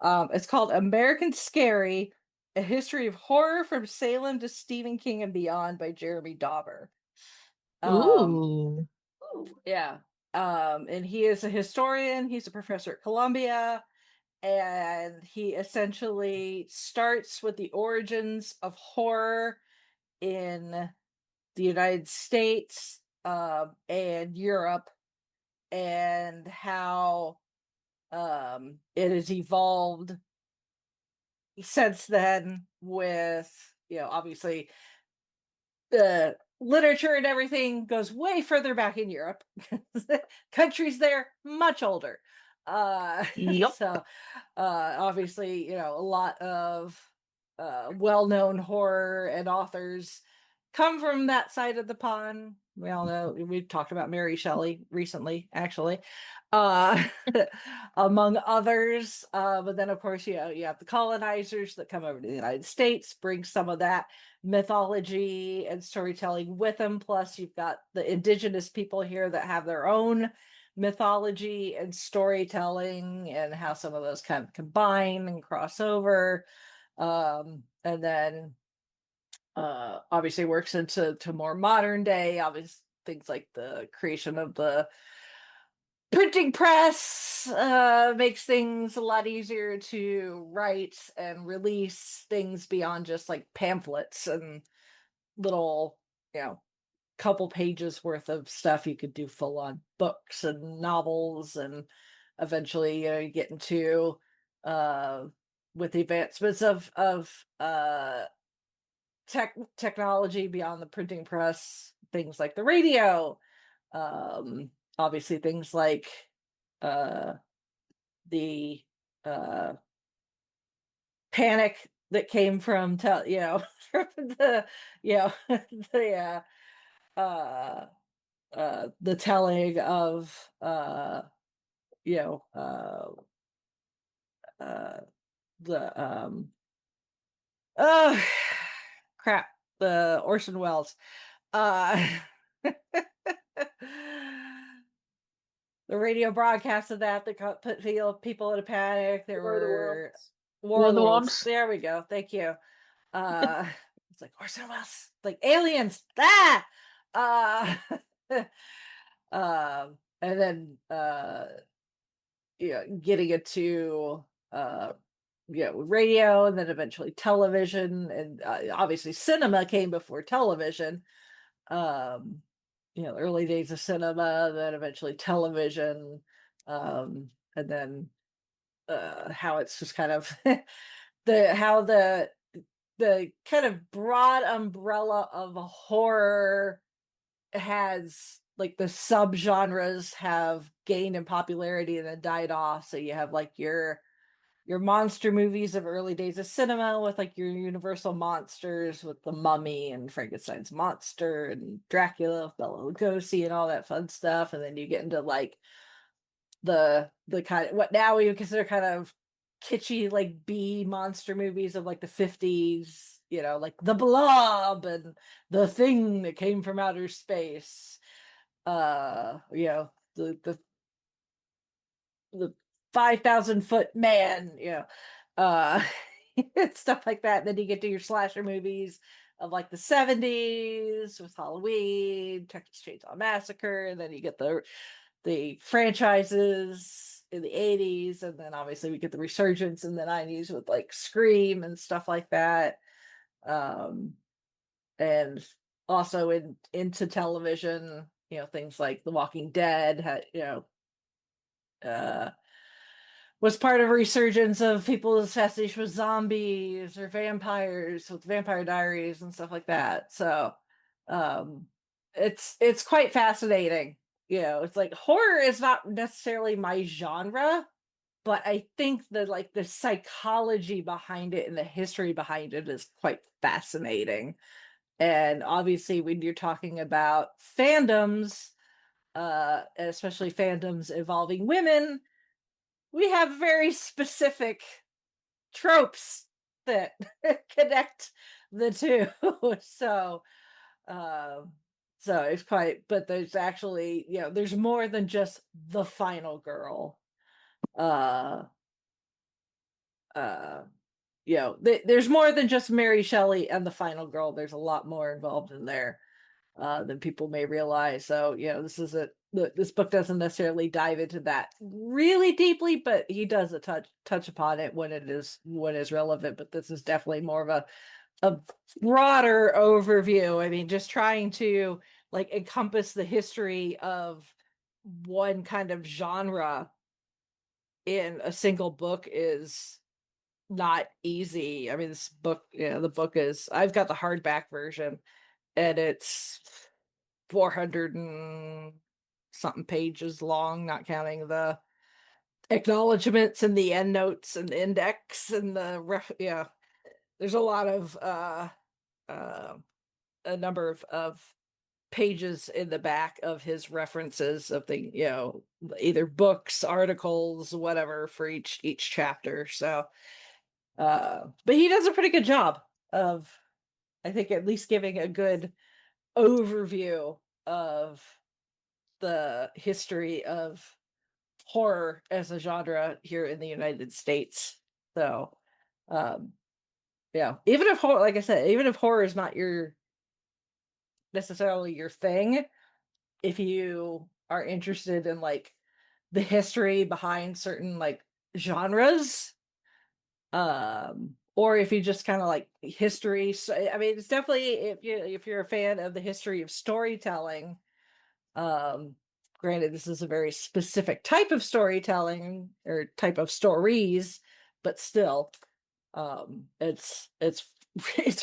[SPEAKER 2] It's called American Scary, A History of Horror from Salem to Stephen King and Beyond by Jeremy Dauber.
[SPEAKER 5] Ooh.
[SPEAKER 2] Yeah. And he is a historian. He's a professor at Columbia. And he essentially starts with the origins of horror in the United States and Europe, and how it has evolved since then with, obviously the literature and everything goes way further back in Europe. Countries there much older.
[SPEAKER 5] Yep.
[SPEAKER 2] So obviously, a lot of well-known horror and authors come from that side of the pond. We all know, we've talked about Mary Shelley recently, actually, among others. But then, of course, you have the colonizers that come over to the United States, bring some of that mythology and storytelling with them. Plus, you've got the indigenous people here that have their own mythology and storytelling, and how some of those kind of combine and cross over. And then obviously works into more modern day, obvious things like the creation of the printing press makes things a lot easier to write and release things beyond just like pamphlets and little, couple pages worth of stuff. You could do full on books and novels, and eventually, you get into with the advancements of technology beyond the printing press, things like the radio, obviously things like the panic that came from from the the telling of the crap, the Orson Welles the radio broadcast of that put people in a panic. There were War of the Worlds. There we go. Thank you. It's like Orson Welles, like aliens. And then getting into radio, and then eventually television, and obviously cinema came before television. Early days of cinema, then eventually television, and then how it's just kind of the kind of broad umbrella of horror has, like, the subgenres have gained in popularity and then died off. So you have like your monster movies of early days of cinema with like your Universal monsters with the Mummy and Frankenstein's monster and Dracula with Bela Lugosi and all that fun stuff. And then you get into like the kind of what now we would consider kind of kitschy, like B monster movies of like the 50s, like The Blob and The Thing That Came from Outer Space. The 5,000-foot man, uh stuff like that. And then you get to your slasher movies of like the 70s with Halloween, Texas Chainsaw Massacre, and then you get the franchises in the 80s, and then obviously we get the resurgence in the 90s with like Scream and stuff like that. And also into television, things like The Walking Dead was part of a resurgence of people's fascination with zombies or vampires with Vampire Diaries and stuff like that. So it's quite fascinating. It's like horror is not necessarily my genre, but I think that like the psychology behind it and the history behind it is quite fascinating. And obviously when you're talking about fandoms, especially fandoms involving women, we have very specific tropes that connect the two. So it's quite, but there's actually, there's more than just the final girl. There's more than just Mary Shelley and the final girl. There's a lot more involved in there than people may realize. So this book doesn't necessarily dive into that really deeply, but he does touch upon it when is relevant. But this is definitely more of a broader overview. I mean, just trying to like encompass the history of one kind of genre in a single book is not easy. I mean, this book, the book is, I've got the hardback version, and it's 400 and something pages long, not counting the acknowledgments and the endnotes and the index and there's a lot of a number of pages in the back of his references of either books, articles, whatever for each chapter. So but he does a pretty good job of, I think, at least giving a good overview of the history of horror as a genre here in the United States. So, even if horror, like I said, even if horror is not necessarily your thing, if you are interested in like the history behind certain like genres, or if you just kind of like history, so I mean, it's definitely, if you're a fan of the history of storytelling, granted this is a very specific type of storytelling or type of stories, but still it's it's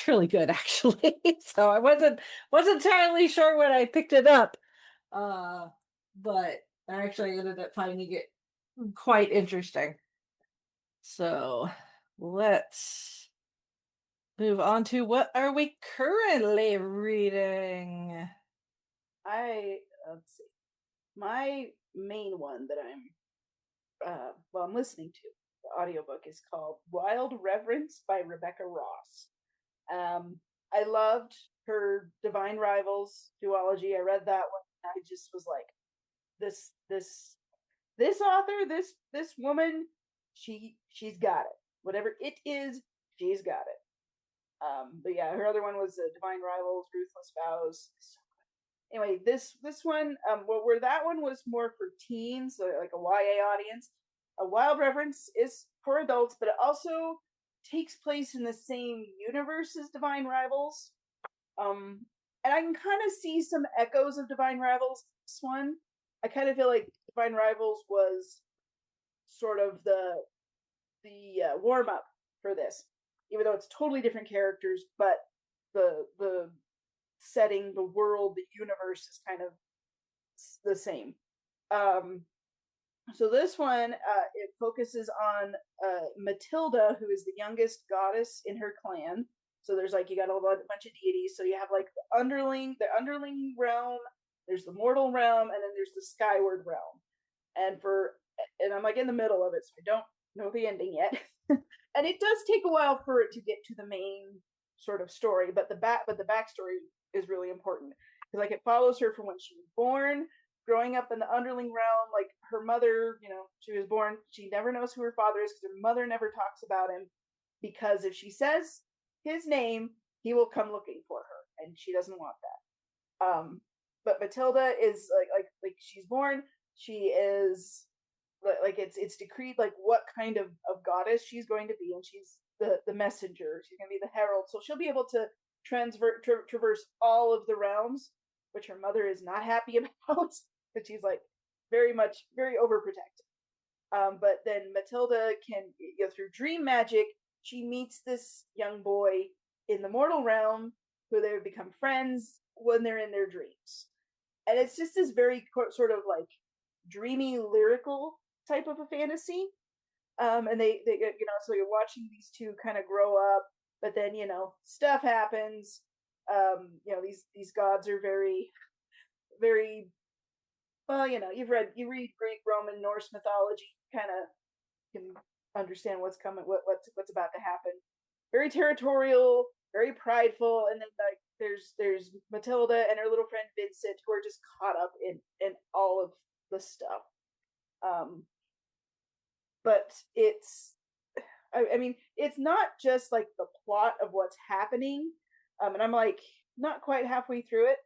[SPEAKER 2] really good actually. So I wasn't entirely sure when I picked it up, but I actually ended up finding it quite interesting. So let's move on to what are we currently reading.
[SPEAKER 4] Let's see. My main one that I'm listening to, the audiobook, is called Wild Reverence by Rebecca Ross. I loved her Divine Rivals duology. I read that one. I just was like, this author, this woman, she's got it. Whatever it is, she's got it. But yeah, her other one was Divine Rivals, Ruthless Vows. anyway, this one, where that one was more for teens, so like a YA audience, a Wild Reverence is for adults, but it also takes place in the same universe as Divine Rivals. And I can kind of see some echoes of Divine Rivals. This one, I kind of feel like Divine Rivals was sort of the warm up for this, even though it's totally different characters, but the setting, the world, the universe is kind of the same. So this one, it focuses on Matilda, who is the youngest goddess in her clan. So there's like, you got a bunch of deities. So you have like the underling realm, there's the mortal realm, and then there's the skyward realm. And I'm like in the middle of it, so I don't know the ending yet. And it does take a while for it to get to the main sort of story, but the backstory is really important, because like it follows her from when she was born, growing up in the underling realm. Like her mother, she was born, she never knows who her father is because her mother never talks about him, because if she says his name, he will come looking for her, and she doesn't want that. But Matilda is like she's born, she is like it's decreed like what kind of goddess she's going to be, and she's the messenger, she's going to be the herald, so she'll be able to traverse all of the realms, which her mother is not happy about, but she's like very overprotective. But then Matilda can, through dream magic, she meets this young boy in the mortal realm, who they become friends when they're in their dreams. And it's just this very sort of like dreamy, lyrical type of a fantasy. And they so you're watching these two kind of grow up, but then, stuff happens. These gods are very, very, well, you read Greek, Roman, Norse mythology, kind of can understand what's coming, what's about to happen. Very territorial, very prideful, and then like there's Matilda and her little friend Vincent, who are just caught up in all of the stuff. But it's, I mean, it's not just like the plot of what's happening, and I'm like not quite halfway through it,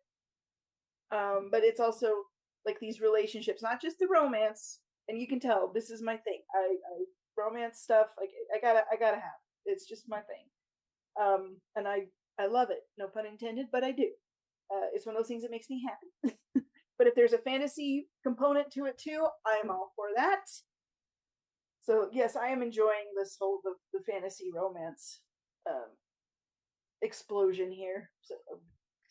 [SPEAKER 4] but it's also like these relationships, not just the romance. And you can tell this is my thing. I romance stuff, like I gotta have it. It's just my thing. And I love it, no pun intended, but I do. It's one of those things that makes me happy. But if there's a fantasy component to it too, I am all for that. So yes, I am enjoying this whole the fantasy romance explosion here. So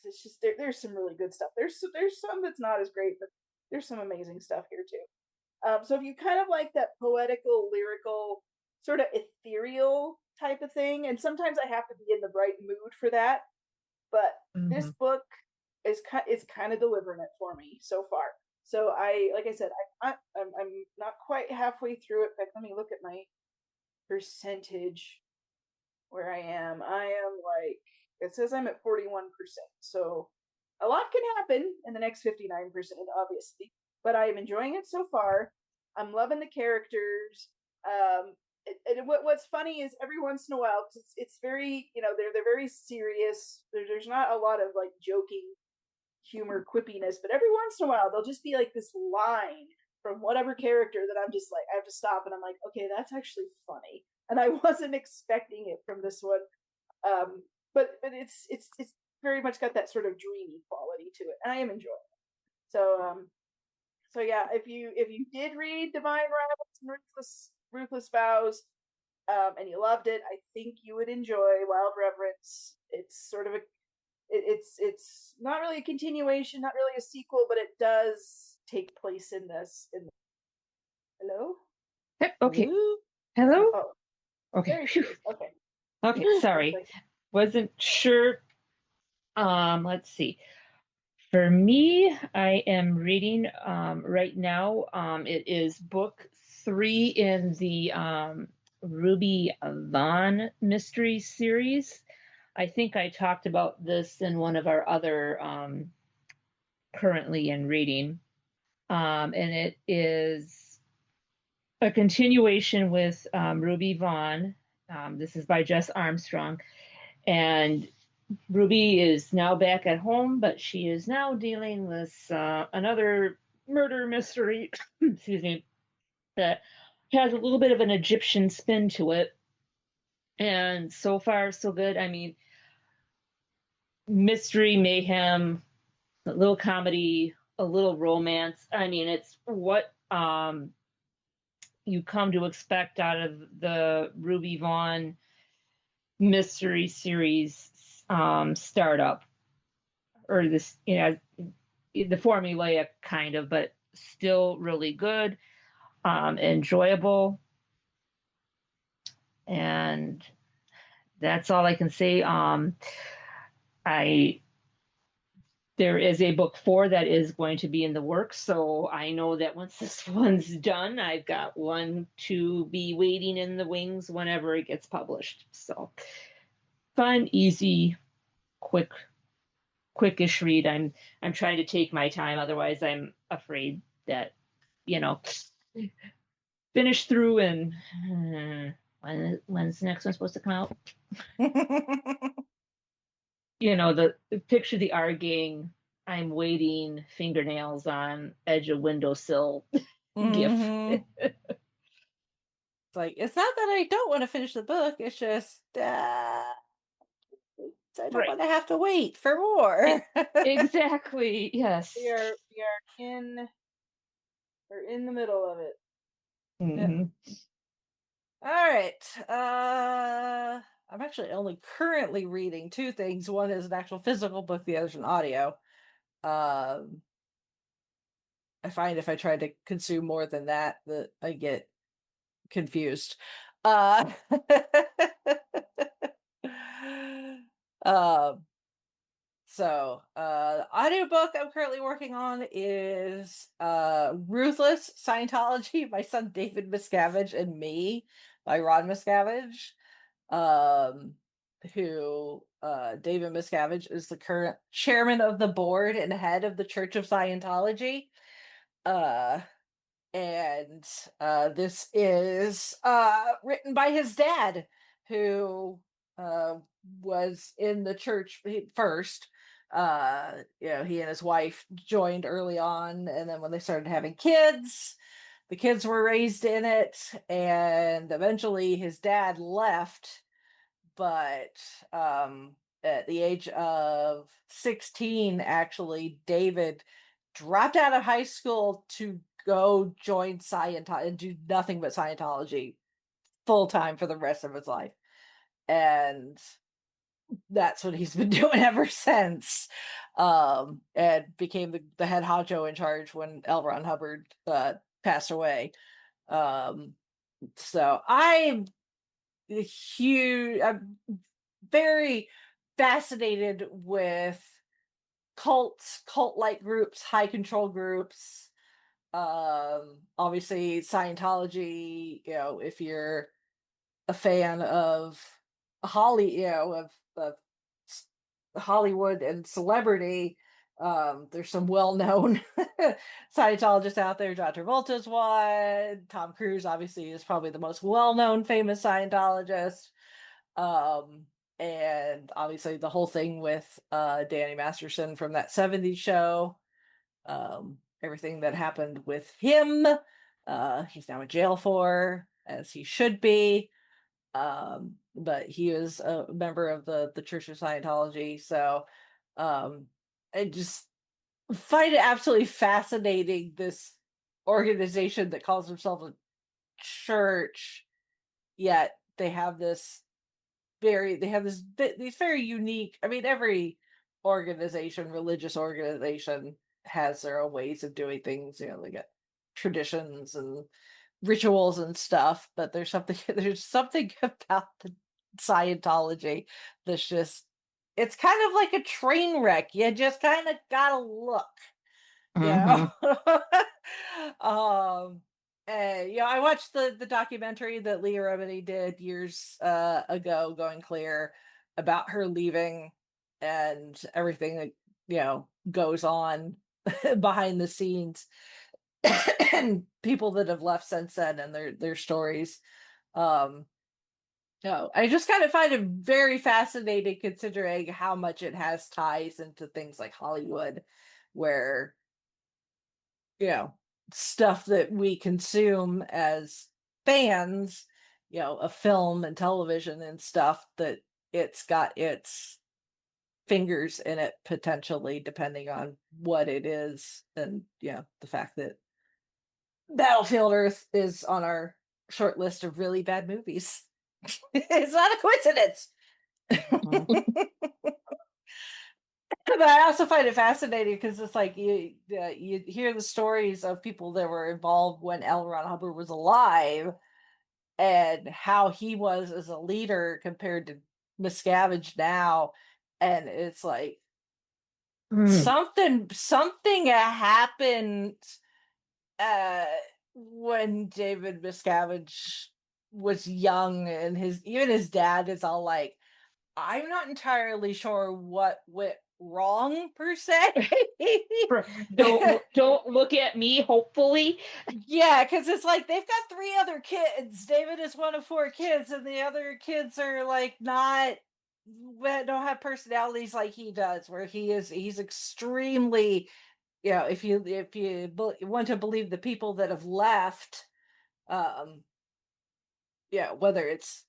[SPEAKER 4] it's just there's some really good stuff. There's some that's not as great, but there's some amazing stuff here too. So if you kind of like that poetical, lyrical, sort of ethereal type of thing, and sometimes I have to be in the right mood for that, but this book is kind of delivering it for me so far. So like I said, I'm not quite halfway through it. In fact, let me look at my percentage where I am. I am like, it says I'm at 41%. So a lot can happen in the next 59%, obviously, but I am enjoying it so far. I'm loving the characters. And what's funny is every once in a while, because it's very, they're very serious. There's not a lot of like joking humor, quippiness, but every once in a while there'll just be like this line from whatever character that I'm just like, I have to stop and I'm like, okay, that's actually funny, and I wasn't expecting it from this one. But it's very much got that sort of dreamy quality to it, and I am enjoying it. So yeah, if you did read Divine Rivals and Ruthless Vows, and you loved it, I think you would enjoy Wild Reverence. It's sort of it's not really a continuation, not really a sequel, but it does take place in this. Hello?
[SPEAKER 3] Okay. Hello?
[SPEAKER 4] Oh,
[SPEAKER 3] okay.
[SPEAKER 4] Okay.
[SPEAKER 3] Okay, sorry. Wasn't sure. Let's see. For me, I am reading right now. It is book 3 in the Ruby Vaughn mystery series. I think I talked about this in one of our other currently in reading. And it is a continuation with Ruby Vaughn. This is by Jess Armstrong. And Ruby is now back at home, but she is now dealing with another murder mystery, excuse me, that has a little bit of an Egyptian spin to it. And so far, so good. I mean, mystery, mayhem, a little comedy, a little romance. I mean, it's what you come to expect out of the Ruby Vaughn mystery series startup, or this, the formulaic kind of, but still really good, enjoyable. And that's all I can say. There is a book 4 that is going to be in the works, so I know that once this one's done, I've got one to be waiting in the wings whenever it gets published. So fun, easy, quickish read. I'm trying to take my time, otherwise I'm afraid that, finish through and when's the next one supposed to come out? The picture, the arguing, I'm waiting, fingernails on edge of windowsill gif.
[SPEAKER 2] It's like, it's not that I don't want to finish the book, it's just I don't want to have to wait for more.
[SPEAKER 3] Exactly. Yes.
[SPEAKER 4] We're in the middle of it.
[SPEAKER 3] Mm-hmm.
[SPEAKER 2] All right. I'm actually only currently reading 2 things. One is an actual physical book, the other's an audio. I find if I try to consume more than that I get confused. The audiobook I'm currently working on is Ruthless Scientology by son David Miscavige and Me by Ron Miscavige. Who David Miscavige is the current chairman of the board and head of the Church of Scientology. And this is written by his dad, who was in the church first. He and his wife joined early on, and then when they started having kids, the kids were raised in it, and eventually his dad left. But at the age of 16, actually, David dropped out of high school to go join Scientology and do nothing but Scientology full time for the rest of his life. And that's what he's been doing ever since. And became the head honcho in charge when L. Ron Hubbard passed away. So I'm very fascinated with cult-like groups, high control groups. Obviously Scientology, if you're a fan of of Hollywood and celebrity, there's some well-known Scientologists out there. John Travolta's one. Tom Cruise obviously is probably the most well-known famous Scientologist. And obviously the whole thing with Danny Masterson from that 70s show. Everything that happened with him, he's now in jail for, as he should be. But he is a member of the Church of Scientology. So I just find it absolutely fascinating, this organization that calls themselves a church, yet they have these very unique, I mean, every religious organization has their own ways of doing things. They got traditions and rituals and stuff, but there's something about the Scientology that's just, it's kind of like a train wreck. You just kind of gotta look, and I watched the documentary that Leah Remini did years ago, Going Clear, about her leaving and everything that goes on behind the scenes, and people that have left since then and their stories. No, I just kind of find it very fascinating considering how much it has ties into things like Hollywood, where, stuff that we consume as fans, of film and television and stuff, that it's got its fingers in it potentially, depending on what it is. And, the fact that Battlefield Earth is on our short list of really bad movies. It's not a coincidence. But I also find it fascinating because it's like you hear the stories of people that were involved when L. Ron Hubbard was alive, and how he was as a leader compared to Miscavige now, and it's like something happened when David Miscavige was young, and even his dad is all like, I'm not entirely sure what went wrong per se.
[SPEAKER 3] Don't look at me, hopefully.
[SPEAKER 2] Yeah, because it's like they've got 3 other kids. David is one of 4 kids, and the other kids are like don't have personalities like he does, where he's extremely, if you want to believe the people that have left, whether it's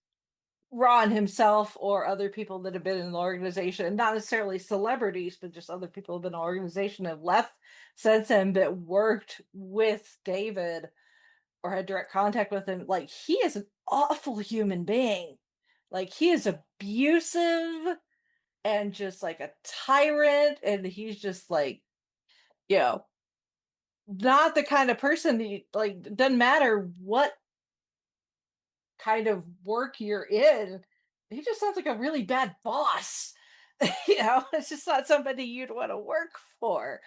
[SPEAKER 2] Ron himself or other people that have been in the organization, not necessarily celebrities, but just other people who have been in the organization, have left since then, but worked with David or had direct contact with him. Like, he is an awful human being. Like, he is abusive and just like a tyrant, and he's just like, not the kind of person that like, doesn't matter what kind of work you're in, he just sounds like a really bad boss. It's just not somebody you'd want to work for.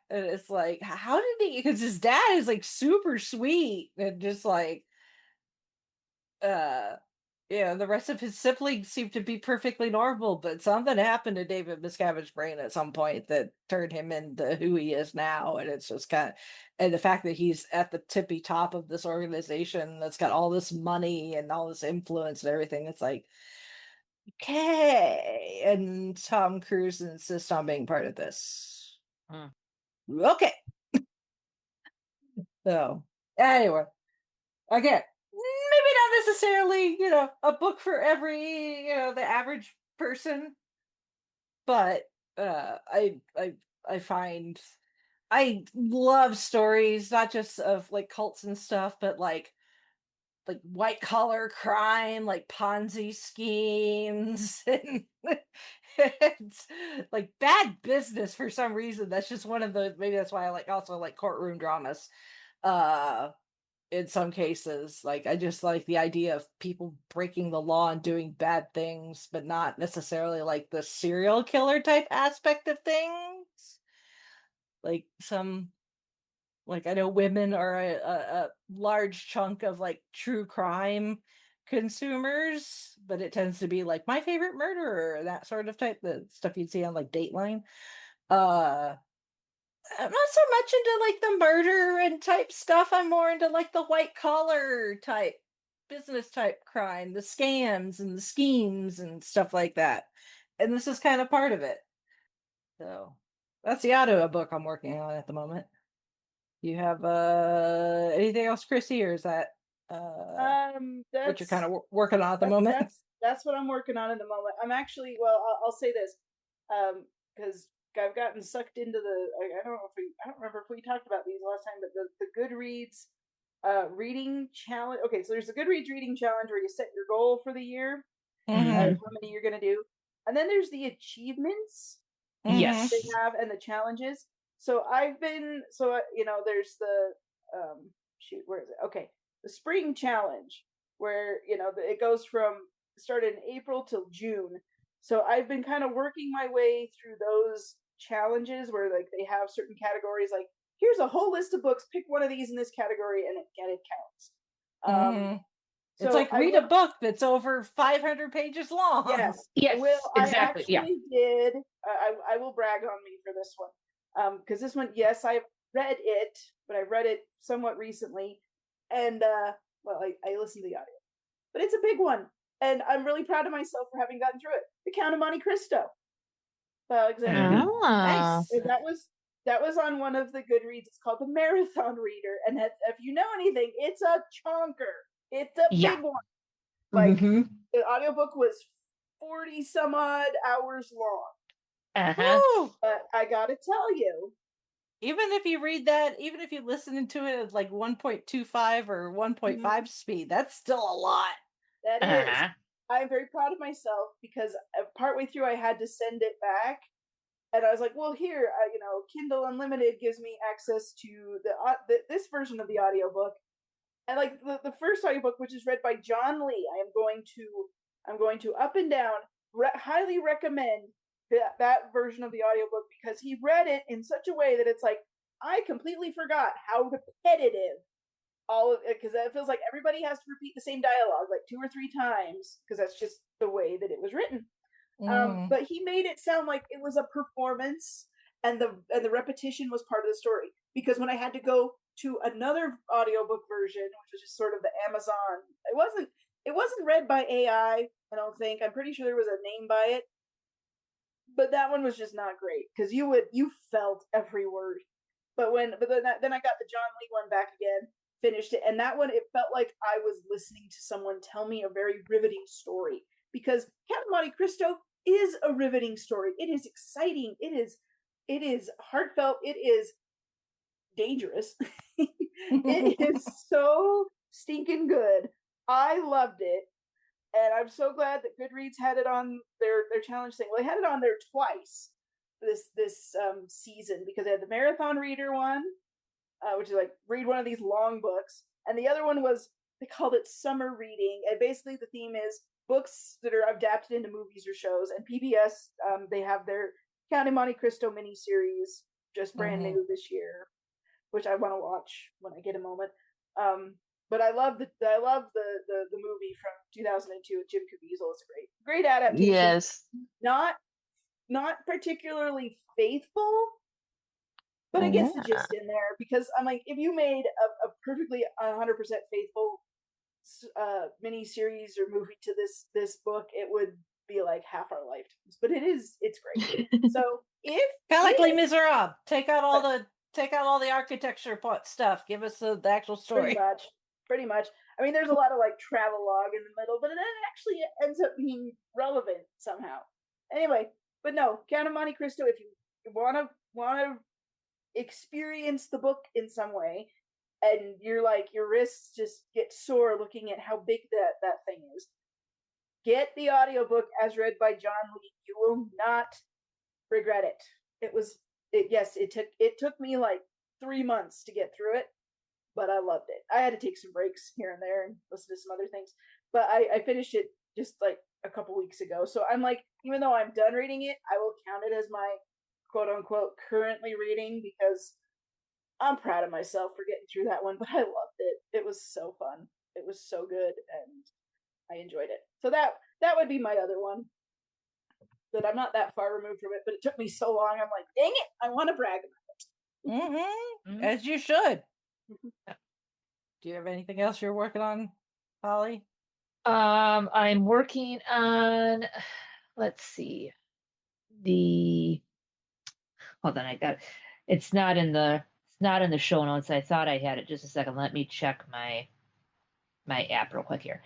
[SPEAKER 2] And it's like, how did he, because his dad is like super sweet and just like, the rest of his siblings seem to be perfectly normal, but something happened to David Miscavige's brain at some point that turned him into who he is now. And it's just and the fact that he's at the tippy top of this organization that's got all this money and all this influence and everything, it's like, okay. And Tom Cruise insists on being part of this. Okay. So, anyway, again, maybe not necessarily, a book for every, the average person, but I find I love stories, not just of like cults and stuff, but like white collar crime, like Ponzi schemes, and like bad business for some reason. That's just one of the, maybe that's why I also like courtroom dramas. In some cases, like, I just like the idea of people breaking the law and doing bad things, but not necessarily like the serial killer type aspect of things. Like, I know women are a large chunk of like true crime consumers, but it tends to be like My Favorite Murderer, that sort of type, the stuff you'd see on like Dateline. I'm not so much into like the murder and type stuff. I'm more into like the white collar type business type crime, the scams and the schemes and stuff like that. And this is kind of part of it. So that's the audio book I'm working on at the moment. You have anything else, Chrissy, or is that what you're kind of working on at the moment?
[SPEAKER 4] That's what I'm working on at the moment. I'm actually, well, I'll say this, because I've gotten sucked into I don't remember if we talked about these last time, but the Goodreads reading challenge. Okay, so there's the Goodreads reading challenge where you set your goal for the year, how many you're gonna do, and then there's the achievements
[SPEAKER 3] Yes.
[SPEAKER 4] they have and the challenges. So I've been there's the shoot, where is it? Okay, the spring challenge where it goes from started in April till June. So I've been kind of working my way through those challenges where like they have certain categories, like here's a whole list of books, pick one of these in this category, and it counts.
[SPEAKER 2] It's like read a book that's over 500 pages long.
[SPEAKER 4] Yes,
[SPEAKER 3] exactly.
[SPEAKER 4] I actually did. I will brag on me for this one, because this one, yes, I've read it, but I read it somewhat recently, and I listened to the audio, but it's a big one. and I'm really proud of myself for having gotten through it. The Count of Monte Cristo by Alexander.
[SPEAKER 5] Ah.
[SPEAKER 2] Nice.
[SPEAKER 4] That was on one of the Goodreads. It's called the Marathon Reader, and if you know anything, it's a chonker. It's a big one. Like the audiobook was 40 some odd hours long.
[SPEAKER 3] Uh-huh.
[SPEAKER 4] But I gotta tell you,
[SPEAKER 2] even if you read that, even if you listen to it at like 1.25 or 1.5 speed, that's still a lot.
[SPEAKER 4] That is. I'm very proud of myself because partway through I had to send it back. And I was like, well, here, Kindle Unlimited gives me access to this version of the audiobook. And like the first audiobook, which is read by John Lee, I'm going to up and down highly recommend that version of the audiobook because he read it in such a way that it's like I completely forgot how repetitive all of it, because it feels like everybody has to repeat the same dialogue like 2 or 3 times because that's just the way that it was written. But he made it sound like it was a performance, and the repetition was part of the story. Because when I had to go to another audiobook version, which was just sort of the Amazon, it wasn't read by AI. I don't think. I'm pretty sure there was a name by it, but that one was just not great because you felt every word. But then I got the John Lee one back again, finished it, and that one it felt like I was listening to someone tell me a very riveting story. Because Count of Monte Cristo is a riveting story. It is exciting. It is heartfelt. It is dangerous. It is so stinking good. I loved it. And I'm so glad that Goodreads had it on their challenge thing. Well, they had it on there twice this season because they had the Marathon Reader one, which is like read one of these long books. And the other one was, they called it Summer Reading. And basically the theme is books that are adapted into movies or shows. And PBS, they have their Count of Monte Cristo miniseries, just brand new this year, which I want to watch when I get a moment. But I love the movie from 2002 with Jim Caviezel. It's a great adaptation.
[SPEAKER 5] Yes.
[SPEAKER 4] Not particularly faithful, but it gets the gist in there. Because I'm like, if you made a perfectly 100% faithful mini-series or movie to this book, it would be like half our lifetimes. But it's great. So if
[SPEAKER 2] kind of like Les Miserables, take out all the architecture stuff. Give us the actual story.
[SPEAKER 4] Pretty much. I mean, there's a lot of like travelogue in the middle, but then it actually ends up being relevant somehow. Anyway, but no, Count of Monte Cristo. If you want to experience the book in some way, and you're like your wrists just get sore looking at how big that thing is, get the audiobook as read by John Lee. You will not regret it. It took me like 3 months to get through it, but I loved it. I had to take some breaks here and there and listen to some other things, but I finished it just like a couple weeks ago. So I'm like, even though I'm done reading it, I will count it as my quote unquote currently reading because I'm proud of myself for getting through that one. But I loved it. It was so fun. It was so good, and I enjoyed it. So that would be my other one. That I'm not that far removed from it, but it took me so long. I'm like, dang it, I want to brag about
[SPEAKER 2] it. As you should. Do you have anything else you're working on, Holly?
[SPEAKER 3] I'm working on, let's see, hold on, it's not in the show notes. I thought I had it. Just a second. Let me check my app real quick here.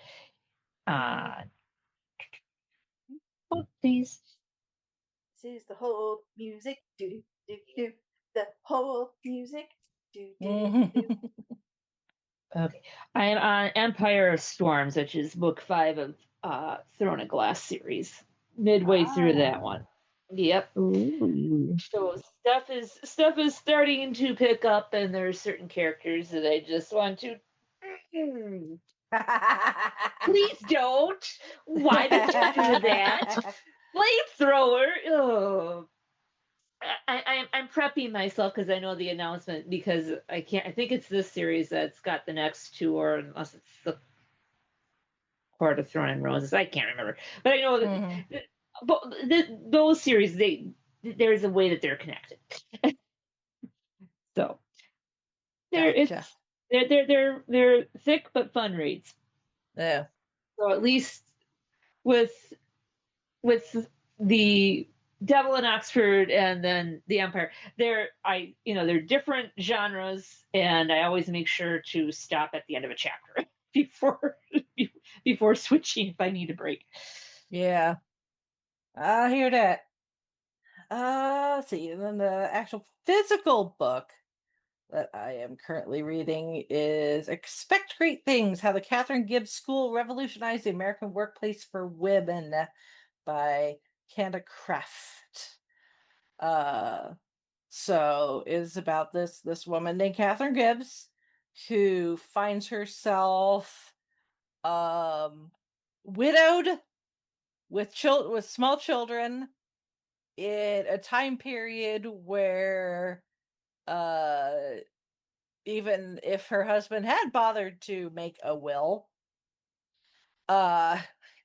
[SPEAKER 3] Please.
[SPEAKER 4] This is the whole music. Do do do. The whole music. Do do do.
[SPEAKER 3] Okay, I am on Empire of Storms, which is book 5 of Throne of Glass series. Midway through that one. Yep.
[SPEAKER 5] Ooh.
[SPEAKER 3] So stuff is starting to pick up, and there's certain characters that I just want to. Please don't. Why did you do that? Flamethrower. Oh. I'm prepping myself because I know the announcement because I think it's this series that's got the next 2, or unless it's the Court of Thorn and Roses. I can't remember, but I know that those series there's a way that they're connected. So they're thick but fun reads.
[SPEAKER 2] Yeah.
[SPEAKER 3] So at least with the Devil in Oxford and then the Empire, they're different genres, and I always make sure to stop at the end of a chapter before switching if I need a break.
[SPEAKER 2] Yeah, I hear that. Let's see, and then the actual physical book that I am currently reading is Expect Great Things: How the Catherine Gibbs School Revolutionized the American Workplace for Women by Kanda Kraft. So is about this woman named Catherine Gibbs who finds herself widowed with small children in a time period where even if her husband had bothered to make a will,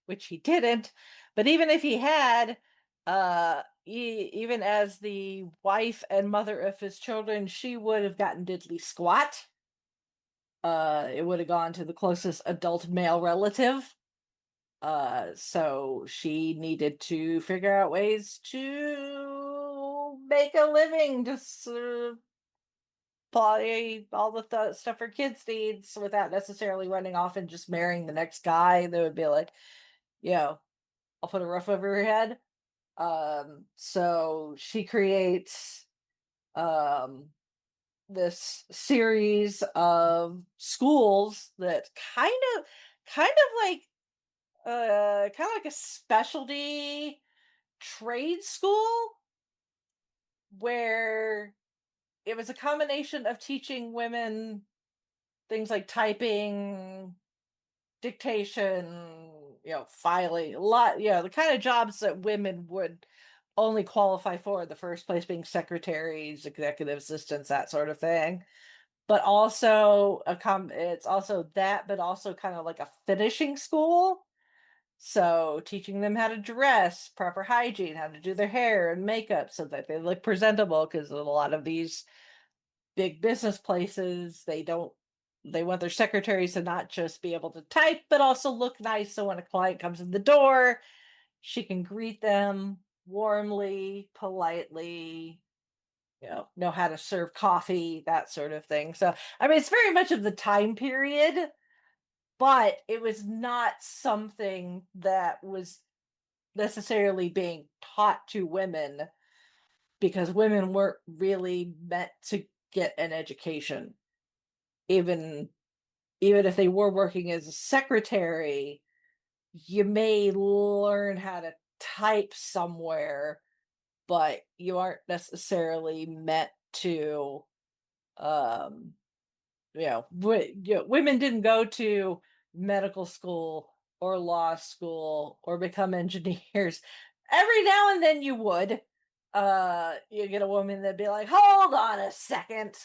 [SPEAKER 2] which he didn't, but even if he had, even as the wife and mother of his children, she would have gotten diddly squat. It would have gone to the closest adult male relative. So she needed to figure out ways to make a living, just buy all the stuff her kids needs without necessarily running off and just marrying the next guy that would be like, I'll put a roof over your head. So she creates this series of schools that kind of like a specialty trade school where it was a combination of teaching women things like typing, dictation, filing, a lot, the kind of jobs that women would only qualify for in the first place, being secretaries, executive assistants, that sort of thing. But also it's also that, but also kind of like a finishing school. So teaching them how to dress, proper hygiene, how to do their hair and makeup so that they look presentable, because a lot of these big business places, they want their secretaries to not just be able to type, but also look nice. So when a client comes in the door, she can greet them warmly, politely, know how to serve coffee, that sort of thing. So, I mean, it's very much of the time period, but it was not something that was necessarily being taught to women, because women weren't really meant to get an education. Even if they were working as a secretary, you may learn how to type somewhere, but you aren't necessarily meant to women didn't go to medical school or law school or become engineers. Every now and then you would. You get a woman that'd be like, hold on a second.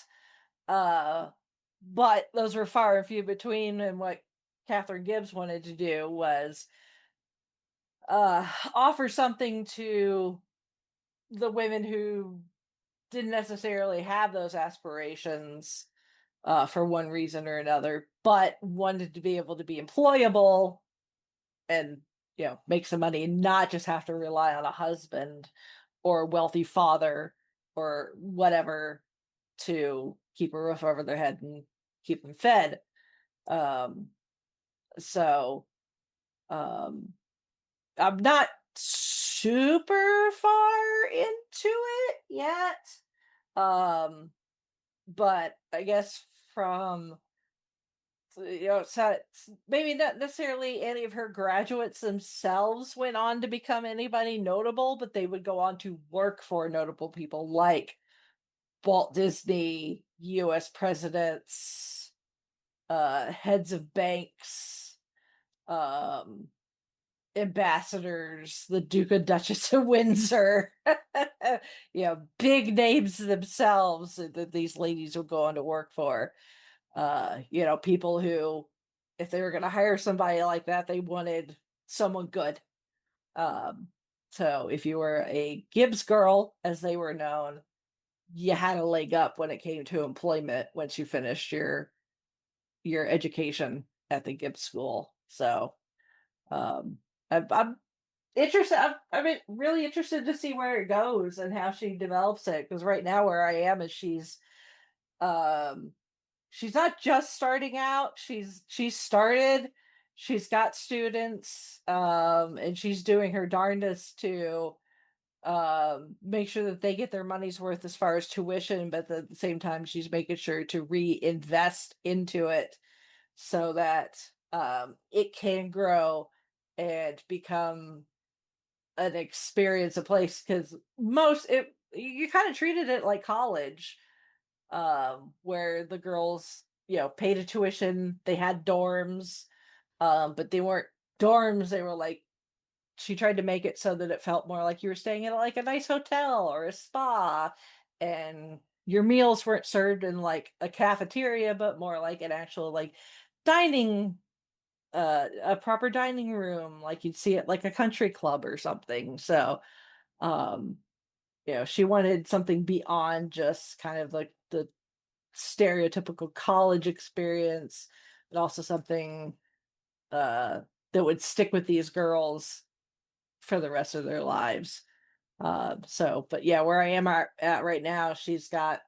[SPEAKER 2] But those were far and few between, and what Catherine Gibbs wanted to do was offer something to the women who didn't necessarily have those aspirations for one reason or another, but wanted to be able to be employable and make some money and not just have to rely on a husband or a wealthy father or whatever to keep a roof over their head and keep them fed. So I'm not super far into it yet. But I guess from so maybe not necessarily any of her graduates themselves went on to become anybody notable, but they would go on to work for notable people like Walt Disney, US presidents, heads of banks, ambassadors, the Duke and Duchess of Windsor, big names themselves that these ladies would go on to work for. People who, if they were going to hire somebody like that, they wanted someone good. So if you were a Gibbs girl, as they were known, you had a leg up when it came to employment once you finished your education at the Gibbs school. So I'm interested. I'm really interested to see where it goes and how she develops it. Because right now, where I am is she's not just starting out. She's started. She's got students, and she's doing her darndest to make sure that they get their money's worth as far as tuition, but at the same time, she's making sure to reinvest into it so that it can grow and become an experience, a place. Because you kind of treated it like college, where the girls, paid a tuition, they had dorms, but they weren't dorms, they were like, she tried to make it so that it felt more like you were staying in like a nice hotel or a spa, and your meals weren't served in like a cafeteria, but more like an actual like dining, a proper dining room, like you'd see at like a country club or something. So um she wanted something beyond just kind of like the stereotypical college experience, but also something that would stick with these girls for the rest of their lives. But yeah, where I am at right now, she's got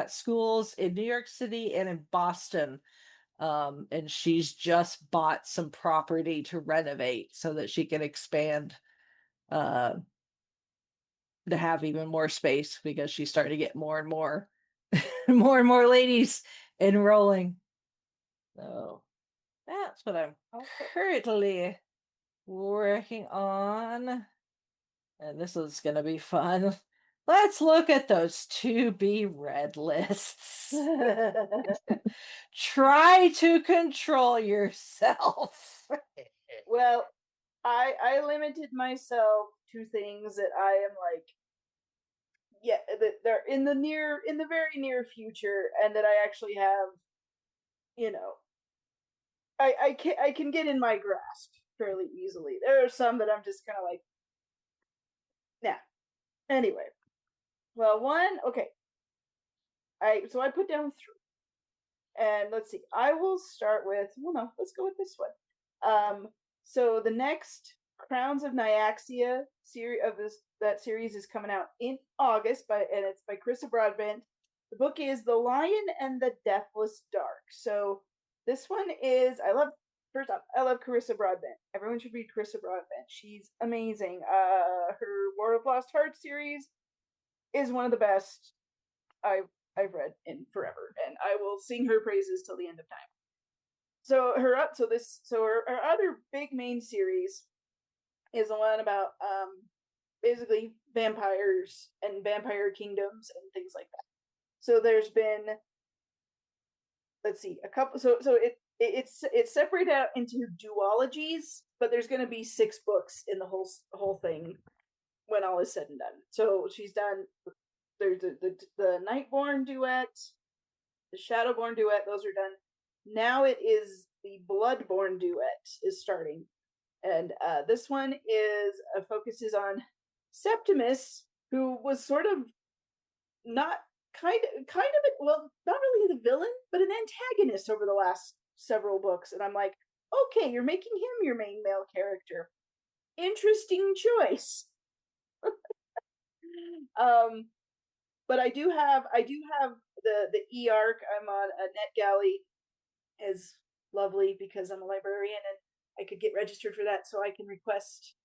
[SPEAKER 2] schools in New York City and in Boston, and she's just bought some property to renovate so that she can expand, uh, to have even more space, because she's starting to get more and more more and more ladies enrolling. So that's what I'm currently working on. And this is going to be fun. Let's look at those to be read lists. Try to control yourself.
[SPEAKER 4] Well, I limited myself to things that I am like, yeah, that they're in the very near future, and that I actually have, you know, I can get in my grasp fairly easily. There are some that I'm just kind of like, nah. Anyway, well, I put down three, and let's see. I will start with, well, no, let's go with this one. So the next Crowns of Nyaxia series is coming out in August, and it's by Carissa Broadbent. The book is The Lion and the Deathless Dark. So this one is, first off, I love Carissa Broadbent. Everyone should read Carissa Broadbent. She's amazing. Her War of Lost Hearts series is one of the best I've read in forever, and I will sing her praises till the end of time. So her other big main series is the one about basically vampires and vampire kingdoms and things like that. So there's been, let's see, a couple. So it's separated out into duologies, but there's going to be 6 books in the whole thing when all is said and done. So she's done. There's the Nightborn duet, the Shadowborn duet. Those are done. Now it is the Bloodborne duet is starting, and this one focuses on Septimus, who was sort of not not really the villain, but an antagonist over the last several books. And I'm like, okay, you're making him your main male character. Interesting choice. But I do have the e-arc. I'm on a NetGalley. Is lovely because I'm a librarian and I could get registered for that, so I can request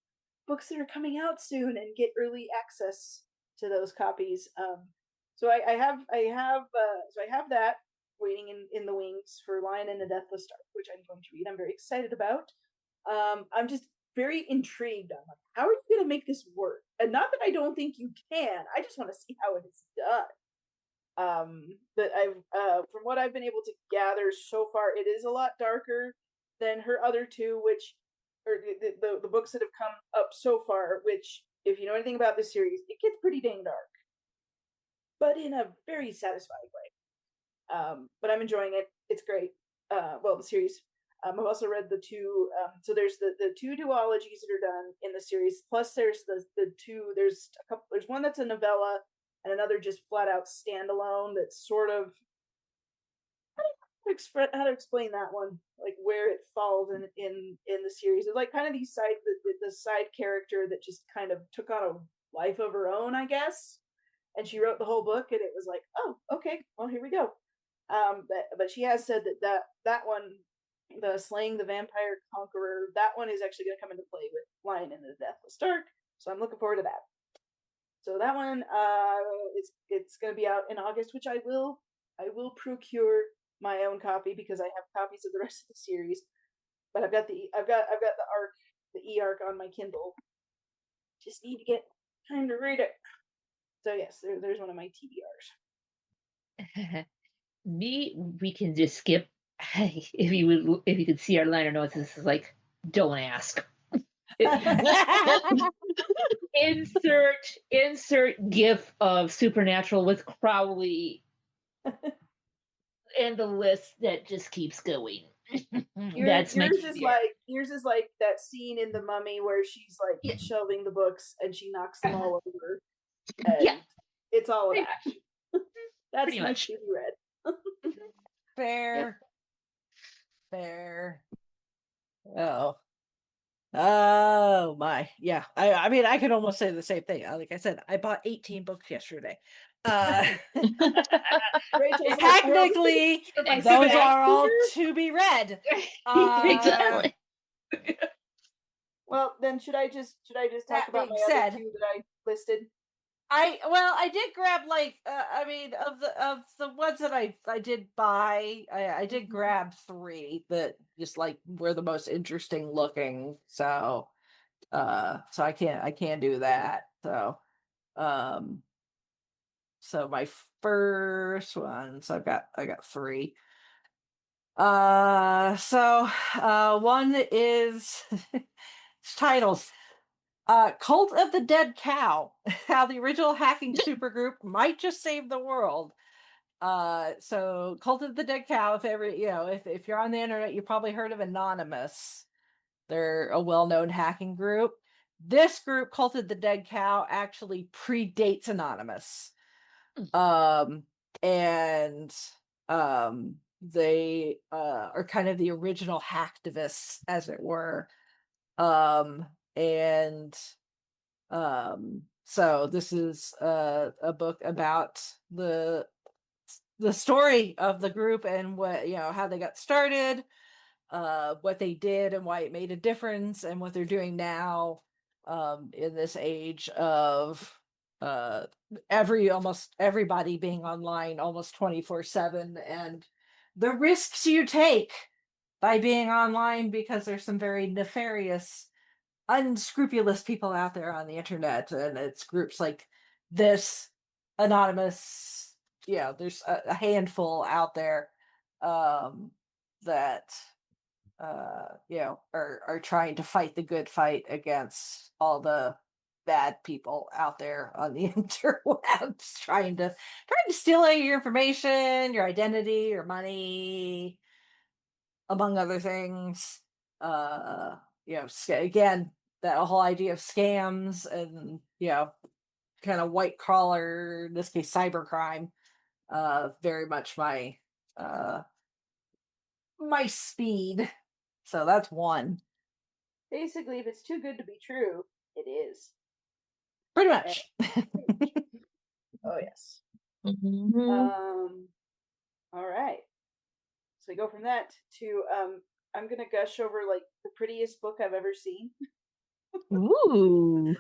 [SPEAKER 4] books that are coming out soon and get early access to those copies. So I have that waiting in the wings for Lion and the Deathless Dark, which I'm going to read. I'm very excited about. I'm just very intrigued on how are you going to make this work? And not that I don't think you can. I just want to see how it is done. But from what I've been able to gather so far, it is a lot darker than her other two, or the books that have come up so far, which, if you know anything about this series, it gets pretty dang dark, but in a very satisfying way. But I'm enjoying it. It's great. The series. I've also read the two. So there's the 2 duologies that are done in the series. Plus, there's the 2. There's a couple. There's one that's a novella, and another just flat out standalone. That's sort of, how to explain that one, like where it falls in the series. It's like kind of the side character that just kind of took on a life of her own, I guess. And she wrote the whole book, and it was like, oh, okay, well, here we go. But she has said that one, the Slaying the Vampire Conqueror, that one is actually going to come into play with Lion and the Deathless Dark. So I'm looking forward to that. So that one, it's going to be out in August, which I will procure my own copy because I have copies of the rest of the series. But I've got the e-arc on my Kindle. Just need to get time to read it. So yes, there's one of my TBRs.
[SPEAKER 3] We can just skip. If you could see our liner notes, this is like, don't ask. insert gif of Supernatural with Crowley and the list that just keeps going.
[SPEAKER 4] Yours is like that scene in The Mummy where she's like shelving the books and she knocks them all over. And it's all of that. That's
[SPEAKER 3] pretty much
[SPEAKER 4] to be read.
[SPEAKER 2] Fair. Oh my, yeah. I mean, I could almost say the same thing. Like I said, I bought 18 books yesterday. Technically, those are all to be read.
[SPEAKER 3] Exactly.
[SPEAKER 4] Well, then should I just talk about my other two that I listed?
[SPEAKER 2] I did grab I mean of the ones that I did buy, I did grab 3 that just like were the most interesting looking. So I can do that. So so my first one, so I got 3. One is it's titled Cult of the Dead Cow, how the original hacking supergroup might just save the world. So Cult of the Dead Cow, if you're on the internet, you probably heard of Anonymous. They're a well-known hacking group. This group, Cult of the Dead Cow, actually predates Anonymous. They are kind of the original hacktivists, as it were. So this is a book about the story of the group and what, how they got started, what they did and why it made a difference, and what they're doing now in this age of almost everybody being online almost 24/7, and the risks you take by being online, because there's some very nefarious, unscrupulous people out there on the internet, and it's groups like this, Anonymous. There's a handful out there that are trying to fight the good fight against all the bad people out there on the interwebs, trying to steal your information, your identity, your money, among other things. Again, that whole idea of scams and kind of white collar, in this case cybercrime, very much my my speed. So that's one.
[SPEAKER 4] Basically, if it's too good to be true, it is.
[SPEAKER 2] Pretty much.
[SPEAKER 4] Oh yes.
[SPEAKER 5] Mm-hmm.
[SPEAKER 4] All right. So we go from that to I'm gonna gush over like the prettiest book I've ever seen.
[SPEAKER 5] Ooh.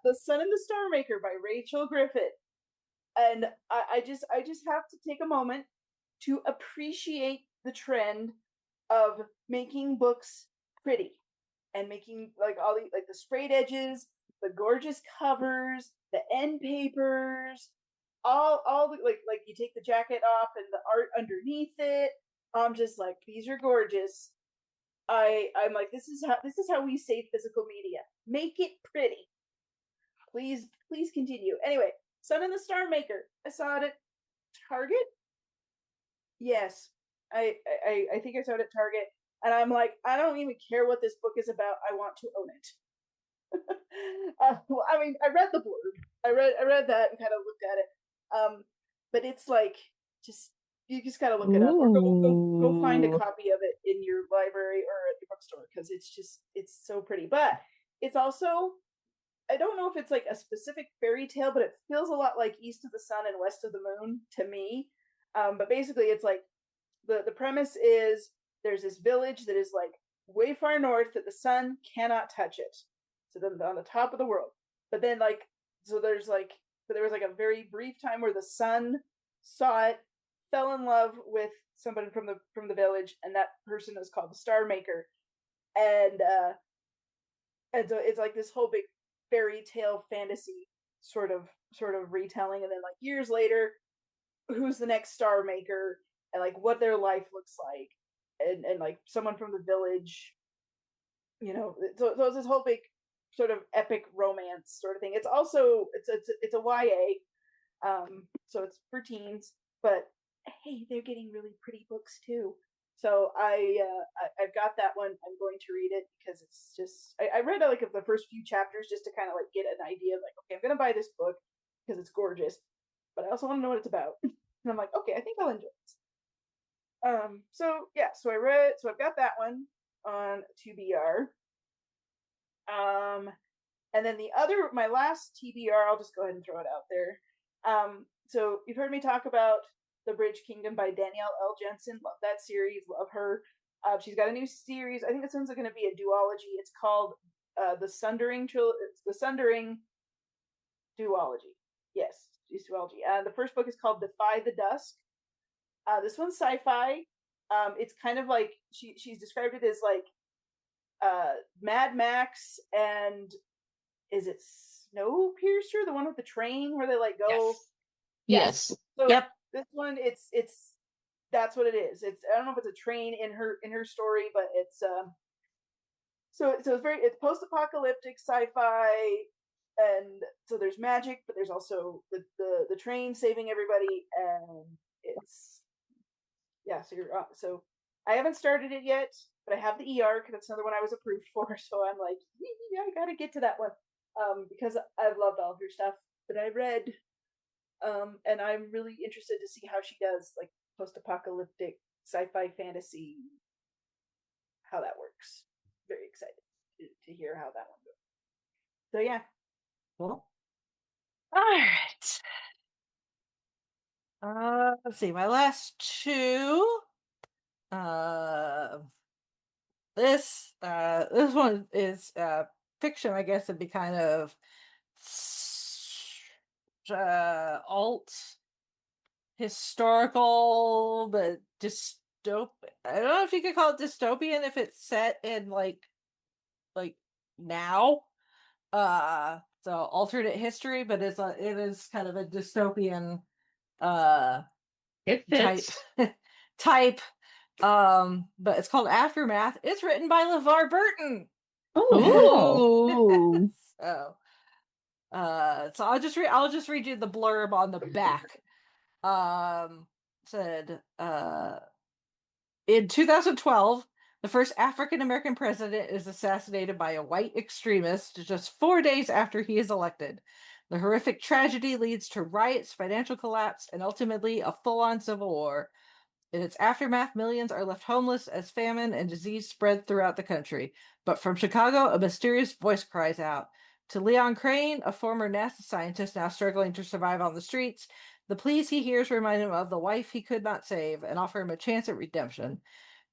[SPEAKER 4] The Sun and the Star Maker by Rachel Griffith. And I just have to take a moment to appreciate the trend of making books pretty and making like all the like the sprayed edges, the gorgeous covers, the end papers, all the like you take the jacket off and the art underneath it. I'm just like, these are gorgeous. I'm like, this is how we save physical media. Make it pretty. Please continue. Anyway, Sun and the Star Maker. I saw it at Target. Yes, I think I saw it at Target, and I'm like, I don't even care what this book is about. I want to own it. Well, I mean, I read the blurb. I read that and kind of looked at it. But it's like just you just gotta look it up, or go find a
[SPEAKER 5] Ooh.
[SPEAKER 4] copy of it in your library or at your bookstore, because it's so pretty. But it's also, I don't know if it's like a specific fairy tale, but it feels a lot like East of the Sun and West of the Moon to me. But basically, it's like the premise is there's this village that is like way far north that the sun cannot touch it. So then on the top of the world. But then there was like a very brief time where the sun saw it, fell in love with somebody from the village, and that person is called the Star Maker. And so it's like this whole big fairy tale fantasy sort of retelling, and then like years later, who's the next Star Maker, and like what their life looks like, and like someone from the village, so it's this whole big sort of epic romance sort of thing. It's also it's a YA, so it's for teens, but hey, they're getting really pretty books too. So I've got that one. I'm going to read it because it's just I read like the first few chapters just to kind of like get an idea of like, okay, I'm gonna buy this book because it's gorgeous, but I also want to know what it's about. And I'm like, okay, I think I'll enjoy this. So yeah, so I've got that one on 2BR. And then my last TBR, I'll just go ahead and throw it out there. So you've heard me talk about The Bridge Kingdom by Danielle L. Jensen. Love that series. Love her. She's got a new series. I think this one's going to be a duology. It's called The Sundering Duology. Yes, it's duology. The first book is called Defy the Dusk. This one's sci-fi. It's kind of like she's described it as like Mad Max and is it Snowpiercer, the one with the train where they like go?
[SPEAKER 5] Yes.
[SPEAKER 4] So
[SPEAKER 2] Yep.
[SPEAKER 4] this one, it's that's what it is. It's, I don't know if it's a train in her story, but it's so it's post-apocalyptic sci-fi, and so there's magic, but there's also the train saving everybody, and it's so I haven't started it yet, but I have the ER because that's another one I was approved for. So I'm like, yeah, I gotta get to that one, because I've loved all of her stuff that I read, and I'm really interested to see how she does like post-apocalyptic sci-fi fantasy, how that works. Very excited to hear how that one goes. So yeah.
[SPEAKER 2] Cool. All right. Let's see. My last two. This one is fiction. I guess it'd be kind of alt historical, but dystopian. I don't know if you could call it dystopian if it's set in like now. So alternate history, but it is kind of a dystopian
[SPEAKER 3] It
[SPEAKER 2] type
[SPEAKER 3] fits.
[SPEAKER 2] type. But it's called Aftermath. It's written by LeVar Burton.
[SPEAKER 3] Oh,
[SPEAKER 5] Ooh.
[SPEAKER 2] So I'll just read you the blurb on the back. Said in 2012, the first African American president is assassinated by a white extremist just 4 days after he is elected. The horrific tragedy leads to riots, financial collapse, and ultimately a full-on civil war. In its aftermath, millions are left homeless as famine and disease spread throughout the country. But from Chicago, a mysterious voice cries out. To Leon Crane, a former NASA scientist now struggling to survive on the streets, the pleas he hears remind him of the wife he could not save and offer him a chance at redemption.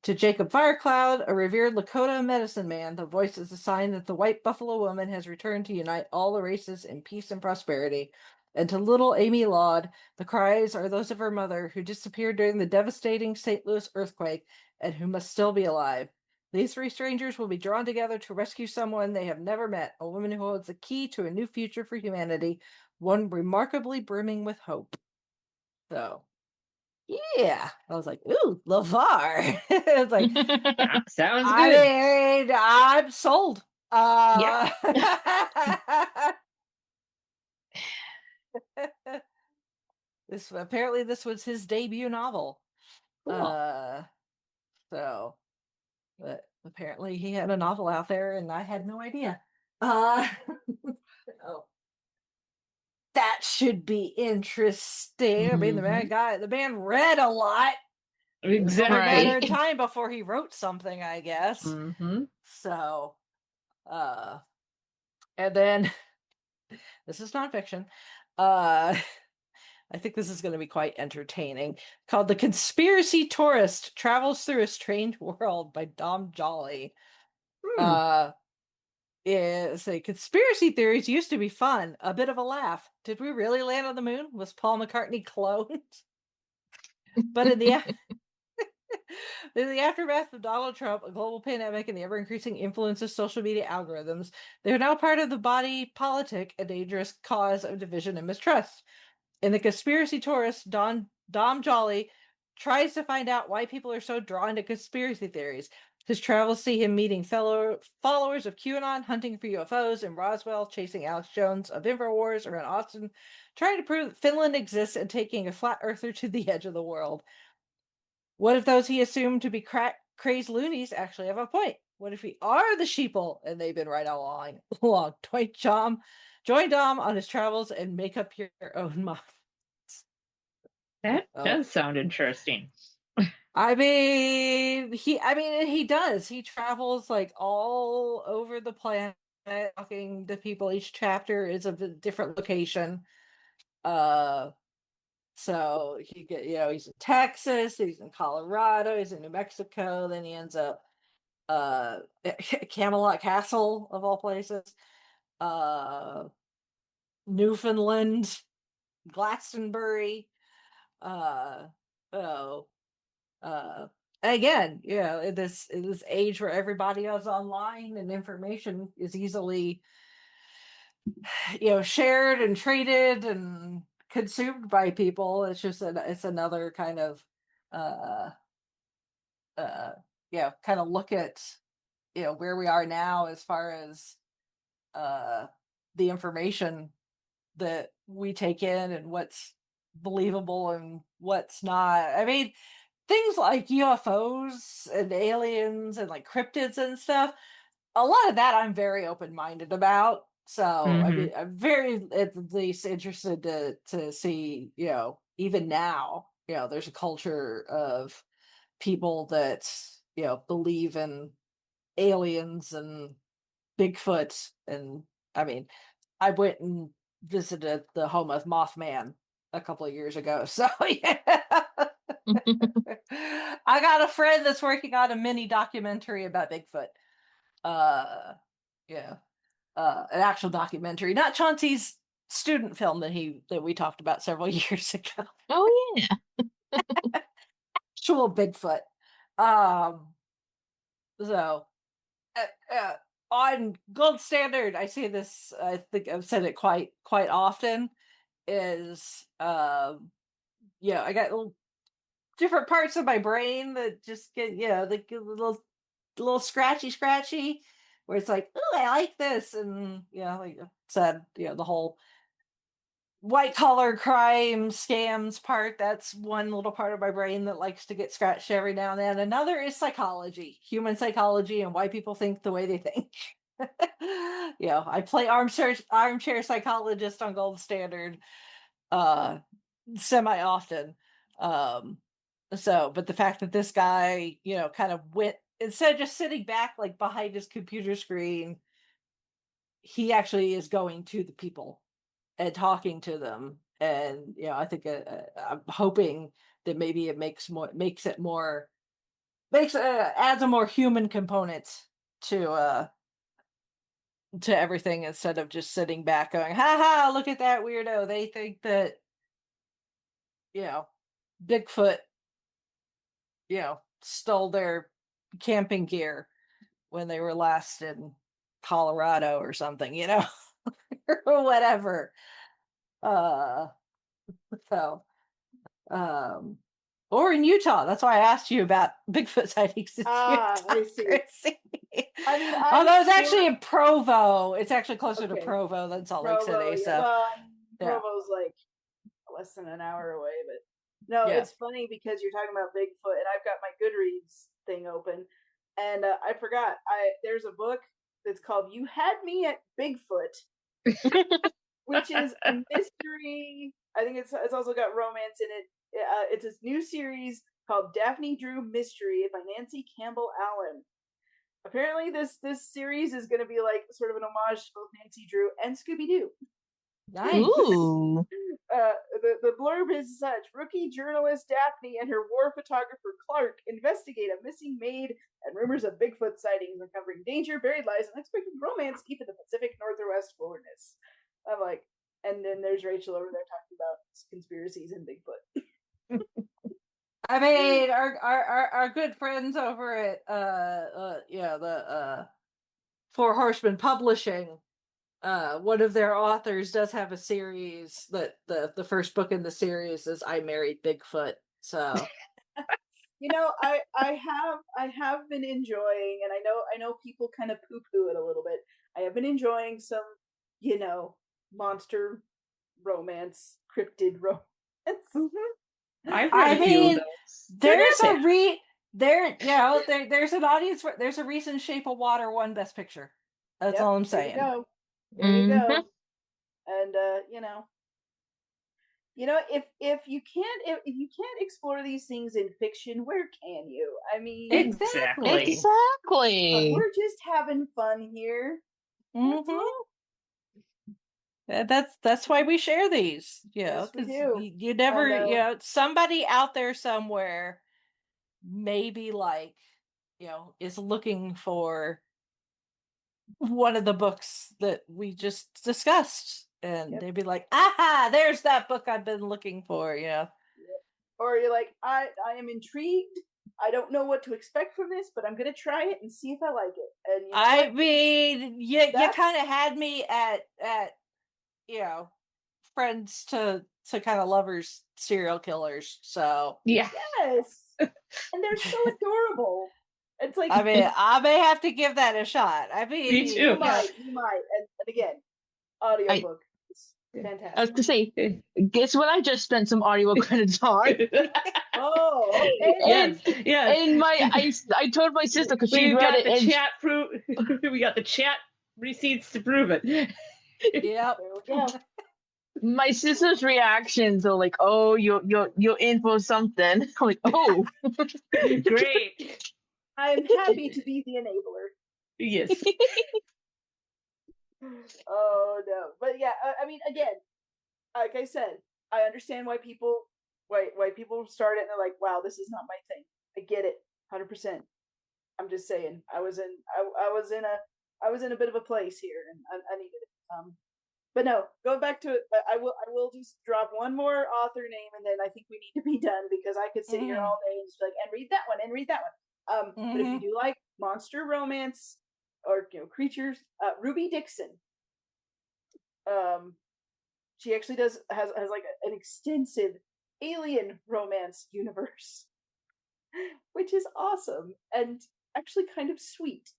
[SPEAKER 2] To Jacob Firecloud, a revered Lakota medicine man, the voice is a sign that the white buffalo woman has returned to unite all the races in peace and prosperity. And to little Amy Laud, the cries are those of her mother, who disappeared during the devastating St. Louis earthquake and who must still be alive. These three strangers will be drawn together to rescue someone they have never met, a woman who holds the key to a new future for humanity, one remarkably brimming with hope. So, yeah, I was like, ooh, LeVar. It's like,
[SPEAKER 3] sounds
[SPEAKER 2] I
[SPEAKER 3] good.
[SPEAKER 2] mean, I'm sold. This was his debut novel.
[SPEAKER 3] Cool.
[SPEAKER 2] So, but apparently he had a novel out there, and I had no idea. Oh. that should be interesting. I mean, the man read a lot. It was only a matter of time before he wrote something, I guess. So, and then this is nonfiction. I think this is going to be quite entertaining. Called "The Conspiracy Tourist Travels Through a Strange World" by Dom Jolly. Is a conspiracy theories used to be fun, a bit of a laugh. Did we really land on the moon? Was Paul McCartney cloned? But in the aftermath of Donald Trump, a global pandemic, and the ever-increasing influence of social media algorithms, they are now part of the body politic, a dangerous cause of division and mistrust. In The Conspiracy Tourist, Dom Jolly tries to find out why people are so drawn to conspiracy theories. His travels see him meeting fellow followers of QAnon, hunting for UFOs in Roswell, chasing Alex Jones of InfoWars around Austin, trying to prove that Finland exists, and taking a flat earther to the edge of the world. What if those he assumed to be crazed loonies actually have a point? What if we are the sheeple and they've been right all along? Join Dom on his travels and make up your own mind.
[SPEAKER 3] That does sound interesting.
[SPEAKER 2] I mean, he does. He travels like all over the planet, talking to people. Each chapter is a different location. So he's in Texas, he's in Colorado, he's in New Mexico, then he ends up Camelot Castle of all places, Newfoundland, Glastonbury, again, in this age where everybody is online and information is easily shared and traded and consumed by people. It's just it's another kind of kind of look at where we are now as far as the information that we take in and what's believable and what's not. I mean, things like UFOs and aliens and like cryptids and stuff, a lot of that I'm very open-minded about. So I mean, I'm very at least interested to see, even now, there's a culture of people that, believe in aliens and Bigfoot. And I mean, I went and visited the home of Mothman a couple of years ago. So yeah. I got a friend that's working on a mini documentary about Bigfoot. An actual documentary, not Chauncey's student film that we talked about several years ago.
[SPEAKER 5] Oh yeah.
[SPEAKER 2] Actual Bigfoot. So on Gold Standard, I say this, I think I've said it quite often, is I got different parts of my brain that just get like a little scratchy, where it's like, oh, I like this, and like I said, the whole white collar crime scams part, that's one little part of my brain that likes to get scratched every now and then. Another is psychology, human psychology, and why people think the way they think. I play armchair psychologist on Gold Standard semi often. But the fact that this guy, kind of went, instead of just sitting back like behind his computer screen, he actually is going to the people and talking to them. And I think I'm hoping that maybe it adds a more human component to everything, instead of just sitting back going, ha ha, look at that weirdo. They think that Bigfoot stole their camping gear when they were last in Colorado or something, or whatever. Or in Utah. That's why I asked you about Bigfoot sightings in Utah.
[SPEAKER 4] I see. I mean,
[SPEAKER 2] although it's actually in Provo. It's actually closer to Provo than Salt Lake City.
[SPEAKER 4] Yeah.
[SPEAKER 2] So
[SPEAKER 4] well, Provo's like less than an hour away, but no, it's funny because you're talking about Bigfoot, and I've got my Goodreads thing open, and I forgot. There's a book that's called "You Had Me at Bigfoot," which is a mystery. I think it's also got romance in it. It's this new series called Daphne Drew Mystery by Nancy Campbell Allen. Apparently, this series is going to be like sort of an homage to both Nancy Drew and Scooby-Doo.
[SPEAKER 2] Nice.
[SPEAKER 5] Ooh.
[SPEAKER 4] The blurb is such: rookie journalist Daphne and her war photographer Clark investigate a missing maid and rumors of Bigfoot sightings, uncovering danger, buried lies, and unexpected romance deep in the Pacific Northwest wilderness. I'm like, and then there's Rachel over there talking about conspiracies and Bigfoot.
[SPEAKER 2] I mean, our good friends over at the Four Horsemen Publishing, one of their authors does have a series that the first book in the series is I Married Bigfoot. So
[SPEAKER 4] you know, I have been enjoying, and I know people kind of poo-poo it a little bit. I have been enjoying some, you know, monster romance, cryptid romance.
[SPEAKER 3] I've read a few of those.
[SPEAKER 2] There's there's an audience for, there's a reason Shape of Water won Best Picture. That's all I'm saying.
[SPEAKER 4] There you go. And if you can't explore these things in fiction, where can you? I mean,
[SPEAKER 3] Exactly.
[SPEAKER 4] We're just having fun here.
[SPEAKER 2] That's why we share these,
[SPEAKER 4] Yes, we
[SPEAKER 2] because
[SPEAKER 4] do.
[SPEAKER 2] you never, somebody out there somewhere maybe is looking for one of the books that we just discussed, and they'd be like, aha, there's that book I've been looking for.
[SPEAKER 4] Or you're like, I am intrigued. I don't know what to expect from this, but I'm gonna try it and see if I like it. And
[SPEAKER 2] you kind of had me at friends to kind of lovers, serial killers. So
[SPEAKER 3] yes,
[SPEAKER 4] and they're so adorable. It's like,
[SPEAKER 2] I mean, I may have to give that a shot. I mean,
[SPEAKER 3] me too.
[SPEAKER 4] You might, and again, audiobook is fantastic.
[SPEAKER 5] I was to say, guess what? I just spent some audiobook credits on.
[SPEAKER 4] Oh, okay.
[SPEAKER 3] Yes.
[SPEAKER 5] And I told my sister because she read it.
[SPEAKER 3] The chat proof. We got the chat receipts to prove it.
[SPEAKER 2] Yep.
[SPEAKER 4] There we go.
[SPEAKER 5] My sister's reactions are like, "Oh, you're in for something." I'm like, "Oh,
[SPEAKER 3] great."
[SPEAKER 4] I am happy to be the enabler.
[SPEAKER 3] Yes.
[SPEAKER 4] Oh no, but yeah, I mean, again, like I said, I understand why people start it and they're like, "Wow, this is not my thing." I get it, 100%. I'm just saying, I was in a bit of a place here, and I needed it. But no, going back to it, I will just drop one more author name, and then I think we need to be done, because I could sit here all day and just be like, and read that one, and read that one. But if you do like monster romance or creatures, Ruby Dixon. She actually has like an extensive alien romance universe, which is awesome and actually kind of sweet.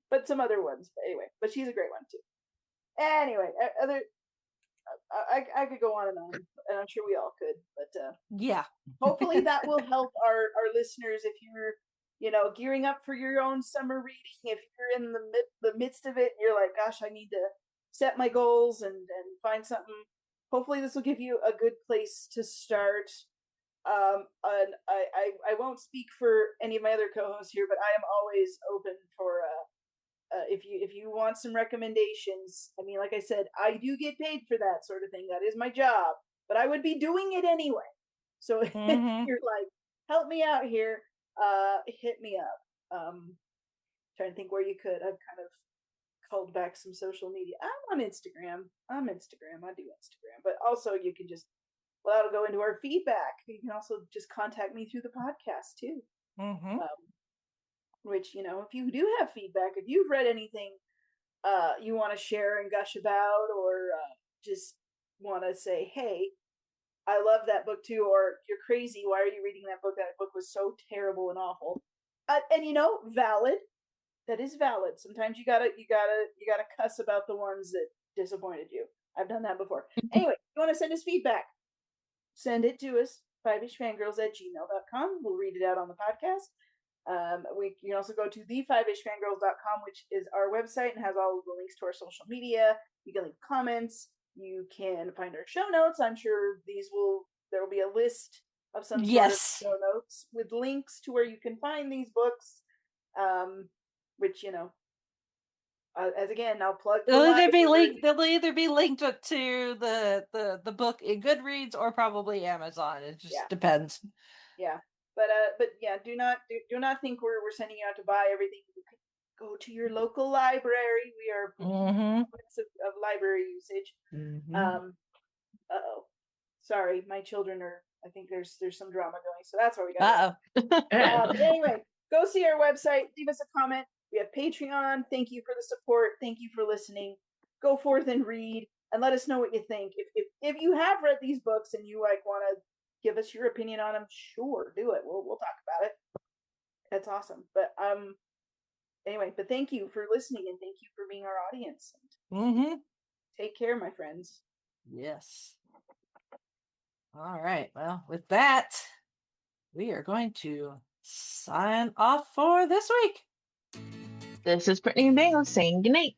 [SPEAKER 4] But some other ones, but anyway. But she's a great one too. Anyway, I could go on, and I'm sure we all could. But hopefully that will help our listeners if you're gearing up for your own summer reading. If you're in the midst of it, and you're like, gosh, I need to set my goals and find something. Hopefully this will give you a good place to start. And I won't speak for any of my other co-hosts here, but I am always open for if you want some recommendations. I mean, like I said, I do get paid for that sort of thing. That is my job, but I would be doing it anyway. So if you're like, help me out here, hit me up. Trying to think where you could. I've kind of culled back some social media. I'm on Instagram. I do Instagram, but also you can just, well, that'll go into our feedback. You can also just contact me through the podcast too. Which, if you do have feedback, if you've read anything you want to share and gush about, or just want to say, hey, I love that book too, or you're crazy, why are you reading that book? That book was so terrible and awful. And valid. That is valid. Sometimes you gotta cuss about the ones that disappointed you. I've done that before. Anyway, if you want to send us feedback, send it to us, fiveishfangirls@gmail.com. We'll read it out on the podcast. You can also go to thefivishfangirls.com, which is our website and has all of the links to our social media. You can leave comments. You can find our show notes. I'm sure there will be a list of some sort of show notes with links to where you can find these books. Which, as again, I'll plug.
[SPEAKER 2] They'll either be linked to the book in Goodreads or probably Amazon. It just depends.
[SPEAKER 4] Yeah, but yeah, do not think we're sending you out to buy everything. You can go to your local library. We are of library usage. Sorry, my children are. I think there's some drama going, so that's why we got. Anyway, go see our website. Leave us a comment. We have Patreon. Thank you for the support. Thank you for listening. Go forth and read, and let us know what you think. If you have read these books and you want to give us your opinion on them, sure, do it. We'll talk about it. That's awesome. But anyway, but thank you for listening, and thank you for being our audience. Take care, my friends.
[SPEAKER 2] Yes. All right. Well, with that, we are going to sign off for this week.
[SPEAKER 5] This is Brittany and Bangle saying goodnight.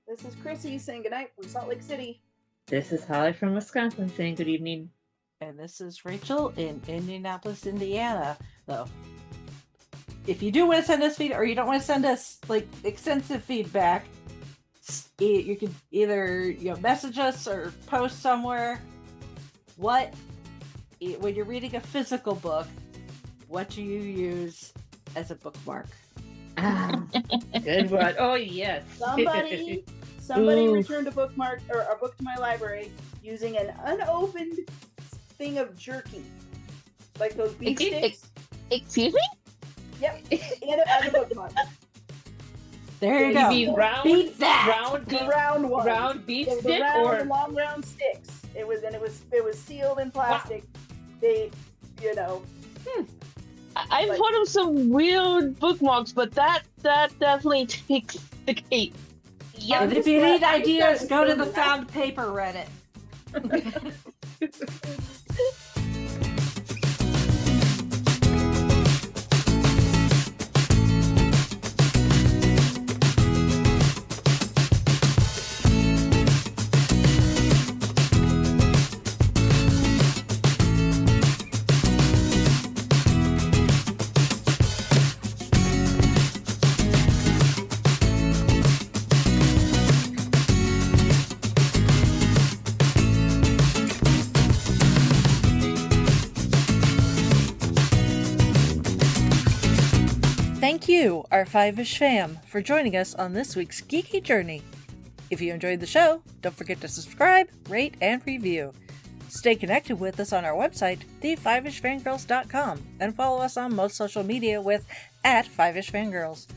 [SPEAKER 4] This is Chrissy saying goodnight from Salt Lake City.
[SPEAKER 3] This is Holly from Wisconsin saying good evening.
[SPEAKER 2] And this is Rachel in Indianapolis, Indiana. So, if you do want to send us feedback, or you don't want to send us extensive feedback, you can either message us or post somewhere. When you're reading a physical book, what do you use as a bookmark?
[SPEAKER 3] Good one. Oh yes.
[SPEAKER 4] Somebody returned a bookmark or a book to my library using an unopened thing of jerky, like those beef sticks.
[SPEAKER 5] Excuse me?
[SPEAKER 4] Yep, and as a bookmark.
[SPEAKER 2] There you go.
[SPEAKER 3] You mean round
[SPEAKER 2] beef
[SPEAKER 4] one.
[SPEAKER 3] Round beef stick
[SPEAKER 4] the long round sticks. It was sealed in plastic. Wow.
[SPEAKER 5] I've heard of some weird bookmarks, but that definitely takes the cake.
[SPEAKER 2] Yeah, and if you need ideas, go to the Found Paper Reddit. Thank you, our Fiveish fam, for joining us on this week's geeky journey. If you enjoyed the show, don't forget to subscribe, rate, and review. Stay connected with us on our website, thefivishfangirls.com, and follow us on most social media with @FivishFangirls.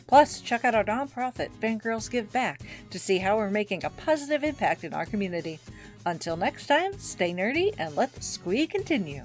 [SPEAKER 2] Plus, check out our nonprofit, Fangirls Give Back, to see how we're making a positive impact in our community. Until next time, stay nerdy and let the squee continue.